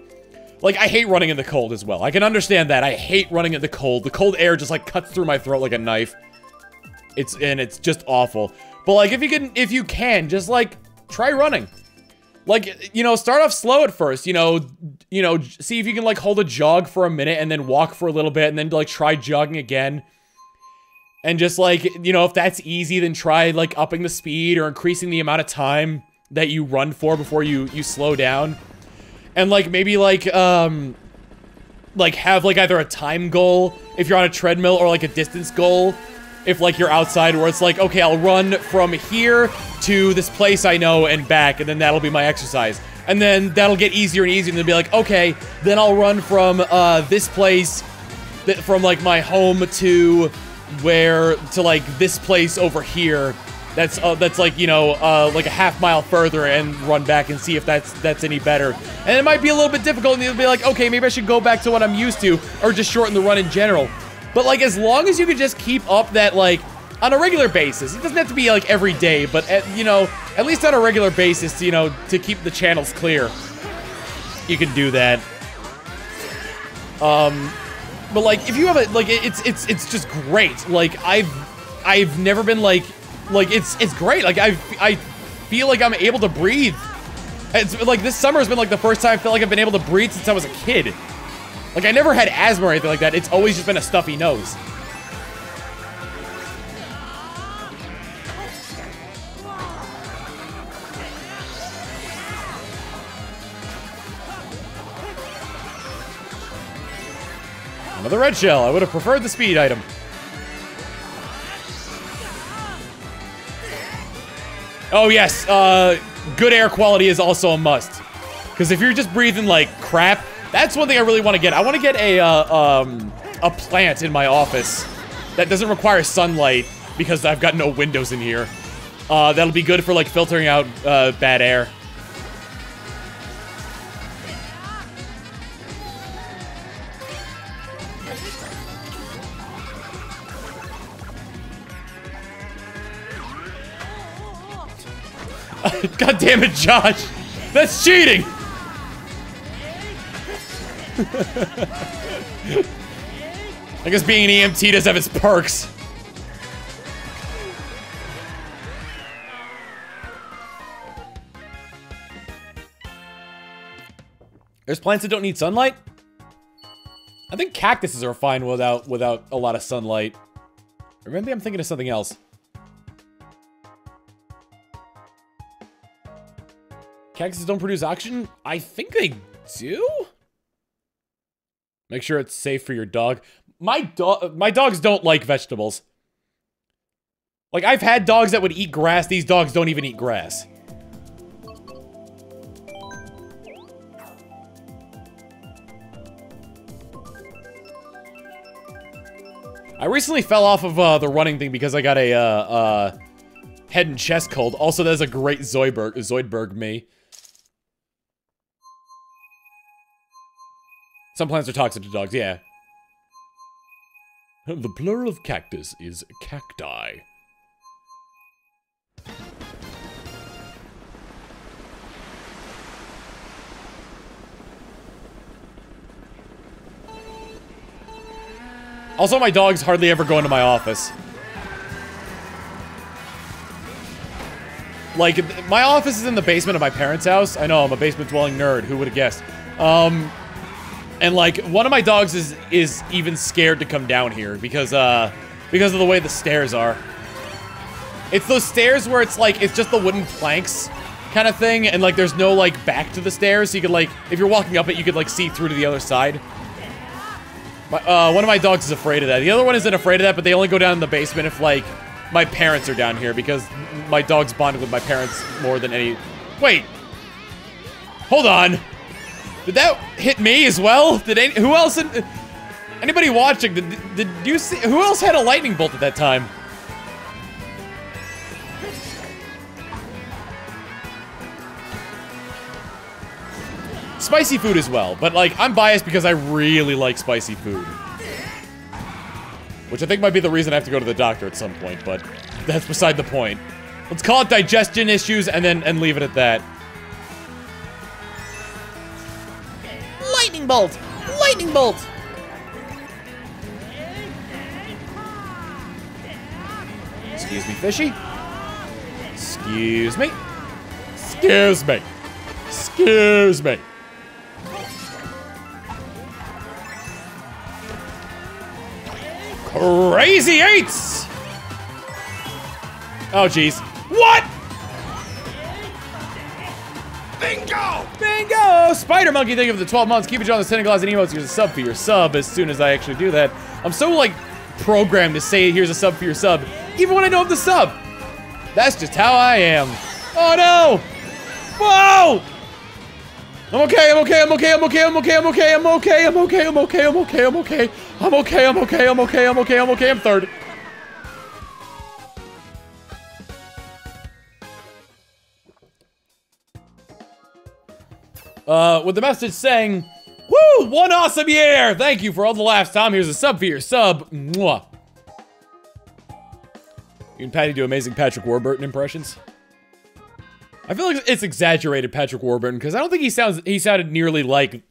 Like, I hate running in the cold as well. I can understand that. I hate running in the cold. The cold air just, like, cuts through my throat like a knife. It's just awful. But, like, if you can, just, like, try running. Like, you know, start off slow at first, you know, see if you can, like, hold a jog for a minute and then walk for a little bit and then, like, try jogging again. And just, like, you know, if that's easy, then try, like, upping the speed or increasing the amount of time that you run for before you slow down. And, like, maybe, like, have, like, either a time goal if you're on a treadmill or, like, a distance goal if, like, you're outside, where it's like, okay, I'll run from here to this place I know and back, and then that'll be my exercise. And then that'll get easier and easier, and then be like, okay, then I'll run from, this place, from, like, my home to like, this place over here. That's like, you know, like a half-mile further, and run back and see if that's any better. And it might be a little bit difficult, and you'll be like, okay, maybe I should go back to what I'm used to, or just shorten the run in general. But, like, as long as you can just keep up that, like, on a regular basis, it doesn't have to be, like, every day, but, you know, at least on a regular basis, you know, to keep the channels clear, you can do that. But, like, if you have a, like, it's just great. Like, I've never been, like, it's great. Like, I feel like I'm able to breathe. It's, like, this summer has been, like, the first time I feel like I've been able to breathe since I was a kid. Like, I never had asthma or anything like that. It's always just been a stuffy nose. Another red shell. I would have preferred the speed item. Oh, yes. Good air quality is also a must. Because if you're just breathing like crap, that's one thing I really want to get. I want to get a plant in my office that doesn't require sunlight because I've got no windows in here. That'll be good for, like, filtering out bad air. God damn it, Josh! That's cheating! I guess being an EMT does have its perks. There's plants that don't need sunlight? I think cactuses are fine without a lot of sunlight. Or maybe I'm thinking of something else. Cactuses don't produce oxygen? I think they do? Make sure it's safe for your dog. My dogs don't like vegetables. Like, I've had dogs that would eat grass. These dogs don't even eat grass. I recently fell off of the running thing because I got a head and chest cold. Also, that's a great Zoidberg me. Some plants are toxic to dogs, yeah. The plural of cactus is cacti. Also, my dogs hardly ever go into my office. Like, my office is in the basement of my parents' house. I know, I'm a basement-dwelling nerd. Who would have guessed? And, like, one of my dogs is even scared to come down here because of the way the stairs are. It's those stairs where it's, like, it's just the wooden planks kind of thing, and, like, there's no, like, back to the stairs, so you could, like, if you're walking up it, you could, like, see through to the other side. One of my dogs is afraid of that. The other one isn't afraid of that, but they only go down in the basement if, like, my parents are down here, because my dog's bonded with my parents more than any... Wait! Hold on! Did that hit me as well? Who else anybody watching, did you see... Who else had a lightning bolt at that time? Spicy food as well, but, like, I'm biased because I really like spicy food. Which I think might be the reason I have to go to the doctor at some point, but that's beside the point. Let's call it digestion issues and leave it at that. Lightning bolt! Lightning bolt! Excuse me, fishy. Excuse me. Excuse me. Excuse me. Crazy eights! Oh, jeez. What? Bingo! Bingo! Spider Monkey, thank you for the 12 months. Keep it on the Santa Claus and emotes. Here's a sub for your sub as soon as I actually do that. I'm so, like, programmed to say here's a sub for your sub, even when I don't have the sub. That's just how I am. Oh, no! Whoa! I'm okay, I'm okay, I'm okay, I'm okay, I'm okay, I'm okay, I'm okay, I'm okay, I'm okay, I'm okay, I'm okay, I'm okay, I'm okay, I'm okay, I'm okay, I'm okay, I'm third. With the message saying, woo, one awesome year! Thank you for all the laughs, Tom. Here's a sub for your sub. Mwah. You and Patty do amazing Patrick Warburton impressions. I feel like it's exaggerated Patrick Warburton because I don't think he sounded nearly like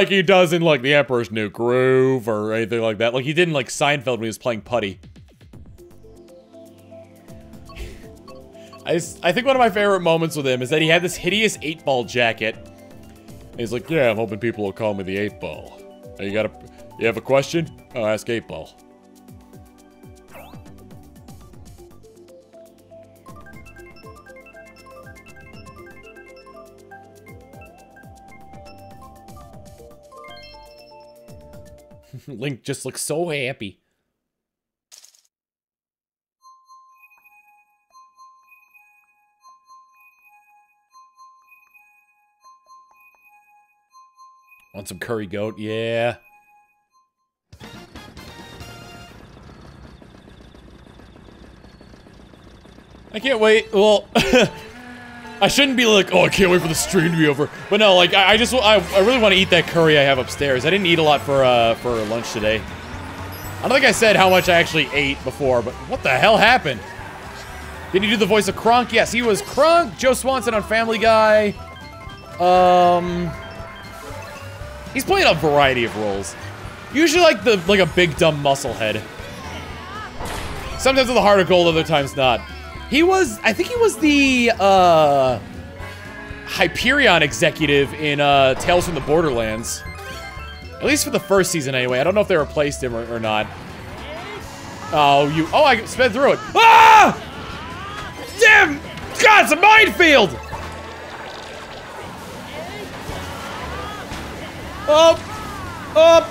he does in like The Emperor's New Groove or anything like that. Like he did in like Seinfeld when he was playing Putty. I think one of my favorite moments with him is that he had this hideous 8-ball jacket. And he's like, yeah, I'm hoping people will call me the 8-ball. You have a question? Oh, ask 8-ball. Link just looks so happy. Want some curry goat? Yeah. I can't wait. Well, I shouldn't be like, oh, I can't wait for the stream to be over. But no, like, I really want to eat that curry I have upstairs. I didn't eat a lot for lunch today. I don't think I said how much I actually ate before, but what the hell happened? Did he do the voice of Kronk? Yes, he was Kronk. Joe Swanson on Family Guy. He's playing a variety of roles. Usually like a big dumb musclehead. Sometimes with a heart of gold, other times not. I think he was the Hyperion executive in Tales from the Borderlands. At least for the first season anyway. I don't know if they replaced him or not. Oh, I sped through it. Ah! Damn! God, it's a minefield! Up! Up!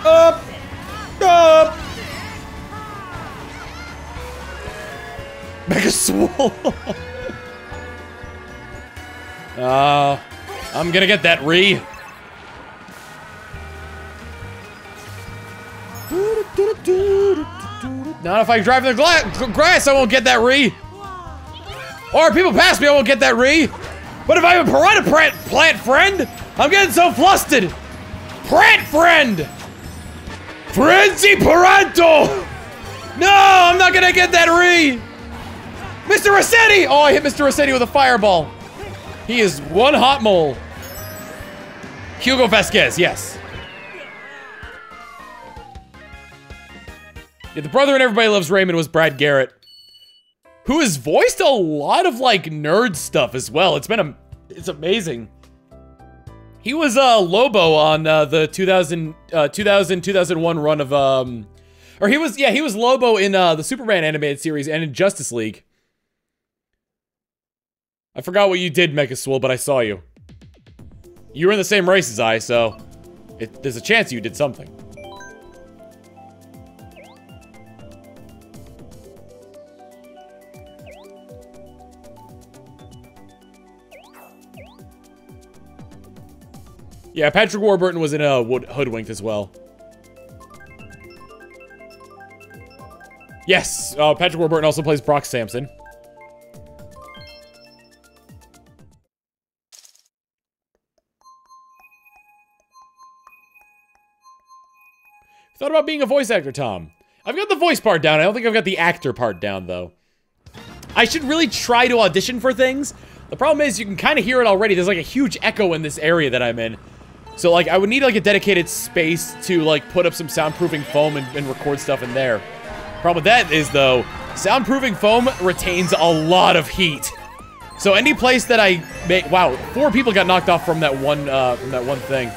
Up! Up! Mega Swole! I'm gonna get that Ree. Not if I drive in the grass, I won't get that Ree. Or if people pass me, I won't get that Ree. But if I have a piranha plant friend, I'm getting so flustered. Plant friend! Frenzy Paranto! No, I'm not gonna get that Ree. Mr. Rossetti! Oh, I hit Mr. Rossetti with a fireball. He is one hot mole. Hugo Vasquez, yes. Yeah, the brother in Everybody Loves Raymond was Brad Garrett, who has voiced a lot of, like, nerd stuff as well. It's amazing. He was, Lobo on, the 2001 run of, or he was Lobo in, the Superman animated series and in Justice League. I forgot what you did, Mecha Swole, but I saw you. You were in the same race as I, so there's a chance you did something. Yeah, Patrick Warburton was in Hoodwinked as well. Yes, Patrick Warburton also plays Brock Sampson. Thought about being a voice actor, Tom. I've got the voice part down. I don't think I've got the actor part down, though. I should really try to audition for things. The problem is you can kind of hear it already. There's like a huge echo in this area that I'm in. So like I would need like a dedicated space to like put up some soundproofing foam and record stuff in there. Problem with that is though, soundproofing foam retains a lot of heat. So any place that I make, wow, 4 people got knocked off from that one thing.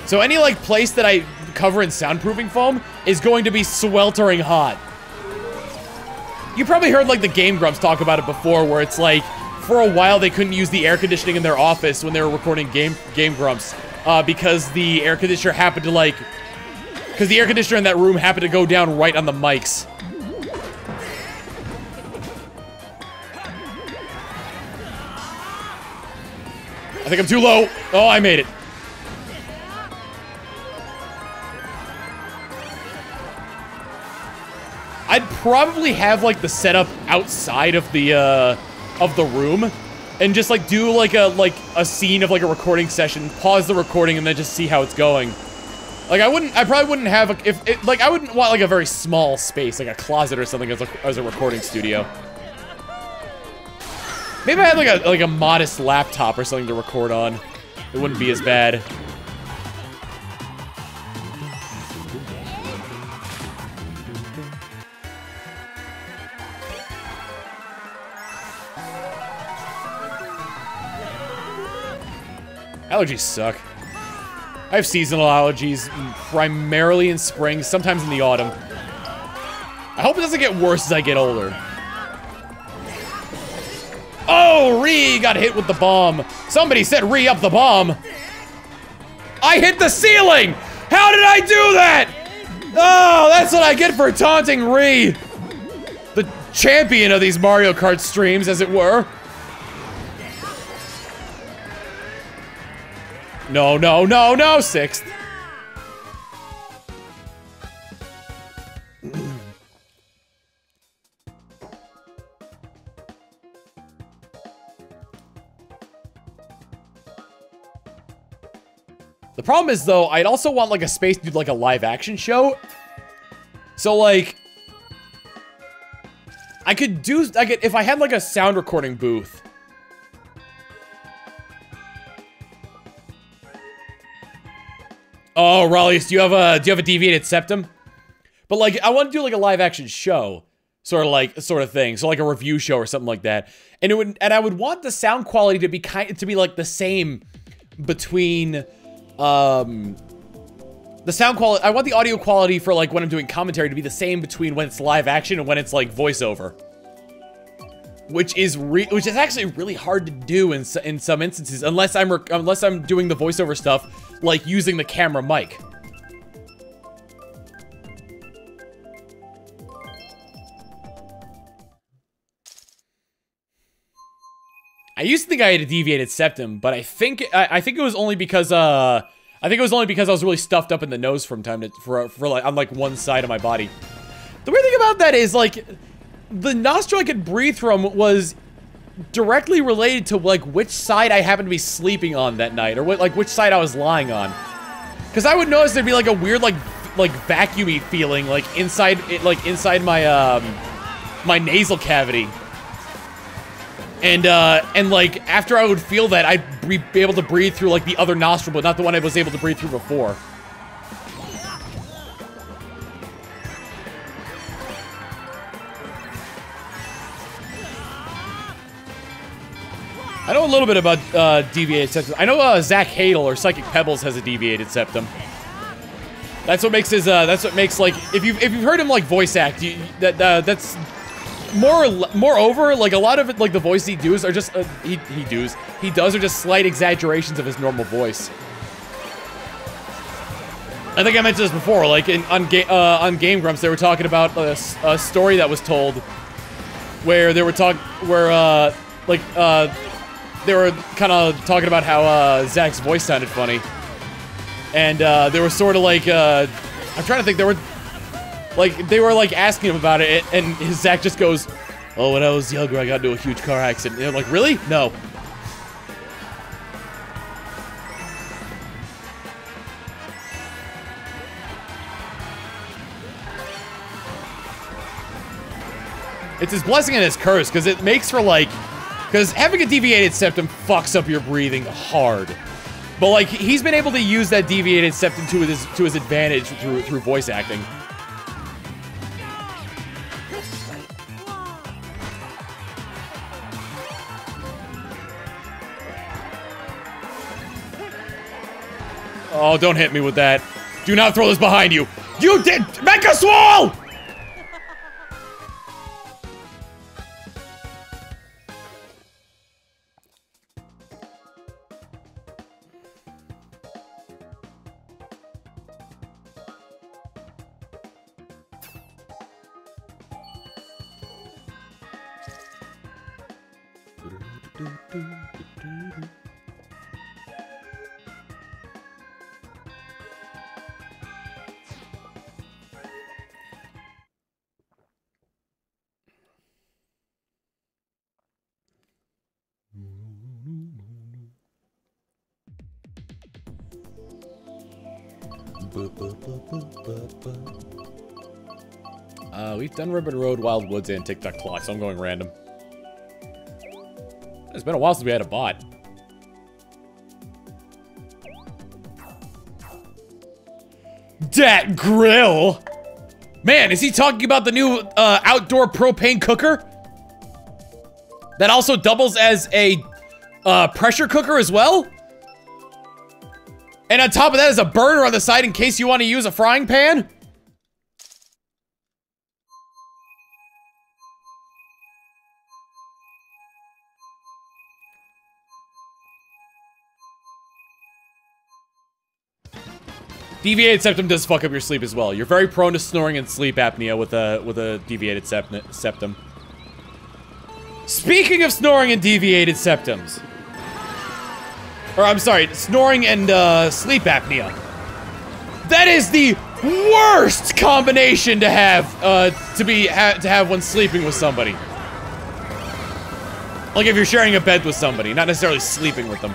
So any like place that I cover in soundproofing foam is going to be sweltering hot. You probably heard like the Game Grumps talk about it before, where it's like for a while they couldn't use the air conditioning in their office when they were recording Game Grumps because the air conditioner happened to like, because the air conditioner in that room happened to go down right on the mics. I think I'm too low. Oh, I made it. I'd probably have like the setup outside of the room, and just like do like a scene of like a recording session, pause the recording, and then just see how it's going. Like I probably wouldn't have I wouldn't want like a very small space, like a closet or something as a recording studio. Maybe I had like a modest laptop or something to record on. It wouldn't be as bad. Allergies suck. I have seasonal allergies, primarily in spring, sometimes in the autumn. I hope it doesn't get worse as I get older. Oh, Ree got hit with the bomb. Somebody said Ree up the bomb. I hit the ceiling! How did I do that? Oh, that's what I get for taunting Ree. The champion of these Mario Kart streams, as it were. No, no, no, no, 6th. The problem is, though, I'd also want, like, a space to do, like, a live-action show. So, like, if I had, like, a sound recording booth. Oh, Raleigh, do you have a deviated septum? But, like, I want to do, like, a live-action show. Sort of thing. So, like, a review show or something like that. And I would want the sound quality to be like, the same between... the sound quality, I want the audio quality for, like, when I'm doing commentary to be the same between when it's live action and when it's, like, voiceover. which is actually really hard to do in some instances, unless I'm doing the voiceover stuff, like using the camera mic. I used to think I had a deviated septum, but I think it was only because I was really stuffed up in the nose from time to for like on like one side of my body. The weird thing about that is like the nostril I could breathe from was directly related to like which side I happened to be sleeping on that night, or which side I was lying on. Because I would notice there'd be like a weird like vacuumy feeling like inside my my nasal cavity. And like, after I would feel that, I'd be able to breathe through, like, the other nostril, but not the one I was able to breathe through before. I know a little bit about, deviated septum. I know, Zach Hadel, or Psychic Pebbles, has a deviated septum. That's what makes his, like, if you've heard him, like, voice act, that's... Moreover, like a lot of it, like the voice he does are just he does are just slight exaggerations of his normal voice. I think I mentioned this before, like on Game Grumps, they were talking about a story that was told where they were they were kind of talking about how Zach's voice sounded funny, and they were sort of like I'm trying to think, they were like asking him about it, and Zach just goes, "Oh, when I was younger, I got into a huge car accident." And they're like, "Really? No." It's his blessing and his curse, because it makes for like, because having a deviated septum fucks up your breathing hard. But like, he's been able to use that deviated septum to his advantage through voice acting. Oh, don't hit me with that. Do not throw this behind you. You did make a swall! We've done Ribbon Road, Wild Woods, and TikTok Clock, so I'm going random. It's been a while since we had a bot. Dat grill! Man, is he talking about the new outdoor propane cooker? That also doubles as a pressure cooker as well? And on top of that is a burner on the side in case you want to use a frying pan? Deviated septum does fuck up your sleep as well. You're very prone to snoring and sleep apnea with a deviated septum. Speaking of snoring and deviated septums. Or, I'm sorry, snoring and, sleep apnea. That is the worst combination to have, to have when sleeping with somebody. Like if you're sharing a bed with somebody, not necessarily sleeping with them.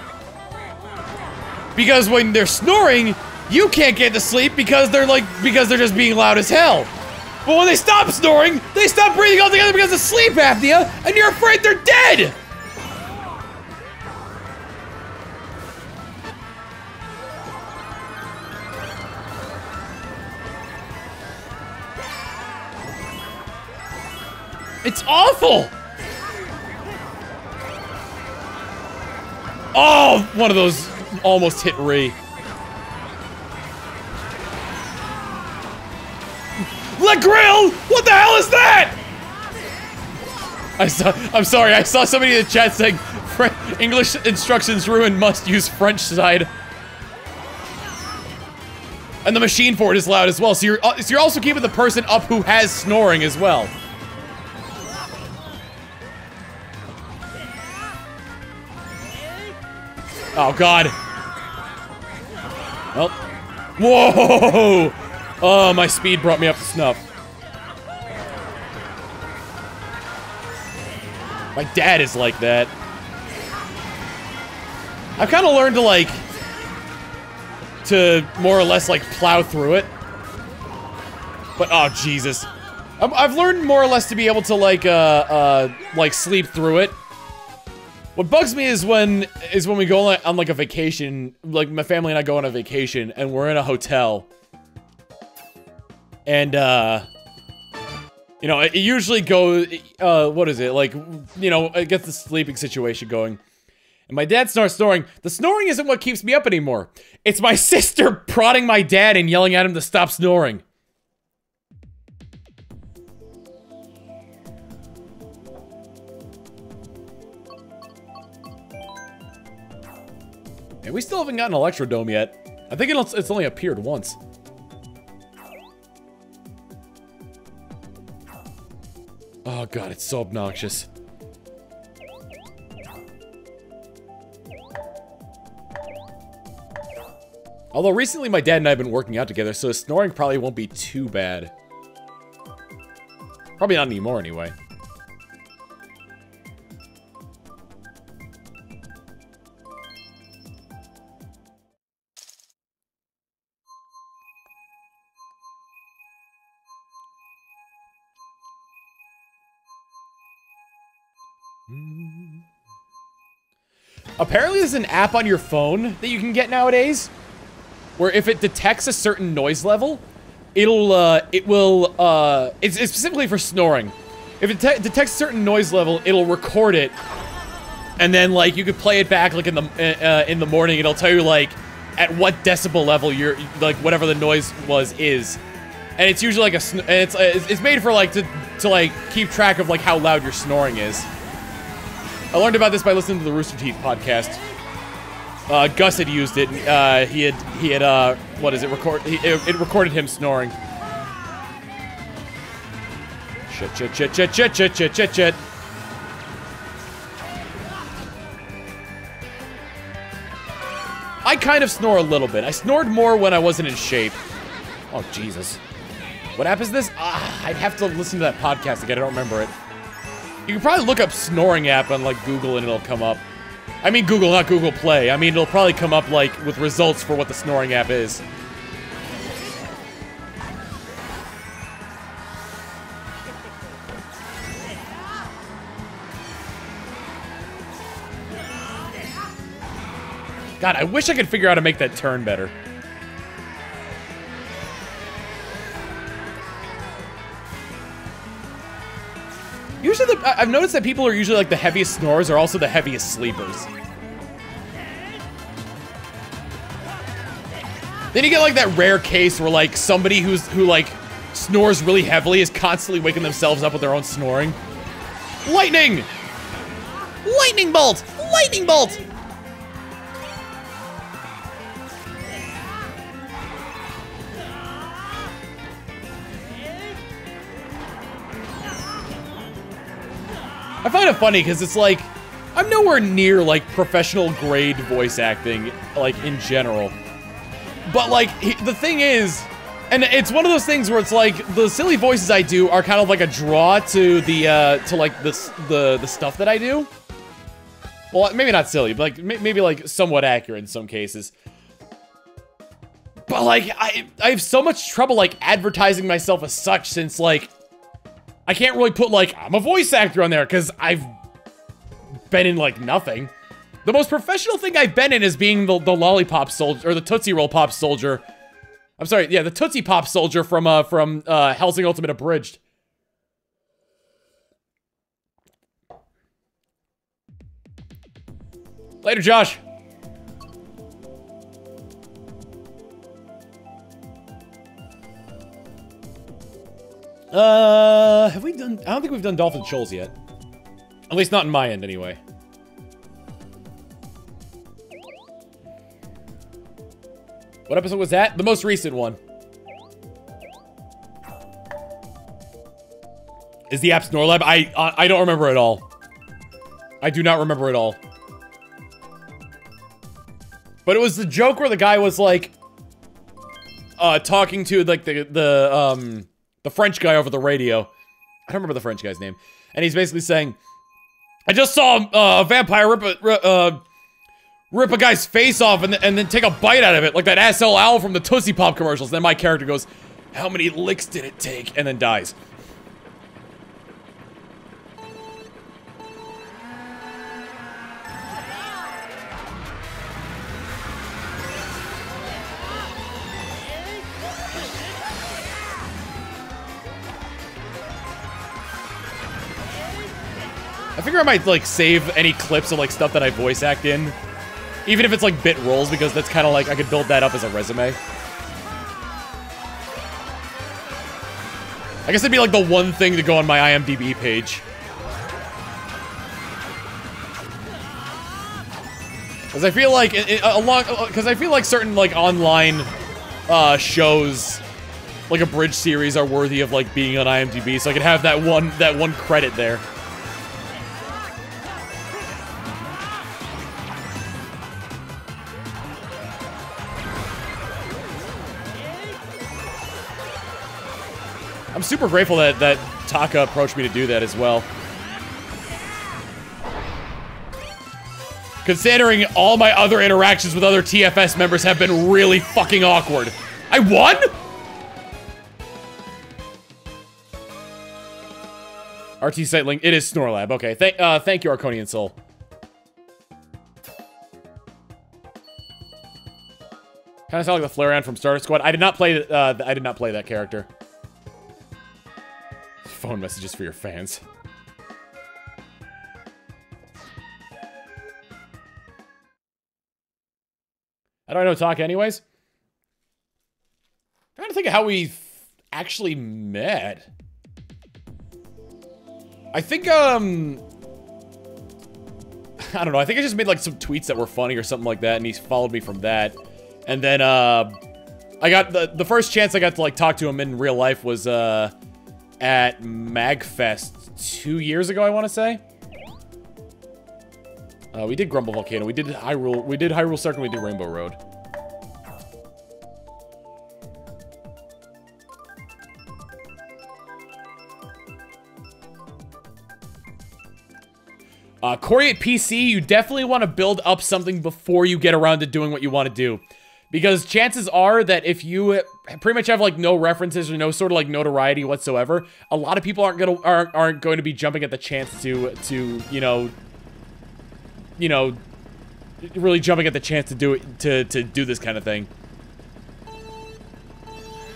Because when they're snoring, you can't get to sleep because they're just being loud as hell. But when they stop snoring, they stop breathing altogether because of sleep apnea, and you're afraid they're dead! It's awful! Oh, one of those almost hit Ree. Le Grill? What the hell is that? I'm sorry, I saw somebody in the chat saying English instructions ruined, must use French side. And the machine for it is loud as well, so you're also keeping the person up who has snoring as well. Oh god. Well. Whoa! Oh, my speed brought me up to snuff. My dad is like that. I've kind of learned to, like, to more or less, like, plow through it. But, oh, Jesus. I've learned more or less to be able to, like, sleep through it. What bugs me is when we go on, like, a vacation, like, my family and I go on a vacation, and we're in a hotel. And, you know, it usually goes, what is it? Like, you know, it gets the sleeping situation going. And my dad starts snoring. The snoring isn't what keeps me up anymore. It's my sister prodding my dad and yelling at him to stop snoring. And we still haven't gotten Electrodome yet. I think it's only appeared once. Oh god, it's so obnoxious. Although recently my dad and I have been working out together, so his snoring probably won't be too bad. Probably not anymore anyway. Apparently there's an app on your phone that you can get nowadays, where if it detects a certain noise level, it's specifically for snoring. If it detects a certain noise level, it'll record it, and then, like, you could play it back, like, in the morning. It'll tell you, like, at what decibel level you're, like, whatever the noise is. And it's usually like it's made for, like, to like, keep track of, like, how loud your snoring is. I learned about this by listening to the Rooster Teeth podcast. Gus had used it. He had what is it? It recorded him snoring. Shit. I kind of snore a little bit. I snored more when I wasn't in shape. Oh, Jesus. What app is this? I'd have to listen to that podcast again. I don't remember it. You can probably look up snoring app on, like, Google and it'll come up. I mean Google, not Google Play. I mean, it'll probably come up, like, with results for what the snoring app is. God, I wish I could figure out how to make that turn better. Usually, I've noticed that people are usually, like, the heaviest snorers are also the heaviest sleepers. Then you get, like, that rare case where, like, somebody who, like, snores really heavily is constantly waking themselves up with their own snoring. Lightning! Lightning bolt! Lightning bolt! I find it funny because it's like, I'm nowhere near, like, professional grade voice acting, like, in general. But, like, the thing is, and it's one of those things where it's like, the silly voices I do are kind of like a draw to the, like, the stuff that I do. Well, maybe not silly, but, like, maybe, like, somewhat accurate in some cases. But, like, I have so much trouble, like, advertising myself as such since, like, I can't really put, like, I'm a voice actor on there, because I've been in, like, nothing. The most professional thing I've been in is being the Lollipop Soldier, or the Tootsie Roll Pop Soldier. I'm sorry, yeah, the Tootsie Pop Soldier from Hellsing Ultimate Abridged. Later, Josh. Have we done... I don't think we've done Dolphin Shoals yet. At least not in my end, anyway. What episode was that? The most recent one. Is the app Snorlab? I don't remember at all. I do not remember at all. But it was the joke where the guy was like, talking to like the French guy over the radio. I don't remember the French guy's name. And he's basically saying, I just saw a vampire rip a guy's face off and then take a bite out of it, like that SLL from the Tootsie Pop commercials. Then my character goes, how many licks did it take? And then dies. I figure I might, like, save any clips of, like, stuff that I voice act in. Even if it's, like, bit rolls, because that's kind of like, I could build that up as a resume. I guess it'd be, like, the one thing to go on my IMDb page. Because I feel like, because I feel like certain, like, online, shows, like a bridge series, are worthy of, like, being on IMDb, so I could have that one credit there. I'm super grateful that Taka approached me to do that as well. Considering all my other interactions with other TFS members have been really fucking awkward. I won?! RT site link, it is Snorlab. Okay, thank you, Arconian Soul. Kind of sound like the Flareon from Star Squad. I did not play that character. Phone messages for your fans. How do I know Taka anyways? I'm trying to think of how we actually met. I think, I don't know. I think I just made, like, some tweets that were funny or something like that, and he followed me from that. And then, I got the first chance I got to, like, talk to him in real life was, at MagFest 2 years ago, I want to say. We did Grumble Volcano, we did Hyrule Circle, we did Rainbow Road. Corey at PC, you definitely want to build up something before you get around to doing what you want to do. Because chances are that if you pretty much have, like, no references or no sort of, like, notoriety whatsoever, a lot of people aren't going to be jumping at the chance to you know, really jumping at the chance to do it, to do this kind of thing.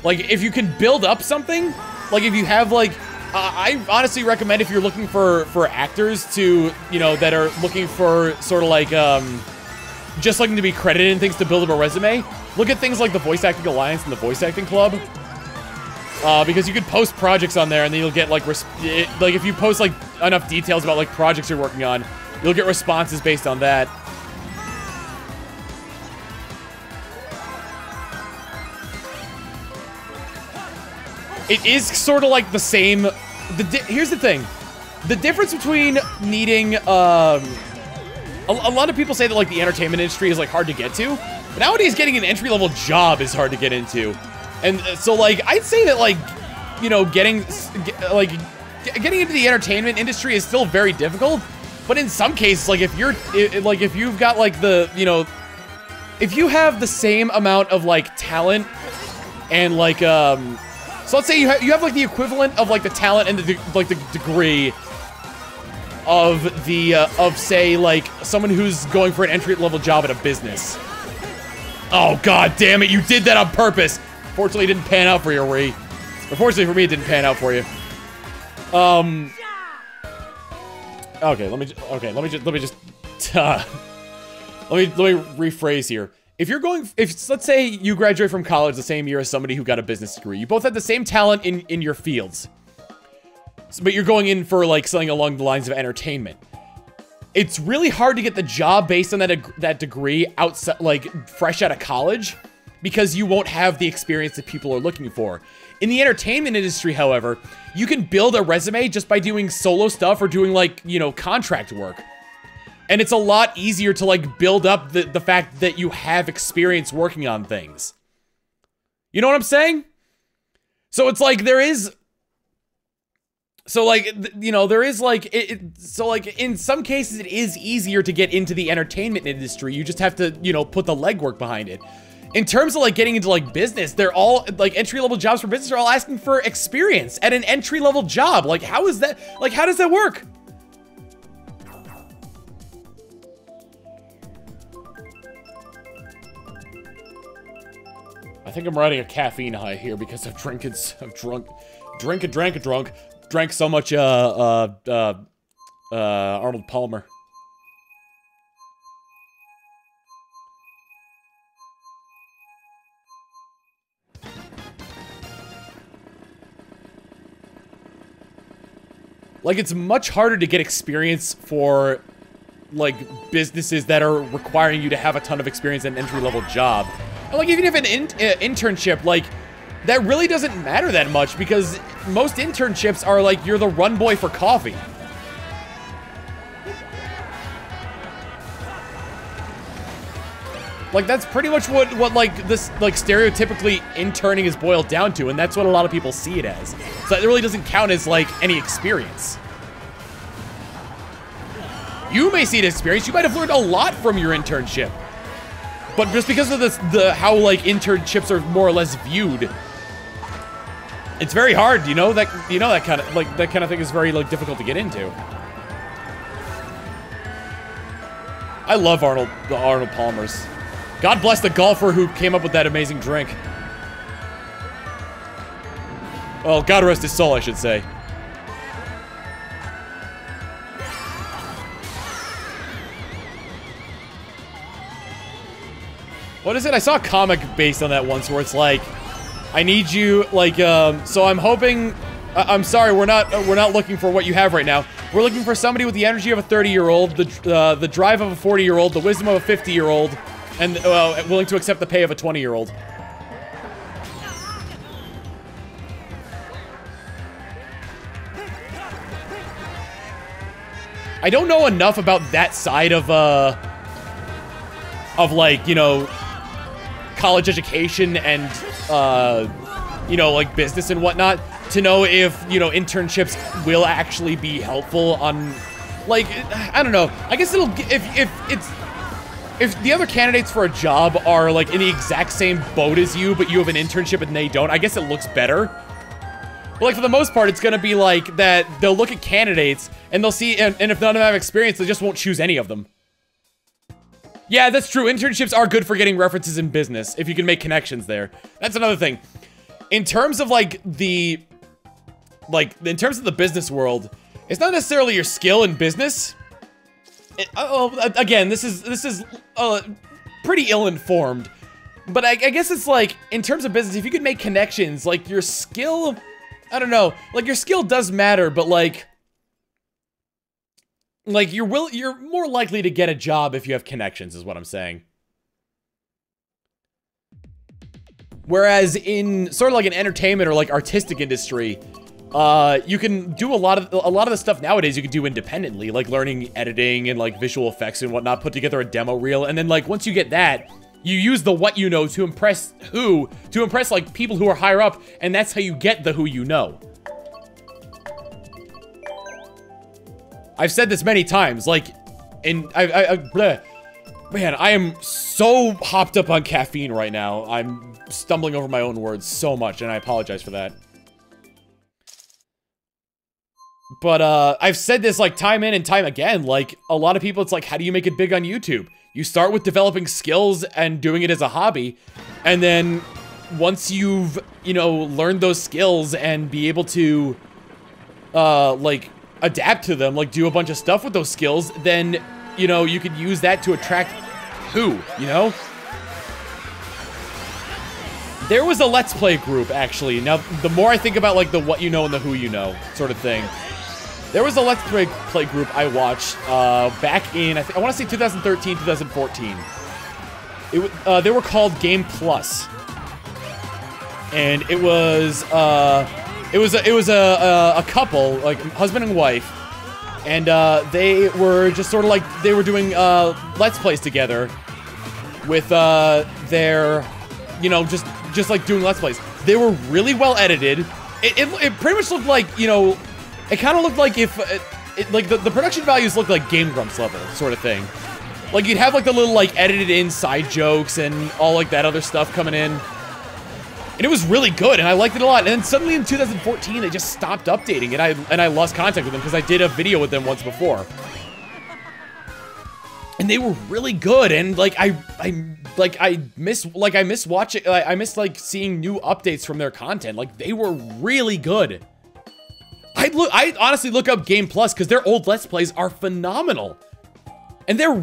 Like, if you can build up something, like, if you have, like, I honestly recommend if you're looking for actors to, you know, that are looking for sort of like, just looking to be credited and things to build up a resume, look at things like the Voice Acting Alliance and the Voice Acting Club. Because you could post projects on there and then you'll get, like, if you post, like, enough details about, like, projects you're working on, you'll get responses based on that. It is sort of like the same. Here's the thing. The difference between needing, a lot of people say that, like, the entertainment industry is, like, hard to get to. But nowadays, getting an entry-level job is hard to get into. And so, like, I'd say that, like, you know, getting into the entertainment industry is still very difficult. But in some cases, like, if you've got, like, if you have the same amount of, like, talent and, like, so let's say you have, like, the equivalent of, like, the talent and the degree of, say, like, someone who's going for an entry-level job at a business. Oh, god damn it, you did that on purpose! Fortunately, it didn't pan out for you, Ree. Unfortunately for me, it didn't pan out for you. Okay, let me rephrase here. If let's say you graduate from college the same year as somebody who got a business degree, you both have the same talent in your fields. but you're going in for like something along the lines of entertainment. It's really hard to get the job based on that degree outside, like fresh out of college, because you won't have the experience that people are looking for. In the entertainment industry, however, you can build a resume just by doing solo stuff or doing like, you know, contract work. And it's a lot easier to like build up the fact that you have experience working on things. You know what I'm saying? So it's like there is... So, like, you know, there is, like, so, like, in some cases, it is easier to get into the entertainment industry. You just have to, you know, put the legwork behind it. In terms of, like, getting into, like, business, they're all, like, entry-level jobs for business are all asking for experience at an entry-level job. Like, how is that, like, how does that work? I think I'm riding a caffeine high here because I've drank so much, Arnold Palmer. Like, it's much harder to get experience for, like, businesses that are requiring you to have a ton of experience in an entry-level job. And, like, even if an internship, like, that really doesn't matter that much because most internships are like you're the run boy for coffee. Like that's pretty much what like this like stereotypically interning is boiled down to, and that's what a lot of people see it as. So it really doesn't count as like any experience. You may see it as experience. You might have learned a lot from your internship. But just because of this, how like internships are more or less viewed, it's very hard, that kind of thing is very like difficult to get into. I love the Arnold Palmers. God bless the golfer who came up with that amazing drink. Well, God rest his soul, I should say. What is it? I saw a comic based on that once where it's like, I need you, like, so I'm hoping, I'm sorry, we're not looking for what you have right now. We're looking for somebody with the energy of a 30-year-old, the drive of a 40-year-old, the wisdom of a 50-year-old, and willing to accept the pay of a 20-year-old. I don't know enough about that side of like, college education and, like business and whatnot to know if, internships will actually be helpful on, like, I don't know. I guess it'll, if the other candidates for a job are like in the exact same boat as you, but you have an internship and they don't, I guess it looks better. But like for the most part, it's gonna be like that they'll look at candidates and they'll see, and if none of them have experience, they just won't choose any of them. Yeah, that's true. Internships are good for getting references in business, if you can make connections there. That's another thing. In terms of, like, in terms of the business world, it's not necessarily your skill in business. Again, this is pretty ill-informed. But I guess it's, like, in terms of business, if you could make connections, like, your skill... I don't know. Like, your skill does matter, but, like, you're more likely to get a job if you have connections, is what I'm saying. Whereas in sort of like an entertainment or like artistic industry, you can do a lot of the stuff nowadays you can do independently, like learning editing and like visual effects and whatnot, put together a demo reel, and then like once you get that, you use the what you know to impress like people who are higher up, and that's how you get the who you know. I've said this many times, like, man, I am so hopped up on caffeine right now. I'm stumbling over my own words so much, and I apologize for that. But, I've said this, like, time in and time again, like, a lot of people, it's like, how do you make it big on YouTube? You start with developing skills and doing it as a hobby, and then once you've, learned those skills and be able to, like, adapt to them, like do a bunch of stuff with those skills, then, you could use that to attract who, There was a Let's Play group, actually. Now, the more I think about, like, the what you know and the who you know sort of thing, there was a Let's Play group I watched back in, I want to say 2013, 2014. They were called Game Plus. And it was a couple, like, husband and wife. And they were just sort of like, they were doing Let's Plays together with their, you know, just like doing Let's Plays. They were really well edited. It pretty much looked like, you know, it kind of looked like if, like the production values looked like Game Grumps level sort of thing. Like you'd have like the little like edited in side jokes and all like that other stuff coming in. And it was really good, and I liked it a lot. And then suddenly in 2014, they just stopped updating it, and I lost contact with them because I did a video with them once before. And they were really good, and like I miss watching, I miss like seeing new updates from their content. Like they were really good. I'd honestly look up Game Plus because their old Let's Plays are phenomenal, and they're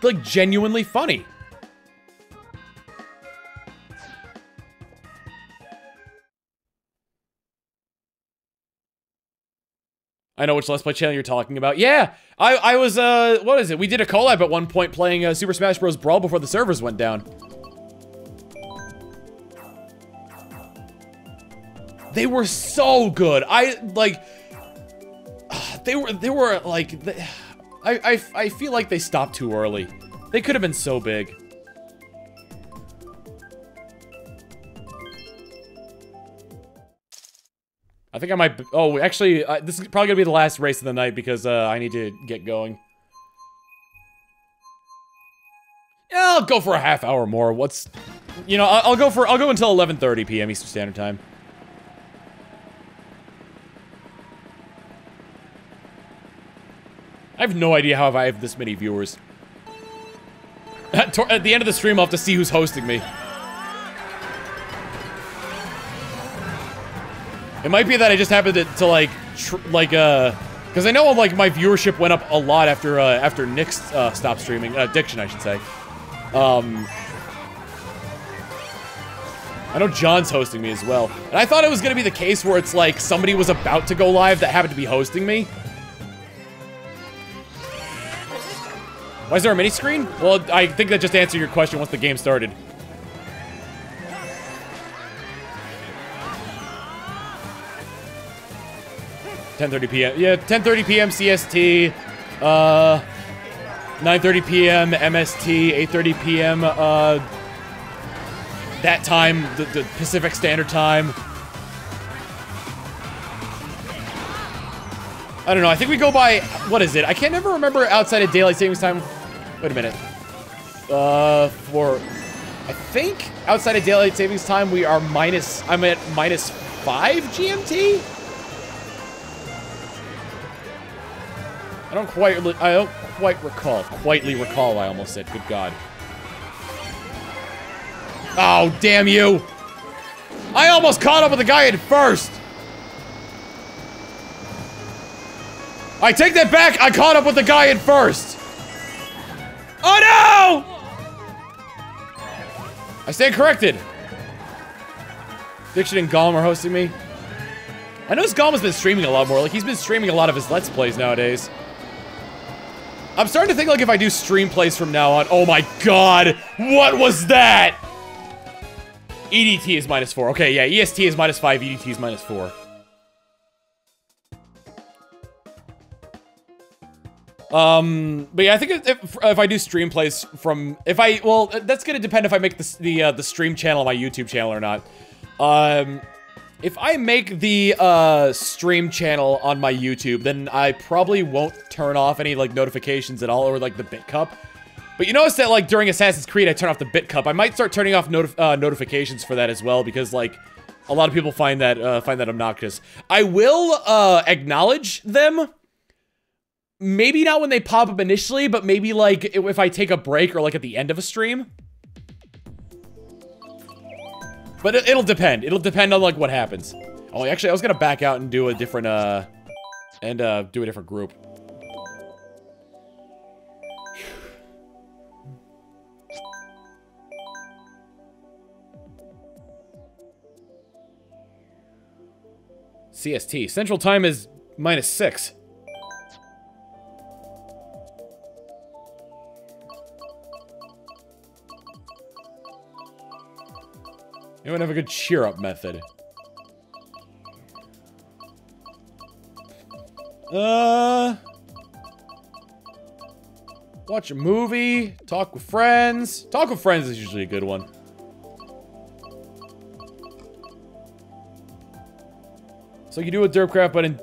like genuinely funny. I know which Let's Play channel you're talking about. Yeah, I was, what is it? We did a collab at one point playing Super Smash Bros. Brawl before the servers went down. They were so good. They were like, I feel like they stopped too early. They could have been so big. I think I might, oh, actually, this is probably gonna be the last race of the night because, I need to get going. Yeah, I'll go for a half hour more. What's, you know, I'll go until 11:30 p.m. Eastern Standard Time. I have no idea how I have this many viewers. At the end of the stream, I'll have to see who's hosting me. It might be that I just happened to like, because I know like my viewership went up a lot after after Nick stopped streaming, Diction I should say. I know John's hosting me as well, and I thought it was gonna be the case where it's like somebody was about to go live that happened to be hosting me. Why is there a mini screen? Well, I think that just answered your question once the game started. $10:30 p.m. Yeah, 10:30 p.m. CST, 9:30 p.m. MST, 8:30 p.m. That time, the Pacific Standard Time. I don't know. I think we go by, what is it? I can't never remember outside of daylight savings time. Wait a minute. I think outside of daylight savings time we are I'm at -5 GMT. I don't quite recall. Quietly recall, I almost said. Good God. Oh, damn you! I almost caught up with the guy at first! I take that back! I caught up with the guy at first! Oh no! I stand corrected. Diction and Gollum are hosting me. I noticed Gollum has been streaming a lot more. Like, he's been streaming a lot of his Let's Plays nowadays. I'm starting to think, like, if I do stream plays from now on... Oh my God! What was that?! EDT is -4. Okay, yeah, EST is -5, EDT is -4. But yeah, I think if I do stream plays from... Well, that's gonna depend if I make the stream channel my YouTube channel or not. If I make the, stream channel on my YouTube, then I probably won't turn off any, like, notifications at all, or, like, the bit cup. But you notice that, like, during Assassin's Creed, I turn off the bit cup. I might start turning off notifications for that as well, because, like, a lot of people find that obnoxious. I will, acknowledge them. Maybe not when they pop up initially, but maybe, like, if I take a break or, like, at the end of a stream. But it'll depend. It'll depend on, like, what happens. Oh, actually, I was gonna back out and do a different, do a different group. CST. Central Time is -6. Anyone have a good cheer-up method? Watch a movie, talk with friends. Talk with friends is usually a good one. So you do a Derpcraft, but in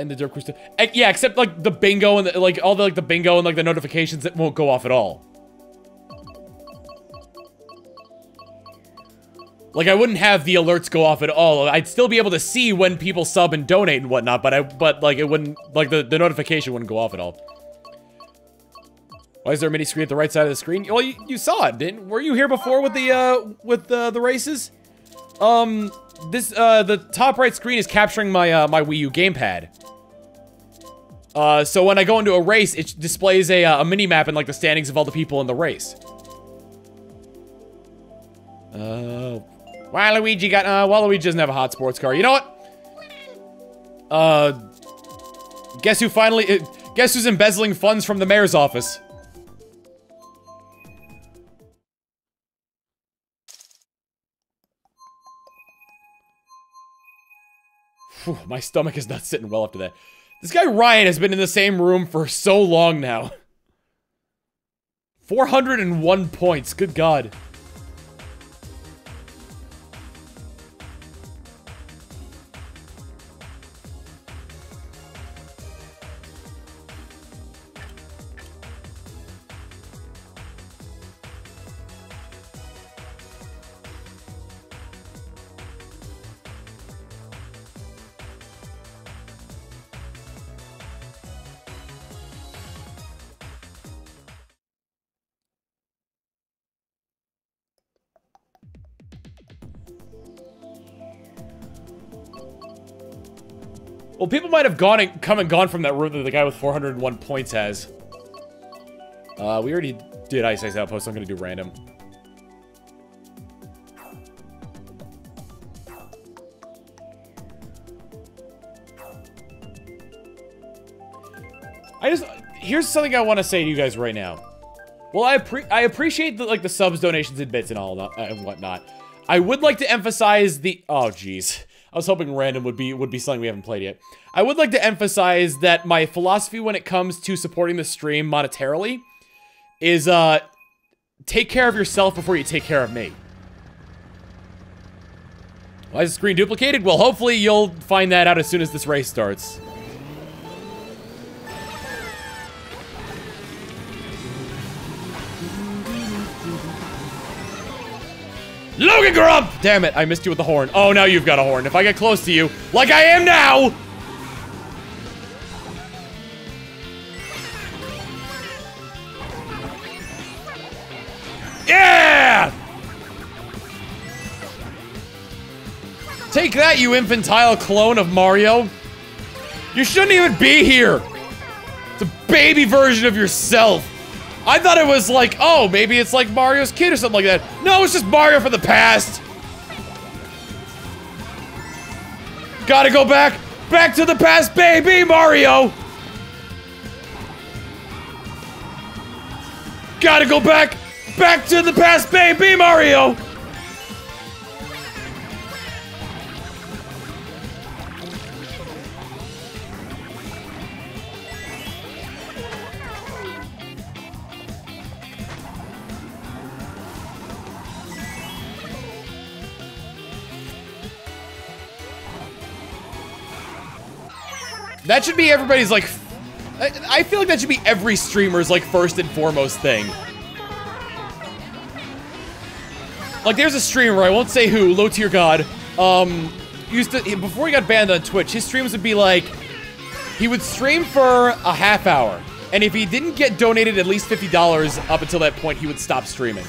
the Derp Cruise, yeah, except like the bingo and the, all the the bingo and like the notifications that won't go off at all. Like I wouldn't have the alerts go off at all. I'd still be able to see when people sub and donate and whatnot, but like it wouldn't, like the notification wouldn't go off at all. Why is there a mini screen at the right side of the screen? Well, you saw it, didn't? Were you here before with the races? The top right screen is capturing my my Wii U Gamepad. So when I go into a race, it displays a mini map and like the standings of all the people in the race. Waluigi doesn't have a hot sports car. You know what? Guess who's embezzling funds from the mayor's office? Whew, my stomach is not sitting well after that. This guy Ryan has been in the same room for so long now. 401 points, good God. Well, people might have come and gone from that room that the guy with 401 points has. We already did Ice Ice Outpost, so I'm gonna do random. Here's something I want to say to you guys right now. Well, I appreciate the subs, donations, and bits and all that and whatnot. I would like to emphasize the, oh jeez. I was hoping random would be something we haven't played yet. I would like to emphasize that my philosophy when it comes to supporting the stream monetarily is, take care of yourself before you take care of me. Why is the screen duplicated? Well, hopefully you'll find that out as soon as this race starts. Logan Grump! Damn it, I missed you with the horn. Oh, now you've got a horn. If I get close to you, like I am now! Yeah! Take that, you infantile clone of Mario. You shouldn't even be here. It's a baby version of yourself. I thought it was like, oh, maybe it's like Mario's kid or something like that. No, it's just Mario from the past. Gotta go back to the past, baby, Mario. Gotta go back to the past, baby, Mario. That should be everybody's, like, I feel like that should be every streamer's, like, first and foremost thing. Like, there's a streamer, I won't say who, low tier god, used to, before he got banned on Twitch, his streams would be like, he would stream for a half hour, and if he didn't get donated at least $50 up until that point, he would stop streaming.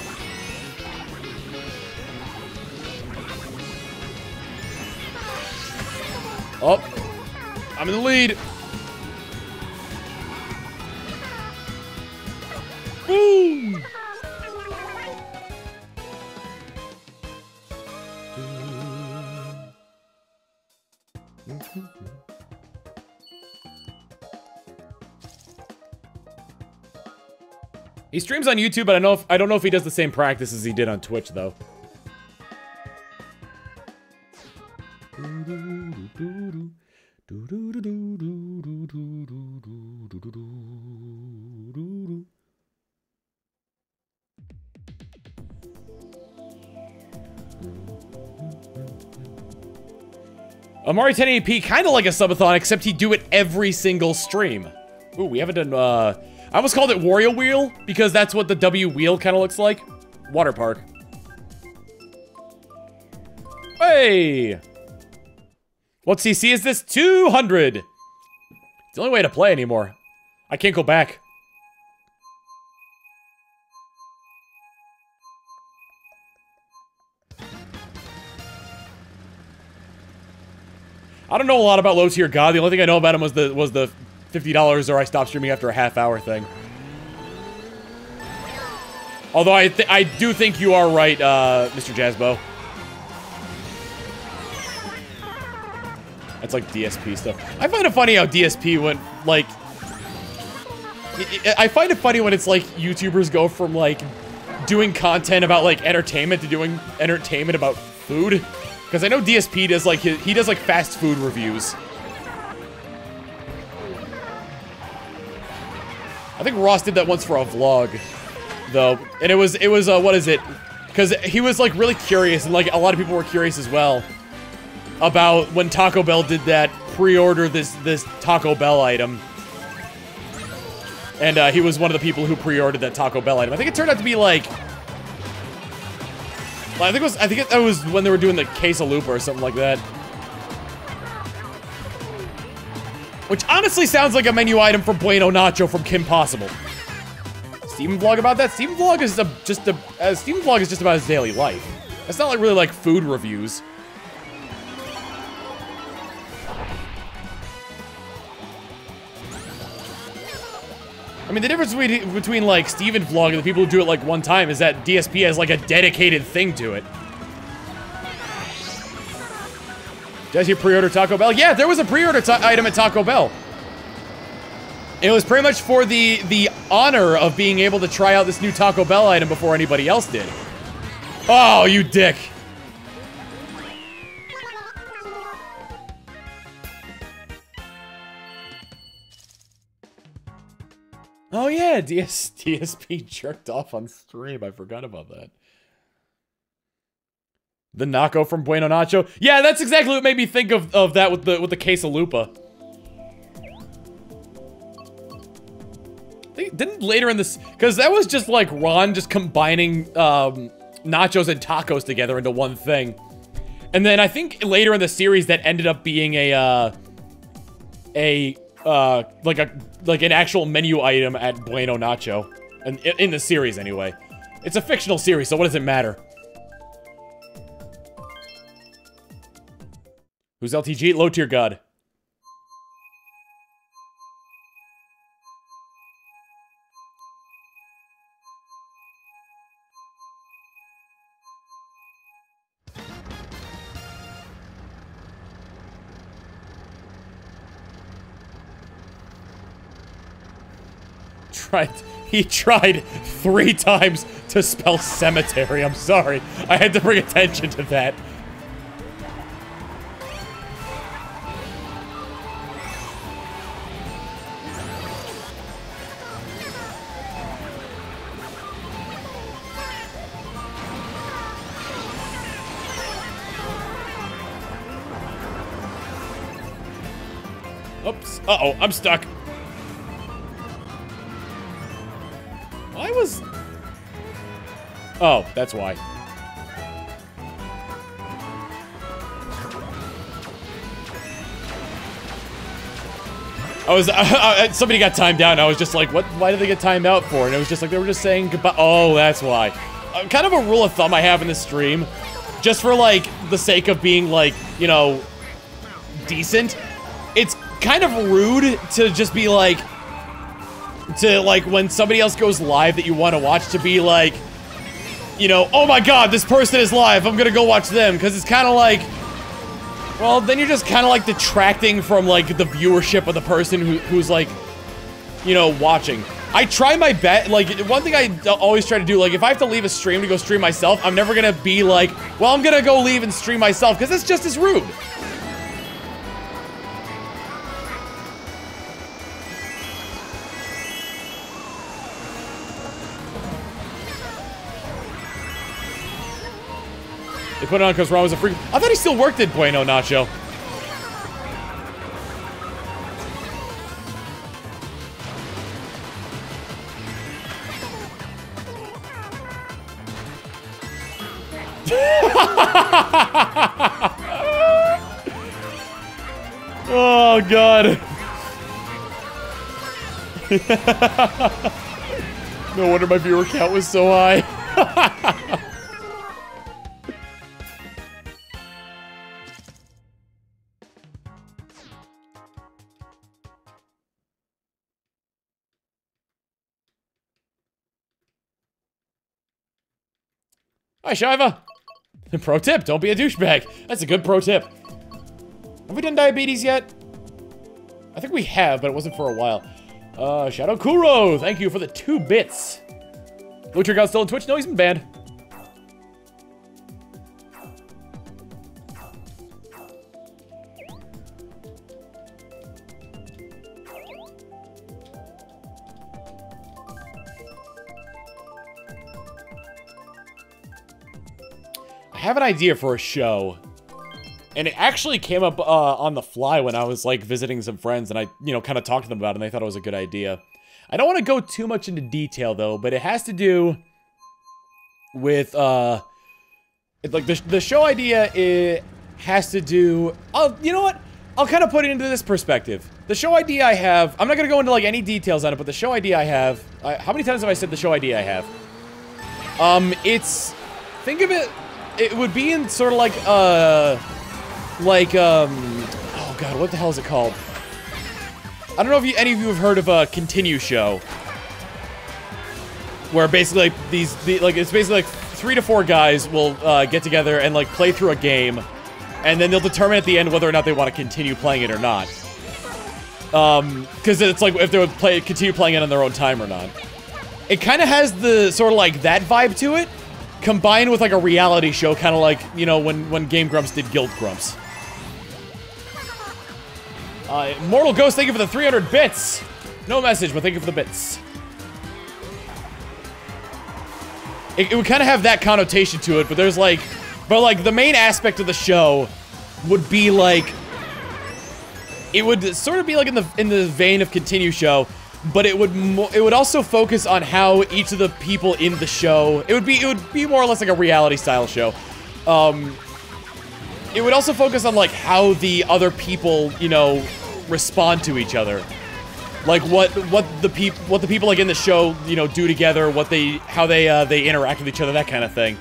Oh. I'm in the lead. Boom. He streams on YouTube, but I don't know if he does the same practice as he did on Twitch, though. A Mario 1080p, kind of like a subathon, except he'd do it every single stream. Ooh, we haven't done, I almost called it Wario Wheel, because that's what the W wheel kind of looks like. Water park. Hey! What CC is this? 200! It's the only way to play anymore. I can't go back. I don't know a lot about Low Tier God. The only thing I know about him was the $50 or I stopped streaming after a half-hour thing. Although I do think you are right, Mr. Jazzbo. That's like DSP stuff. I find it funny how DSP went, like... I find it funny when it's like YouTubers go from, like, doing content about, like, entertainment to doing entertainment about food. Because I know DSP does, like, he does, like, fast food reviews. I think Ross did that once for a vlog, though. And it was, what is it? Because he was, like, really curious, and, like, a lot of people were curious as well about when Taco Bell did that pre-order this Taco Bell item. And, he was one of the people who pre-ordered that Taco Bell item. I think it turned out to be, like... I think that was when they were doing the quesalupa or something like that. Which honestly sounds like a menu item for Bueno Nacho from Kim Possible. Steven vlog about that? Steven vlog is just about his daily life. It's not like really like food reviews. I mean, the difference between like Steven vlog and the people who do it like one time is that DSP has like a dedicated thing to it. Does he pre-order Taco Bell? Yeah, there was a pre-order item at Taco Bell. It was pretty much for the honor of being able to try out this new Taco Bell item before anybody else did. Oh, you dick. Oh yeah, DSP jerked off on stream. I forgot about that. The Naco from Bueno Nacho. Yeah, that's exactly what made me think of that with the quesalupa. Didn't later in this, because that was just like Ron just combining nachos and tacos together into one thing. And then I think later in the series that ended up being like an actual menu item at Bueno Nacho. And in the series, anyway. It's a fictional series, so what does it matter? Who's LTG? Low Tier God. He tried 3 times to spell cemetery. I'm sorry. I had to bring attention to that. Oops. Uh-oh, I'm stuck. Oh, that's why. Somebody got timed out, and I was just like, what? Why did they get timed out for? And it was just like, they were just saying goodbye. Oh, that's why. Kind of a rule of thumb I have in this stream, just for, like, the sake of being, like, you know, decent. It's kind of rude to just be like, when somebody else goes live that you want to watch, to be like, you know, oh my god, this person is live, I'm gonna go watch them, because it's kind of like, Well, then you're just kind of like detracting from like the viewership of the person who's like, you know, watching. I try my best. Like, one thing I always try to do, like, if I have to leave a stream to go stream myself, I'm never gonna be like, well, I'm gonna go leave and stream myself, because that's just as rude. They put it on because Ron was a freak. I thought he still worked at Bueno, Nacho. Oh, God. No wonder my viewer count was so high. Hi, Shiva. Pro tip, don't be a douchebag. That's a good pro tip. Have we done diabetes yet? I think we have, but it wasn't for a while. Shadow Kuro, thank you for the 2 bits. Blue Trigger still on Twitch? No, he's been banned. I have an idea for a show. And it actually came up on the fly when I was, like, visiting some friends, and I, you know, kind of talked to them about it, and they thought it was a good idea. I don't want to go too much into detail, though, but it has to do with, like, the show idea, it has to do... you know what? I'll kind of put it into this perspective. The show idea I have... I'm not going to go into, like, any details on it, but the show idea I have... how many times have I said the show idea I have? It's... Think of it... It would be in sort of like, oh God, what the hell is it called? I don't know if any of you have heard of a Continue show. Where basically, like, it's basically like 3 to 4 guys will, get together and, like, play through a game. And then they'll determine at the end whether or not they want to continue playing it or not. Because it's like if they would continue playing it on their own time or not. It kind of has the, sort of like, that vibe to it. Combined with, like, a reality show, kind of like, you know, when Game Grumps did Guild Grumps. Mortal Ghost, thank you for the 300 bits! No message, but thank you for the bits. It would kind of have that connotation to it, but there's, like... But, like, the main aspect of the show would be, like... It would sort of be, like, in the vein of Continue show, but it would also focus on how each of the people in the show... It would be more or less like a reality-style show. It would also focus on, like, how the other people, you know, respond to each other. Like, what the people, like, in the show, you know, do together, how they interact with each other, that kind of thing.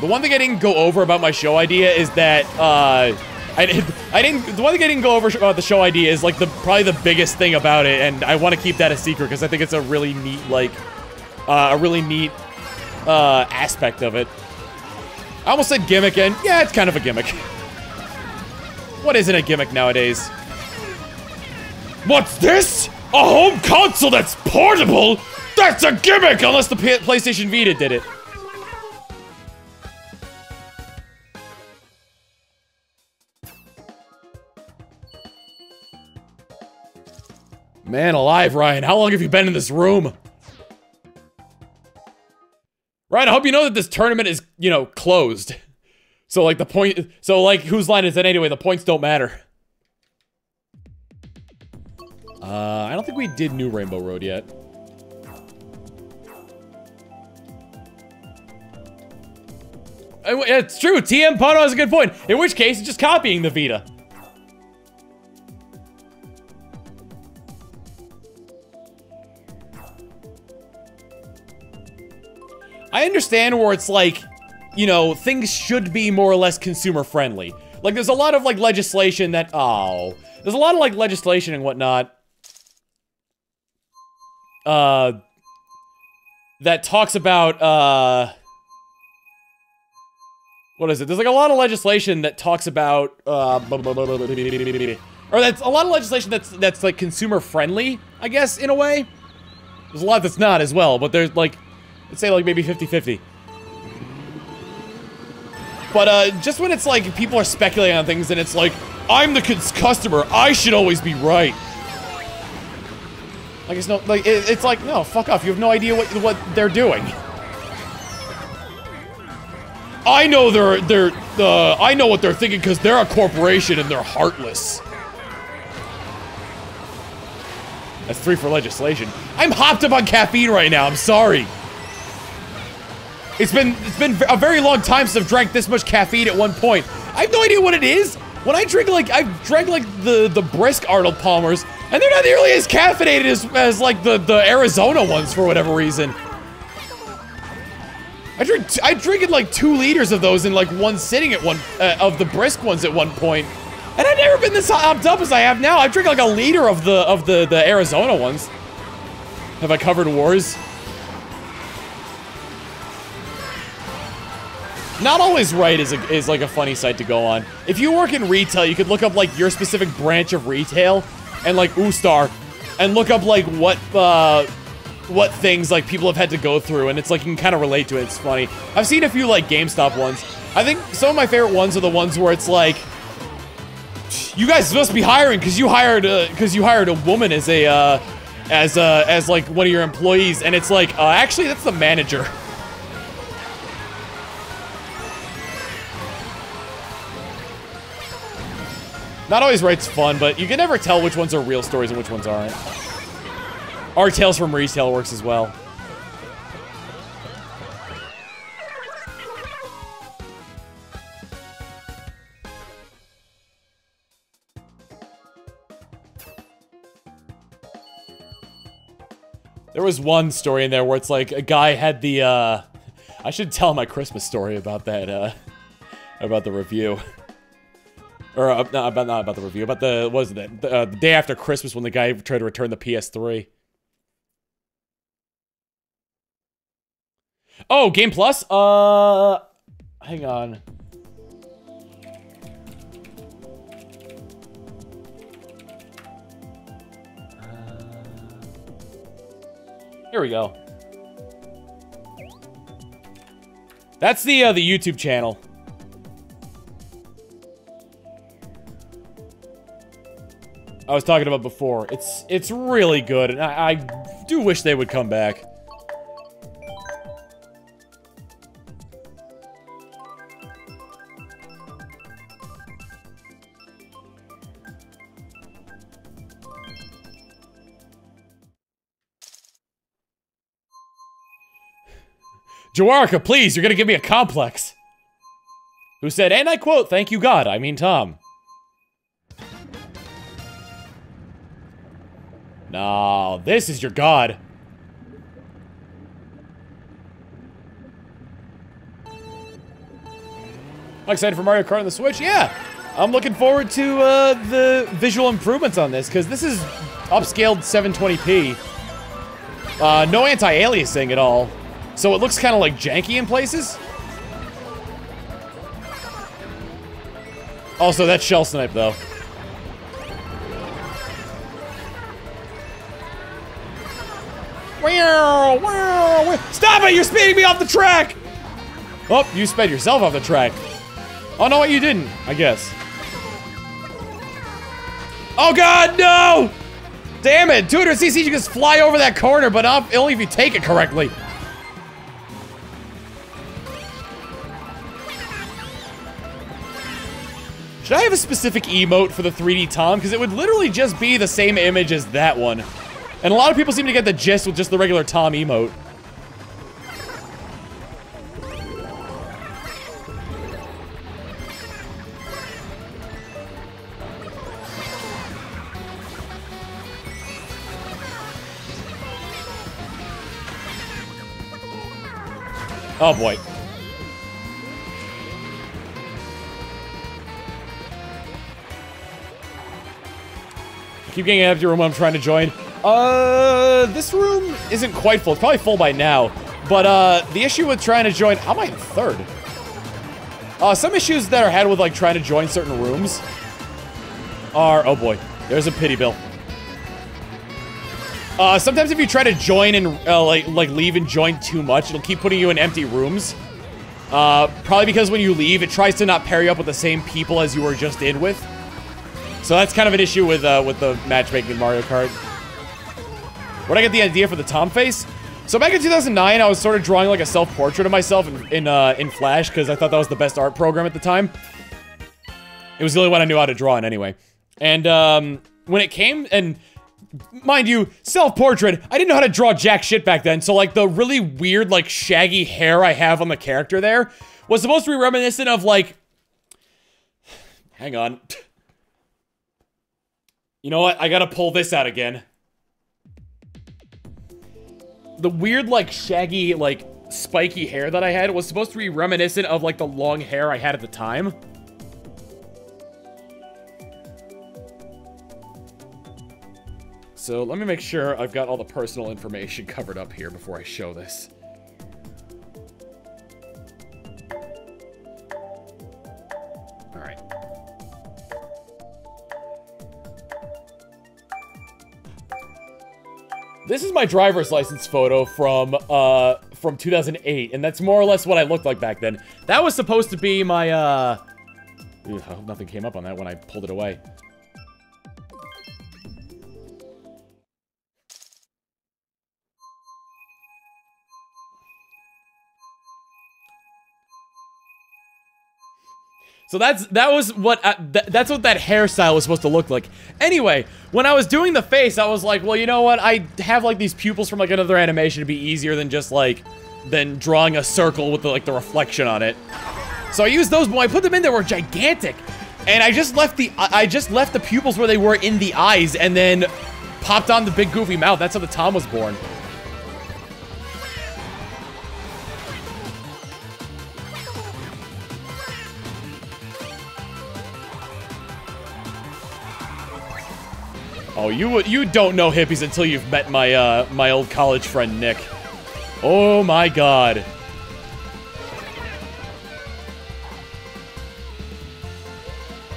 The one thing I didn't go over about my show idea is that, the one thing I didn't go over about the show idea is, like, probably the biggest thing about it, and I want to keep that a secret, because I think it's a really neat, like, aspect of it. I almost said gimmick, and yeah, it's kind of a gimmick. What isn't a gimmick nowadays? What's this? A home console that's portable? That's a gimmick, unless the PlayStation Vita did it. Man alive, Ryan. How long have you been in this room? Ryan, I hope you know that this tournament is, you know, closed. So, like, whose line is it anyway? The points don't matter. I don't think we did New Rainbow Road yet. It's true. TM Pono has a good point. In which case, it's just copying the Vita. I understand where it's like, you know, things should be more or less consumer friendly. Like, there's a lot of, like, legislation that, there's a lot of, like, legislation and whatnot. that talks about, what is it? There's like a lot of legislation that talks about, or that's a lot of legislation that's like consumer friendly, I guess, in a way. There's a lot that's not as well, but there's like, let's say like maybe 50-50. But just when it's like people are speculating on things and it's like, I'm the customer, I should always be right. Like it's no, like it's like, no, fuck off. You have no idea what they're doing. I know I know what they're thinking because they're a corporation and they're heartless. That's 3 for legislation. I'm hopped up on caffeine right now. I'm sorry. It's been a very long time since I've drank this much caffeine at one point. I have no idea what it is. When I drink, like, I've drank, like, the brisk Arnold Palmers, and they're not nearly as caffeinated as like, the Arizona ones for whatever reason. I drink like 2 liters of those in, like, one sitting at of the brisk ones at one point. And I've never been this hopped up as I have now. I drink, like, a liter of the Arizona ones. Have I covered wars? Not Always Right is like a funny site to go on. If you work in retail, you could look up like your specific branch of retail and like Oostar and look up like what things like people have had to go through, and it's like you can kind of relate to it. It's funny. I've seen a few like GameStop ones. I think some of my favorite ones are the ones where it's like, you guys are supposed to be hiring because you hired a woman as like one of your employees, and it's like actually that's the manager. Not Always Right's fun, but you can never tell which ones are real stories and which ones aren't. Our Tales from Retail works as well. There was one story in there where it's like a guy had the, I should tell my Christmas story about that, about the review. Or, not about the review, about the, what was it, the day after Christmas when the guy tried to return the PS3. Oh, Game Plus? Hang on. Here we go. That's the YouTube channel. I was talking about before. It's really good, and I do wish they would come back. Jawarka, please, you're gonna give me a complex. Who said, and I quote, thank you God, I mean Tom. No, this is your god. I'm excited for Mario Kart on the Switch. Yeah, I'm looking forward to the visual improvements on this, because this is upscaled 720p. No anti-aliasing at all. So it looks kind of like janky in places. Also, that's Shell Snipe, though. Stop it! You're speeding me off the track! Oh, you sped yourself off the track. Oh, no, you didn't, I guess. Oh, God, no! Damn it! 200cc, you can just fly over that corner, but only if you take it correctly. Should I have a specific emote for the 3D Tom? Because it would literally just be the same image as that one. And a lot of people seem to get the gist with just the regular Tom emote. Oh boy. I keep getting an empty room when I'm trying to join. This room isn't quite full. It's probably full by now. But, the issue with trying to join... How am I in third? Some issues that are had with, like, trying to join certain rooms are... Oh, boy. There's a pity bill. Sometimes if you try to join and, like leave and join too much, it'll keep putting you in empty rooms. Probably because when you leave, it tries to not pair you up with the same people as you were just in with. So that's kind of an issue with the matchmaking in Mario Kart. Where'd I get the idea for the Tom face? So back in 2009, I was sort of drawing like a self-portrait of myself in Flash, because I thought that was the best art program at the time. It was the only one I knew how to draw in anyway. And, when it came, and... Mind you, self-portrait, I didn't know how to draw jack shit back then, so like the really weird, like, shaggy hair I have on the character there was supposed to be reminiscent of, like... Hang on. You know what? I gotta pull this out again. The weird, like, shaggy, like, spiky hair that I had was supposed to be reminiscent of, like, the long hair I had at the time. So let me make sure I've got all the personal information covered up here before I show this. Alright. This is my driver's license photo from 2008, and that's more or less what I looked like back then. That was supposed to be my, Ew, I hope nothing came up on that when I pulled it away. So that's what that hairstyle was supposed to look like. Anyway, when I was doing the face, I was like, well, you know what? I have like these pupils from like another animation to be easier than just like drawing a circle with the, like the reflection on it. So I used those, but when I put them in, they were gigantic, and I just left the pupils where they were in the eyes, and then popped on the big goofy mouth. That's how the Tom was born. Oh, you don't know hippies until you've met my my old college friend Nick. Oh my god.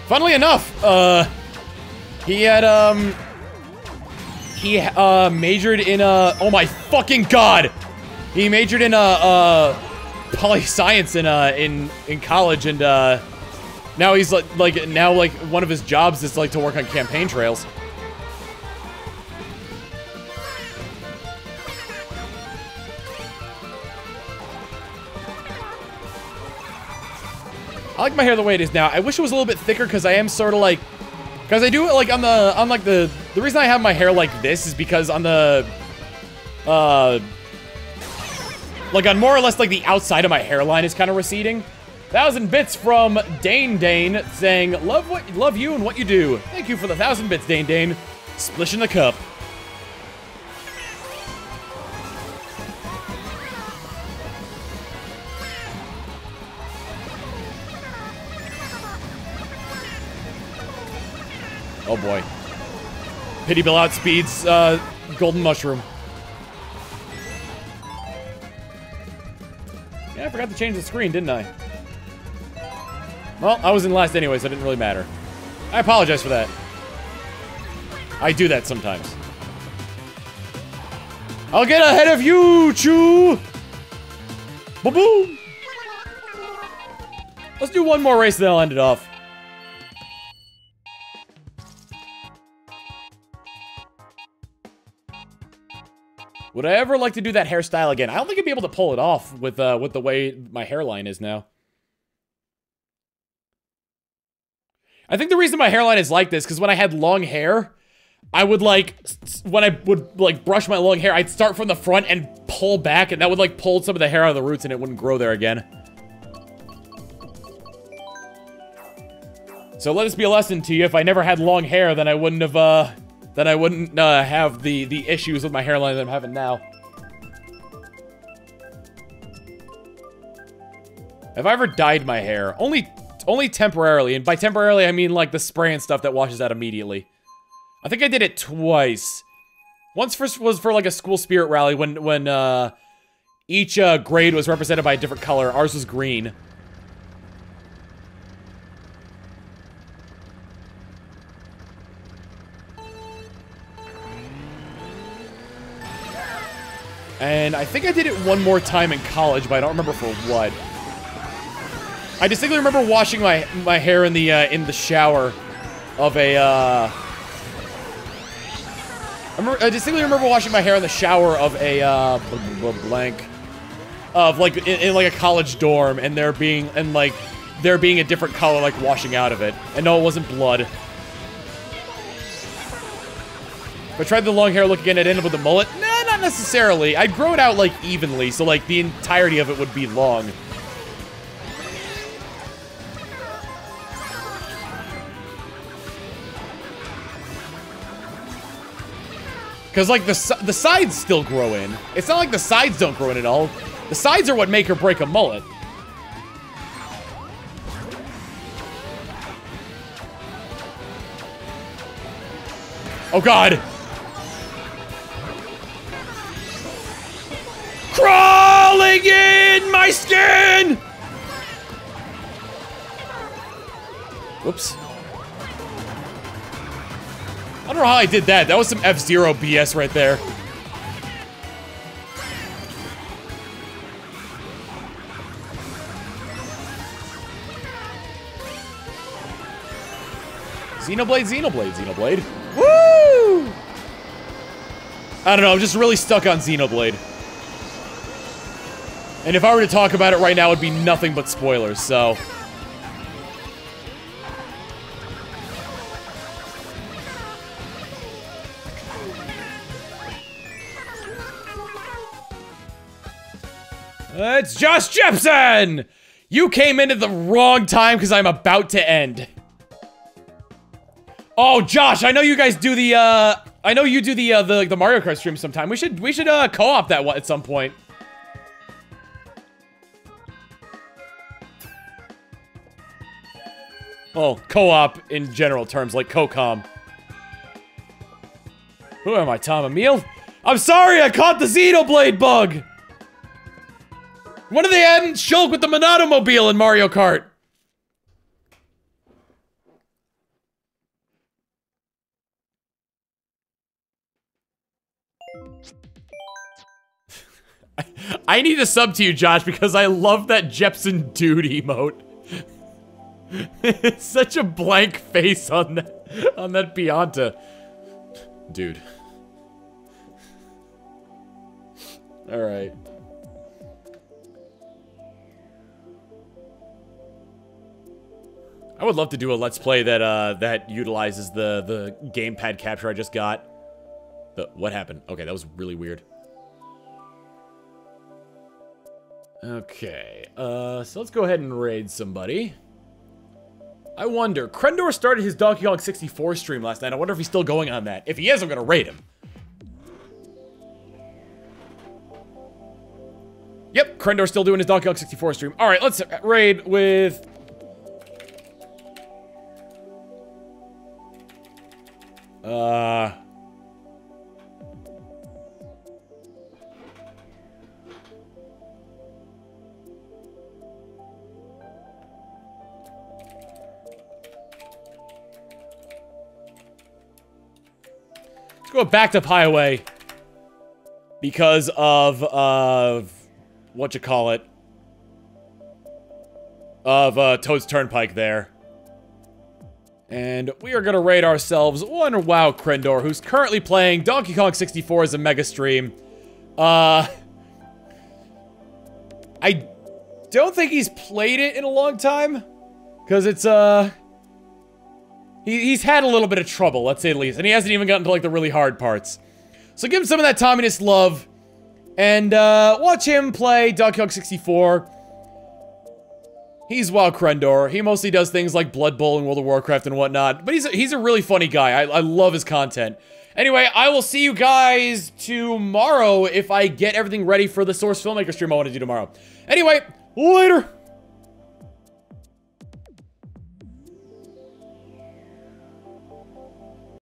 Funnily enough, he majored in oh my fucking god. He majored in poli-science in college, and now he's like one of his jobs is like to work on campaign trails. I like my hair the way it is now. I wish it was a little bit thicker, because I am sort of like... Because I do it, like, on the reason I have my hair like this is because on the... like, on more or less, like, the outside of my hairline is kind of receding. 1,000 bits from Dane Dane, saying, love you and what you do. Thank you for the 1,000 bits, Dane Dane. Splish in the cup. Oh boy. Pity Bill outspeeds, Golden Mushroom. Yeah, I forgot to change the screen, didn't I? Well, I was in last anyway, so it didn't really matter. I apologize for that. I do that sometimes. I'll get ahead of you, Chew! Ba-boom! Let's do one more race, then I'll end it off. Would I ever like to do that hairstyle again? I don't think I'd be able to pull it off with the way my hairline is now. I think the reason my hairline is like this, because when I had long hair, I would when I would brush my long hair, I'd start from the front and pull back, and that would pull some of the hair out of the roots and it wouldn't grow there again. So let this be a lesson to you. If I never had long hair, then I wouldn't have, have the issues with my hairline that I'm having now. Have I ever dyed my hair? Only temporarily, and by temporarily I mean like the spray and stuff that washes out immediately. I think I did it twice. Once was for like a school spirit rally when each grade was represented by a different color. Ours was green. And I think I did it one more time in college, but I don't remember for what. I distinctly remember washing my hair in the shower of a I distinctly remember washing my hair in the shower of a blank of like in like a college dorm, and there being a different color like washing out of it. And no, it wasn't blood. If I tried the long hair look again, I'd end up with a mullet. Nah, not necessarily. I'd grow it out like evenly, so like the entirety of it would be long. Because, like, the sides still grow in. It's not like the sides don't grow in at all. The sides are what make or break a mullet. Oh, God. Crawling in my skin! Whoops. I don't know how I did that. That was some F-Zero BS right there. Xenoblade, Xenoblade, Xenoblade. Woo! I don't know, I'm just really stuck on Xenoblade. And if I were to talk about it right now, it would be nothing but spoilers, so... It's Josh Jepson! You came in at the wrong time because I'm about to end. Oh, Josh, I know you guys do the, I know you do the Mario Kart stream sometime. We should co-op that one at some point. Well, co-op in general terms, like co-com. Who am I, Tom Emile? I'm sorry, I caught the Xenoblade bug! When did they add in Shulk with the Monotomobile in Mario Kart? I need to sub to you, Josh, because I love that Jepson dude emote. It's such a blank face on that Pianta. Dude. Alright. I would love to do a Let's Play that, that utilizes the Gamepad capture I just got. What happened? Okay, that was really weird. Okay, so let's go ahead and raid somebody. I wonder, Krendor started his Donkey Kong 64 stream last night. I wonder if he's still going on that. If he is, I'm gonna raid him. Yep, Krendor's still doing his Donkey Kong 64 stream. Alright, let's raid with... Let's go back to Highway. Because of, whatchamacallit. Of, Toad's Turnpike there. And we are gonna raid ourselves one WoW Krendor, who's currently playing Donkey Kong 64 as a mega stream. I don't think he's played it in a long time. Because it's, he's had a little bit of trouble, let's say the least. And he hasn't even gotten to, like, the really hard parts. So give him some of that Tomminess love. And, watch him play Donkey Kong 64. He's WoW Krendor. He mostly does things like Blood Bowl and World of Warcraft and whatnot. But he's a really funny guy. I love his content. Anyway, I will see you guys tomorrow if I get everything ready for the Source Filmmaker stream I want to do tomorrow. Anyway, later!